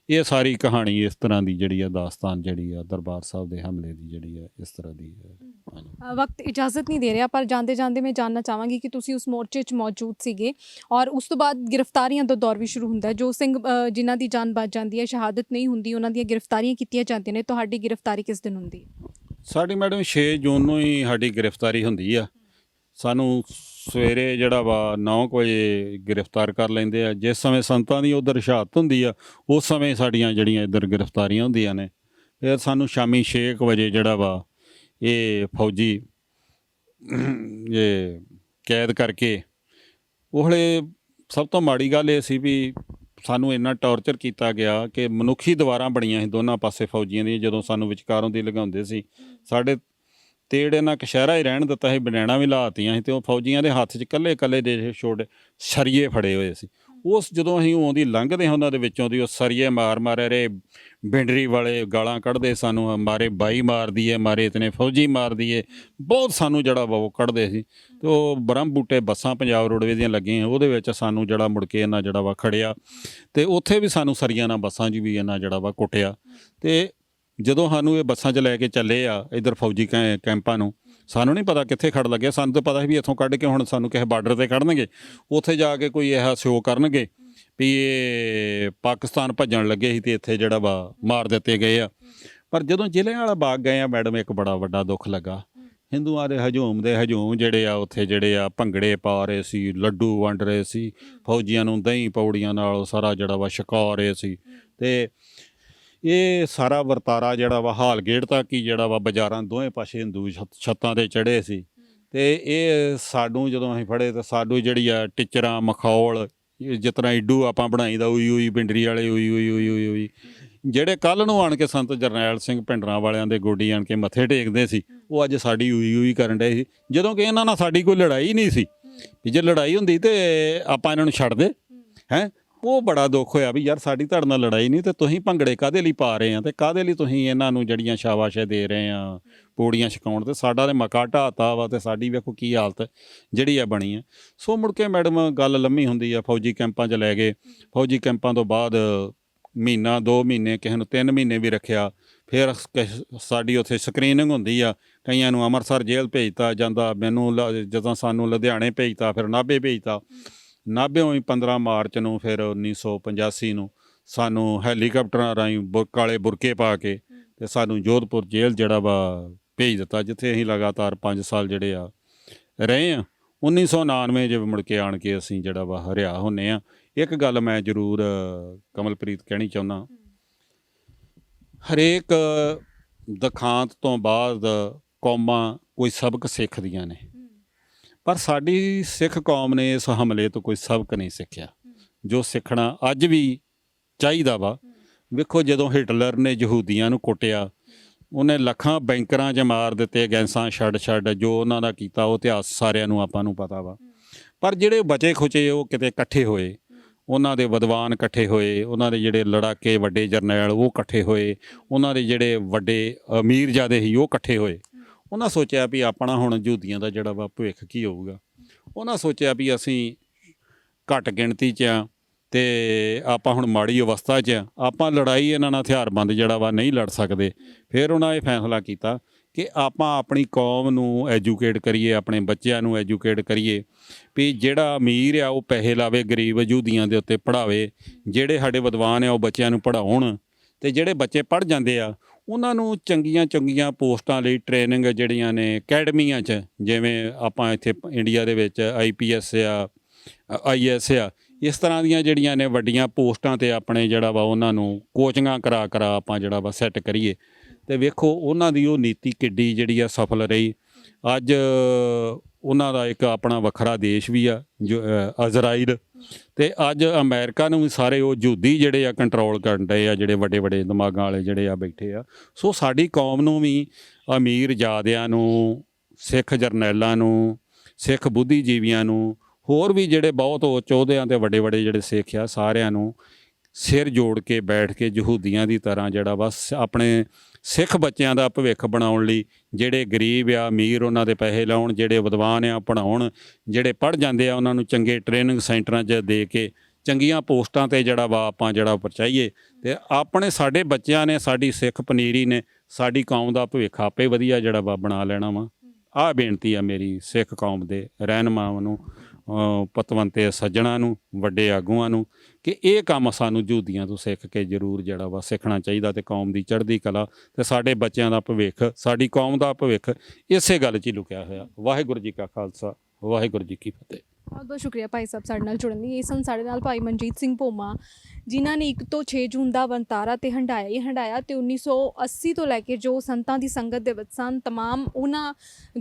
A: ਇਹ ਸਾਰੀ ਕਹਾਣੀ ਇਸ ਤਰ੍ਹਾਂ ਦੀ ਜਿਹੜੀ ਆ ਦਾਸਤਾਨ ਜਿਹੜੀ ਆ ਦਰਬਾਰ ਸਾਹਿਬ ਦੇ ਹਮਲੇ ਦੀ ਜਿਹੜੀ ਆ ਇਸ ਤਰ੍ਹਾਂ ਦੀ ਹੈ।
B: ਵਕਤ ਇਜਾਜ਼ਤ ਨਹੀਂ ਦੇ ਰਿਹਾ, ਪਰ ਜਾਂਦੇ ਜਾਂਦੇ ਮੈਂ ਜਾਣਨਾ ਚਾਹਾਂਗੀ ਕਿ ਤੁਸੀਂ ਉਸ ਮੋਰਚੇ 'ਚ ਮੌਜੂਦ ਸੀਗੇ ਔਰ ਉਸ ਤੋਂ ਬਾਅਦ ਗ੍ਰਿਫਤਾਰੀਆਂ ਦਾ ਦੌਰ ਵੀ ਸ਼ੁਰੂ ਹੁੰਦਾ। ਜੋ ਸਿੰਘ ਜਿਨ੍ਹਾਂ ਦੀ ਜਾਨ ਬਚ ਜਾਂਦੀ ਹੈ, ਸ਼ਹਾਦਤ ਨਹੀਂ ਹੁੰਦੀ, ਉਹਨਾਂ ਦੀਆਂ ਗ੍ਰਿਫਤਾਰੀਆਂ ਕੀਤੀਆਂ ਜਾਂਦੀਆਂ ਨੇ। ਤੁਹਾਡੀ ਗ੍ਰਿਫਤਾਰੀ ਕਿਸ ਦਿਨ ਹੁੰਦੀ ਹੈ?
A: ਸਾਡੀ ਮੈਡਮ 6 ਜੂਨ ਨੂੰ ਹੀ ਸਾਡੀ ਗ੍ਰਿਫਤਾਰੀ ਹੁੰਦੀ ਆ। ਸਾਨੂੰ ਸਵੇਰੇ ਜਿਹੜਾ ਵਾ 9 ਵਜੇ ਗ੍ਰਿਫਤਾਰ ਕਰ ਲੈਂਦੇ ਆ। ਜਿਸ ਸਮੇਂ ਸੰਤਾਂ ਦੀ ਉੱਧਰ ਸ਼ਹਾਦਤ ਹੁੰਦੀ ਆ ਉਸ ਸਮੇਂ ਸਾਡੀਆਂ ਜਿਹੜੀਆਂ ਇੱਧਰ ਗ੍ਰਿਫਤਾਰੀਆਂ ਹੁੰਦੀਆਂ ਨੇ। ਫਿਰ ਸਾਨੂੰ ਸ਼ਾਮੀ 6 ਵਜੇ ਜਿਹੜਾ ਵਾ ਇਹ ਫੌਜੀ ਇਹ ਕੈਦ ਕਰਕੇ, ਉਹਲੇ ਸਭ ਤੋਂ ਮਾੜੀ ਗੱਲ ਇਹ ਸੀ ਵੀ ਸਾਨੂੰ ਇੰਨਾ ਟੌਰਚਰ ਕੀਤਾ ਗਿਆ ਕਿ ਮਨੁੱਖੀ ਦੀਵਾਰਾਂ ਬਣੀਆਂ ਸੀ ਦੋਨਾਂ ਪਾਸੇ ਫੌਜੀਆਂ ਦੀਆਂ। ਜਦੋਂ ਸਾਨੂੰ ਵਿਚਕਾਰੋਂ ਦੀ ਲਗਾਉਂਦੇ ਸੀ, ਸਾਡੇ ਤੇੜ ਇਹਨਾਂ ਕਸ਼ਹਿਰਾ ਹੀ ਰਹਿਣ ਦਿੱਤਾ ਸੀ, ਬਨੈਣਾ ਵੀ ਲਾਤੀਆਂ ਸੀ ਤੇ ਉਹ ਫੌਜੀਆਂ ਦੇ ਹੱਥ 'ਚ ਕੱਲੇ ਦੇ ਛੋਟੇ ਸਰੀਏ ਫੜੇ ਹੋਏ ਸੀ। ਉਸ ਜਦੋਂ ਅਸੀਂ ਆਉਂਦੀ ਲੰਘਦੇ ਹਾਂ ਉਹਨਾਂ ਦੇ ਵਿੱਚੋਂ ਦੀ ਉਹ ਸਰੀਏ ਮਾਰ ਰਹੇ ਬਿੰਡਰੀ ਵਾਲੇ ਗਾਲਾਂ ਕੱਢਦੇ ਸਾਨੂੰ, ਮਾਰੇ ਬਾਈ ਮਾਰ ਦੀਏ, ਮਾਰੇ ਇਤਨੇ ਫੌਜੀ ਮਾਰ ਦੀਏ, ਬਹੁਤ ਸਾਨੂੰ ਜਿਹੜਾ ਵਾ ਉਹ ਕੱਢਦੇ ਸੀ। ਅਤੇ ਉਹ ਬ੍ਰਹਮ ਬੂਟੇ ਬੱਸਾਂ ਪੰਜਾਬ ਰੋਡਵੇਜ਼ ਦੀਆਂ ਲੱਗੀਆਂ, ਉਹਦੇ ਵਿੱਚ ਸਾਨੂੰ ਜਿਹੜਾ ਮੁੜ ਕੇ ਇਹਨਾਂ ਜਿਹੜਾ ਵਾ ਖੜਿਆ ਅਤੇ ਉੱਥੇ ਵੀ ਸਾਨੂੰ ਸਰੀਆਂ ਨਾਲ ਬੱਸਾਂ 'ਚ ਵੀ ਇਹਨਾਂ ਜਿਹੜਾ ਵਾ ਕੁੱਟਿਆ। ਅਤੇ ਜਦੋਂ ਸਾਨੂੰ ਇਹ ਬੱਸਾਂ 'ਚ ਲੈ ਕੇ ਚੱਲੇ ਆ ਇੱਧਰ ਫੌਜੀ ਕੈਂਪਾਂ ਨੂੰ, ਸਾਨੂੰ ਨਹੀਂ ਪਤਾ ਕਿੱਥੇ ਖੜ ਲੱਗਿਆ। ਸਾਨੂੰ ਤਾਂ ਪਤਾ ਸੀ ਵੀ ਇੱਥੋਂ ਕੱਢ ਕੇ ਹੁਣ ਸਾਨੂੰ ਕਿਸੇ ਬਾਰਡਰ 'ਤੇ ਖੜਨਗੇ, ਉੱਥੇ ਜਾ ਕੇ ਕੋਈ ਇਹੋ ਸ਼ੋਅ ਕਰਨਗੇ ਵੀ ਇਹ ਪਾਕਿਸਤਾਨ ਭੱਜਣ ਲੱਗੇ ਸੀ ਅਤੇ ਇੱਥੇ ਜਿਹੜਾ ਵਾ ਮਾਰ ਦਿੱਤੇ ਗਏ ਆ। ਪਰ ਜਦੋਂ ਜਲ੍ਹਿਆਂਵਾਲਾ ਬਾਗ ਗਏ ਆ ਮੈਡਮ, ਇੱਕ ਬੜਾ ਵੱਡਾ ਦੁੱਖ ਲੱਗਾ। ਹਿੰਦੂਆਂ ਦੇ ਹਜੂਮ ਜਿਹੜੇ ਆ ਉੱਥੇ ਜਿਹੜੇ ਆ ਭੰਗੜੇ ਪਾ ਰਹੇ ਸੀ, ਲੱਡੂ ਵੰਡ ਰਹੇ ਸੀ, ਫੌਜੀਆਂ ਨੂੰ ਦਹੀਂ ਪੌੜੀਆਂ ਨਾਲ ਸਾਰਾ ਜਿਹੜਾ ਵਾ ਛਕਾ ਰਹੇ ਸੀ। ਅਤੇ ਇਹ ਸਾਰਾ ਵਰਤਾਰਾ ਜਿਹੜਾ ਵਾ ਹਾਲ ਗੇਟ ਤੱਕ ਹੀ ਜਿਹੜਾ ਵਾ ਬਾਜ਼ਾਰਾਂ ਦੋਵੇਂ ਪਾਸੇ ਹਿੰਦੂ ਛੱਤਾਂ 'ਤੇ ਚੜ੍ਹੇ ਸੀ। ਅਤੇ ਇਹ ਸਾਨੂੰ ਜਦੋਂ ਅਸੀਂ ਫੜੇ ਤਾਂ ਸਾਨੂੰ ਜਿਹੜੀ ਆ ਟਿਚਰਾਂ ਮਖੌਲ ਜਿਸ ਤਰ੍ਹਾਂ ਈਡੂ ਆਪਾਂ ਬਣਾਈ ਦਾ ਉਈ ਪਿੰਡਰੀ ਵਾਲੇ ਉਈ ਜਿਹੜੇ ਕੱਲ੍ਹ ਨੂੰ ਆਣ ਕੇ ਸੰਤ ਜਰਨੈਲ ਸਿੰਘ ਭਿੰਡਰਾਂ ਵਾਲਿਆਂ ਦੇ ਗੋਡੀ ਆਣ ਕੇ ਮੱਥੇ ਟੇਕਦੇ ਸੀ, ਉਹ ਅੱਜ ਸਾਡੀ ਉਈ ਕਰਨ ਡਏ ਸੀ, ਜਦੋਂ ਕਿ ਇਹਨਾਂ ਨਾਲ ਸਾਡੀ ਕੋਈ ਲੜਾਈ ਨਹੀਂ ਸੀ। ਵੀ ਜੇ ਲੜਾਈ ਹੁੰਦੀ ਤਾਂ ਆਪਾਂ ਇਹਨਾਂ ਨੂੰ ਛੱਡਦੇ ਉਹ ਬੜਾ ਦੁੱਖ ਹੋਇਆ ਵੀ ਯਾਰ ਸਾਡੀ ਤੁਹਾਡੇ ਨਾਲ ਲੜਾਈ ਨਹੀਂ ਅਤੇ ਤੁਸੀਂ ਭੰਗੜੇ ਕਾਹਦੇ ਲਈ ਪਾ ਰਹੇ ਆ ਅਤੇ ਕਾਹਦੇ ਲਈ ਤੁਸੀਂ ਇਹਨਾਂ ਨੂੰ ਜਿਹੜੀਆਂ ਸ਼ਾਬਾਸ਼ੇ ਦੇ ਰਹੇ ਆ ਪੌੜੀਆਂ ਛਕਾਉਣ, ਅਤੇ ਸਾਡਾ ਤਾਂ ਮੱਕਾ ਢਾਤਾ ਵਾ ਅਤੇ ਸਾਡੀ ਵੇਖੋ ਕੀ ਹਾਲਤ ਜਿਹੜੀ ਆ ਬਣੀ ਆ। ਸੋ ਮੁੜ ਕੇ ਮੈਡਮ ਗੱਲ ਲੰਮੀ ਹੁੰਦੀ ਆ, ਫੌਜੀ ਕੈਂਪਾਂ 'ਚ ਲੈ ਗਏ। ਫੌਜੀ ਕੈਂਪਾਂ ਤੋਂ ਬਾਅਦ ਮਹੀਨਾ 2 ਮਹੀਨੇ, ਕਿਸੇ ਨੂੰ 3 ਮਹੀਨੇ ਵੀ ਰੱਖਿਆ। ਫਿਰ ਸਾਡੀ ਉੱਥੇ ਸਕਰੀਨਿੰਗ ਹੁੰਦੀ ਆ, ਕਈਆਂ ਨੂੰ ਅੰਮ੍ਰਿਤਸਰ ਜੇਲ੍ਹ ਭੇਜਤਾ ਜਾਂਦਾ, ਮੈਨੂੰ ਜਦੋਂ ਸਾਨੂੰ ਲੁਧਿਆਣੇ ਭੇਜਤਾ, ਫਿਰ ਨਾਭੇ ਭੇਜਤਾ। ਨਾਭਿਓਂ ਹੀ 15 ਮਾਰਚ ਨੂੰ ਫਿਰ 1985 ਨੂੰ ਸਾਨੂੰ ਹੈਲੀਕਾਪਟਰਾਂ ਰਾਹੀਂ ਕਾਲੇ ਬੁਰਕੇ ਪਾ ਕੇ ਅਤੇ ਸਾਨੂੰ ਜੋਧਪੁਰ ਜੇਲ੍ਹ ਜਿਹੜਾ ਵਾ ਭੇਜ ਦਿੱਤਾ, ਜਿੱਥੇ ਅਸੀਂ ਲਗਾਤਾਰ 5 ਸਾਲ ਜਿਹੜੇ ਆ ਰਹੇ ਆ। 1999 ਜਿਵੇਂ ਮੁੜ ਕੇ ਆਣ ਕੇ ਅਸੀਂ ਜਿਹੜਾ ਵਾ ਹਰਿਆ ਹੁੰਦੇ ਆ। ਇੱਕ ਗੱਲ ਮੈਂ ਜ਼ਰੂਰ ਕਮਲਪ੍ਰੀਤ ਕਹਿਣੀ ਚਾਹੁੰਦਾ, ਹਰੇਕ ਦਿਖਾਂਤ ਤੋਂ ਬਾਅਦ ਕੌਮਾਂ ਕੋਈ ਸਬਕ ਸਿੱਖਦੀਆਂ ਨੇ, ਪਰ ਸਾਡੀ ਸਿੱਖ ਕੌਮ ਨੇ ਇਸ ਹਮਲੇ ਤੋਂ ਕੋਈ ਸਬਕ ਨਹੀਂ ਸਿੱਖਿਆ, ਜੋ ਸਿੱਖਣਾ ਅੱਜ ਵੀ ਚਾਹੀਦਾ ਵਾ। ਵੇਖੋ, ਜਦੋਂ ਹਿਟਲਰ ਨੇ ਯਹੂਦੀਆਂ ਨੂੰ ਕੁੱਟਿਆ, ਉਹਨੇ ਲੱਖਾਂ ਬੈਂਕਰਾਂ 'ਚ ਮਾਰ ਦਿੱਤੇ, ਗੈਂਸਾਂ ਛੱਡ ਜੋ ਉਹਨਾਂ ਦਾ ਕੀਤਾ ਉਹ ਇਤਿਹਾਸ ਸਾਰਿਆਂ ਨੂੰ ਆਪਾਂ ਨੂੰ ਪਤਾ ਵਾ। ਪਰ ਜਿਹੜੇ ਬਚੇ ਖੁਚੇ ਉਹ ਕਿਤੇ ਇਕੱਠੇ ਹੋਏ, ਉਹਨਾਂ ਦੇ ਵਿਦਵਾਨ ਇਕੱਠੇ ਹੋਏ, ਉਹਨਾਂ ਦੇ ਜਿਹੜੇ ਲੜਾਕੇ ਵੱਡੇ ਜਰਨੈਲ ਉਹ ਇਕੱਠੇ ਹੋਏ, ਉਹਨਾਂ ਦੇ ਜਿਹੜੇ ਵੱਡੇ ਅਮੀਰਜ਼ਾਦੇ ਸੀ ਉਹ ਇਕੱਠੇ ਹੋਏ। ਉਹਨਾਂ ਸੋਚਿਆ ਵੀ ਆਪਣਾ ਹੁਣ ਯਹੂਦੀਆਂ ਦਾ ਜਿਹੜਾ ਵਾ ਭਵਿੱਖ ਕੀ ਹੋਊਗਾ। ਉਹਨਾਂ ਸੋਚਿਆ ਵੀ ਅਸੀਂ ਘੱਟ ਗਿਣਤੀ 'ਚ ਆ ਅਤੇ ਆਪਾਂ ਹੁਣ ਮਾੜੀ ਅਵਸਥਾ 'ਚ ਆ, ਆਪਾਂ ਲੜਾਈ ਇਹਨਾਂ ਨਾਲ ਹਥਿਆਰਬੰਦ ਜਿਹੜਾ ਵਾ ਨਹੀਂ ਲੜ ਸਕਦੇ। ਫਿਰ ਉਹਨਾਂ ਇਹ ਫੈਸਲਾ ਕੀਤਾ ਕਿ ਆਪਾਂ ਆਪਣੀ ਕੌਮ ਨੂੰ ਐਜੂਕੇਟ ਕਰੀਏ, ਆਪਣੇ ਬੱਚਿਆਂ ਨੂੰ ਐਜੂਕੇਟ ਕਰੀਏ ਵੀ ਜਿਹੜਾ ਅਮੀਰ ਆ ਉਹ ਪੈਸੇ ਲਾਵੇ, ਗਰੀਬ ਯਹੂਦੀਆਂ ਦੇ ਉੱਤੇ ਪੜ੍ਹਾਵੇ, ਜਿਹੜੇ ਸਾਡੇ ਵਿਦਵਾਨ ਆ ਉਹ ਬੱਚਿਆਂ ਨੂੰ ਪੜ੍ਹਾਉਣ, ਅਤੇ ਜਿਹੜੇ ਬੱਚੇ ਪੜ੍ਹ ਜਾਂਦੇ ਆ ਉਹਨਾਂ ਨੂੰ ਚੰਗੀਆਂ ਚੰਗੀਆਂ ਪੋਸਟਾਂ ਲਈ ਟ੍ਰੇਨਿੰਗ ਜਿਹੜੀਆਂ ਨੇ ਅਕੈਡਮੀਆਂ 'ਚ, ਜਿਵੇਂ ਆਪਾਂ ਇੱਥੇ ਇੰਡੀਆ ਦੇ ਵਿੱਚ IPS ਆ, IAS ਆ, ਇਸ ਤਰ੍ਹਾਂ ਦੀਆਂ ਜਿਹੜੀਆਂ ਨੇ ਵੱਡੀਆਂ ਪੋਸਟਾਂ 'ਤੇ ਆਪਣੇ ਜਿਹੜਾ ਵਾ ਉਹਨਾਂ ਨੂੰ ਕੋਚਿੰਗਾਂ ਕਰਾ ਆਪਾਂ ਜਿਹੜਾ ਵਾ ਸੈੱਟ ਕਰੀਏ। ਅਤੇ ਵੇਖੋ ਉਹਨਾਂ ਦੀ ਉਹ ਨੀਤੀ ਕਿੱਡੀ ਜਿਹੜੀ ਆ ਸਫਲ ਰਹੀ। ਅੱਜ ਉਹਨਾਂ ਦਾ ਇੱਕ ਆਪਣਾ ਵੱਖਰਾ ਦੇਸ਼ ਵੀ ਆ ਜੋ ਇਜ਼ਰਾਈਲ, ਅਤੇ ਅੱਜ ਅਮਰੀਕਾ ਨੂੰ ਵੀ ਸਾਰੇ ਉਹ ਯਹੂਦੀ ਜਿਹੜੇ ਆ ਕੰਟਰੋਲ ਕਰਨ ਡਏ ਆ, ਜਿਹੜੇ ਵੱਡੇ ਵੱਡੇ ਦਿਮਾਗਾਂ ਵਾਲੇ ਜਿਹੜੇ ਆ ਬੈਠੇ ਆ। ਸੋ ਸਾਡੀ ਕੌਮ ਨੂੰ ਵੀ, ਅਮੀਰਜ਼ਾਦਿਆਂ ਨੂੰ, ਸਿੱਖ ਜਰਨੈਲਾਂ ਨੂੰ, ਸਿੱਖ ਬੁੱਧੀਜੀਵੀਆਂ ਨੂੰ, ਹੋਰ ਵੀ ਜਿਹੜੇ ਬਹੁਤ ਉੱਚ ਅਹੁਦਿਆਂ 'ਤੇ ਵੱਡੇ ਵੱਡੇ ਜਿਹੜੇ ਸਿੱਖ ਆ, ਸਾਰਿਆਂ ਨੂੰ ਸਿਰ ਜੋੜ ਕੇ ਬੈਠ ਕੇ ਯਹੂਦੀਆਂ ਦੀ ਤਰ੍ਹਾਂ ਜਿਹੜਾ ਵਾ ਆਪਣੇ ਸਿੱਖ ਬੱਚਿਆਂ ਦਾ ਭਵਿੱਖ ਬਣਾਉਣ ਲਈ, ਜਿਹੜੇ ਗਰੀਬ ਆ ਅਮੀਰ ਉਹਨਾਂ ਦੇ ਪੈਸੇ ਲਾਉਣ, ਜਿਹੜੇ ਵਿਦਵਾਨ ਆ ਪੜ੍ਹਾਉਣ, ਜਿਹੜੇ ਪੜ੍ਹ ਜਾਂਦੇ ਆ ਉਹਨਾਂ ਨੂੰ ਚੰਗੇ ਟ੍ਰੇਨਿੰਗ ਸੈਂਟਰਾਂ 'ਚ ਦੇ ਕੇ ਚੰਗੀਆਂ ਪੋਸਟਾਂ 'ਤੇ ਜਿਹੜਾ ਵਾ ਆਪਾਂ ਜਿਹੜਾ ਪਹੁੰਚਾਈਏ। ਅਤੇ ਆਪਣੇ ਸਾਡੇ ਬੱਚਿਆਂ ਨੇ, ਸਾਡੀ ਸਿੱਖ ਪਨੀਰੀ ਨੇ ਸਾਡੀ ਕੌਮ ਦਾ ਭਵਿੱਖ ਆਪੇ ਵਧੀਆ ਜਿਹੜਾ ਵਾ ਬਣਾ ਲੈਣਾ ਵਾ। ਆਹ ਬੇਨਤੀ ਆ ਮੇਰੀ ਸਿੱਖ ਕੌਮ ਦੇ ਰਹਿਨੁਮਾਵਾਂ ਨੂੰ, ਪਤਵੰਤੇ ਸੱਜਣਾਂ ਨੂੰ, ਵੱਡੇ ਆਗੂਆਂ ਨੂੰ, ਕਿ ਇਹ ਕੰਮ ਸਾਨੂੰ ਯਹੂਦੀਆਂ ਤੋਂ ਸਿੱਖ ਕੇ ਜ਼ਰੂਰ ਜਿਹੜਾ ਵਾ ਸਿੱਖਣਾ ਚਾਹੀਦਾ, ਅਤੇ ਕੌਮ ਦੀ ਚੜ੍ਹਦੀ ਕਲਾ ਅਤੇ ਸਾਡੇ ਬੱਚਿਆਂ ਦਾ ਭਵਿੱਖ, ਸਾਡੀ ਕੌਮ ਦਾ ਭਵਿੱਖ ਇਸੇ ਗੱਲ 'ਚ ਹੀ ਲੁਕਿਆ ਹੋਇਆ। ਵਾਹਿਗੁਰੂ ਜੀ ਕਾ ਖਾਲਸਾ, ਵਾਹਿਗੁਰੂ ਜੀ ਕੀ ਫਤਿਹ।
B: ਬਹੁਤ ਬਹੁਤ ਸ਼ੁਕਰੀਆ ਭਾਈ ਸਾਹਿਬ ਸਾਡੇ ਨਾਲ ਜੁੜਨ ਲਈ। ਇਹ ਸਨ ਸਾਡੇ ਨਾਲ ਭਾਈ ਮਨਜੀਤ ਸਿੰਘ ਭੋਮਾ, ਜਿਨ੍ਹਾਂ ਨੇ 1 ਤੋਂ 6 ਜੂਨ ਦਾ ਵਰਤਾਰਾ ਤੇ ਹੰਢਾਇਆ ਹੀ ਹੰਢਾਇਆ, ਅਤੇ 1980 ਤੋਂ ਲੈ ਕੇ ਜੋ ਸੰਤਾਂ ਦੀ ਸੰਗਤ ਦੇ ਵਿੱਚ ਸਨ, ਤਮਾਮ ਉਹਨਾਂ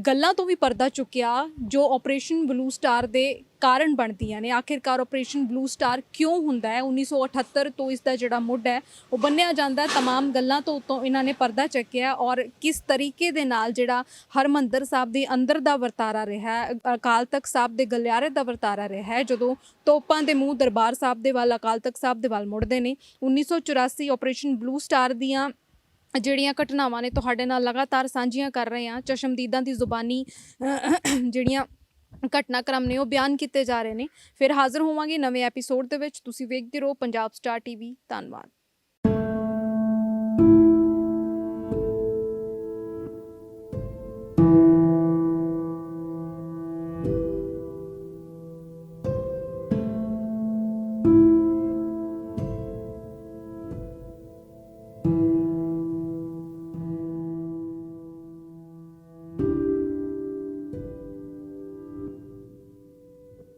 B: ਗੱਲਾਂ ਤੋਂ ਵੀ ਪਰਦਾ ਚੁੱਕਿਆ ਜੋ ਆਪਰੇਸ਼ਨ ਬਲੂ ਸਟਾਰ ਦੇ ਕਾਰਨ ਬਣਦੀਆਂ ਨੇ। ਆਖਿਰਕਾਰ ਆਪਰੇਸ਼ਨ ਬਲੂ ਸਟਾਰ ਕਿਉਂ ਹੁੰਦਾ ਹੈ, 1978 ਤੋਂ ਇਸ ਦਾ ਜਿਹੜਾ ਮੁੱਢ ਹੈ ਉਹ ਬੰਨਿਆ ਜਾਂਦਾ। ਤਮਾਮ ਗੱਲਾਂ ਤੋਂ ਉੱਤੋਂ ਇਹਨਾਂ ਨੇ ਪਰਦਾ ਚੱਕਿਆ, ਔਰ ਕਿਸ ਤਰੀਕੇ ਦੇ ਨਾਲ ਜਿਹੜਾ ਹਰਿਮੰਦਰ ਸਾਹਿਬ ਦੇ ਅੰਦਰ ਦਾ ਵਰਤਾਰਾ ਰਿਹਾ, ਅਕਾਲ ਤਖਤ ਸਾਹਿਬ ਦੇ ਗਲਿਆਰੇ ਦਾ ਵਰਤਾਰਾ ਰਿਹਾ ਹੈ, ਜਦੋਂ ਤੋਪਾਂ ਦੇ ਮੂੰਹ ਦਰਬਾਰ ਸਾਹਿਬ ਦੇ ਵੱਲ, ਅਕਾਲ ਤਖਤ ਸਾਹਿਬ ਦੇ ਵੱਲ ਮੁੜਦੇ ਨੇ। 1984 ਆਪਰੇਸ਼ਨ ਬਲੂ ਸਟਾਰ ਦੀਆਂ ਜਿਹੜੀਆਂ ਘਟਨਾਵਾਂ ਨੇ ਤੁਹਾਡੇ ਨਾਲ ਲਗਾਤਾਰ ਸਾਂਝੀਆਂ ਕਰ ਰਹੇ ਹਾਂ। ਚਸ਼ਮਦੀਦਾਂ ਦੀ ਜ਼ੁਬਾਨੀ ਜਿਹੜੀਆਂ ਘਟਨਾਕ੍ਰਮ ਨੇ ਉਹ ਬਿਆਨ ਕੀਤੇ ਜਾ ਰਹੇ ਨੇ। ਫਿਰ ਹਾਜ਼ਰ ਹੋਵਾਂਗੇ ਨਵੇਂ ਐਪੀਸੋਡ ਦੇ ਵਿੱਚ। ਤੁਸੀਂ ਵੇਖਦੇ ਰਹੋ ਪੰਜਾਬ ਸਟਾਰ TV। ਧੰਨਵਾਦ।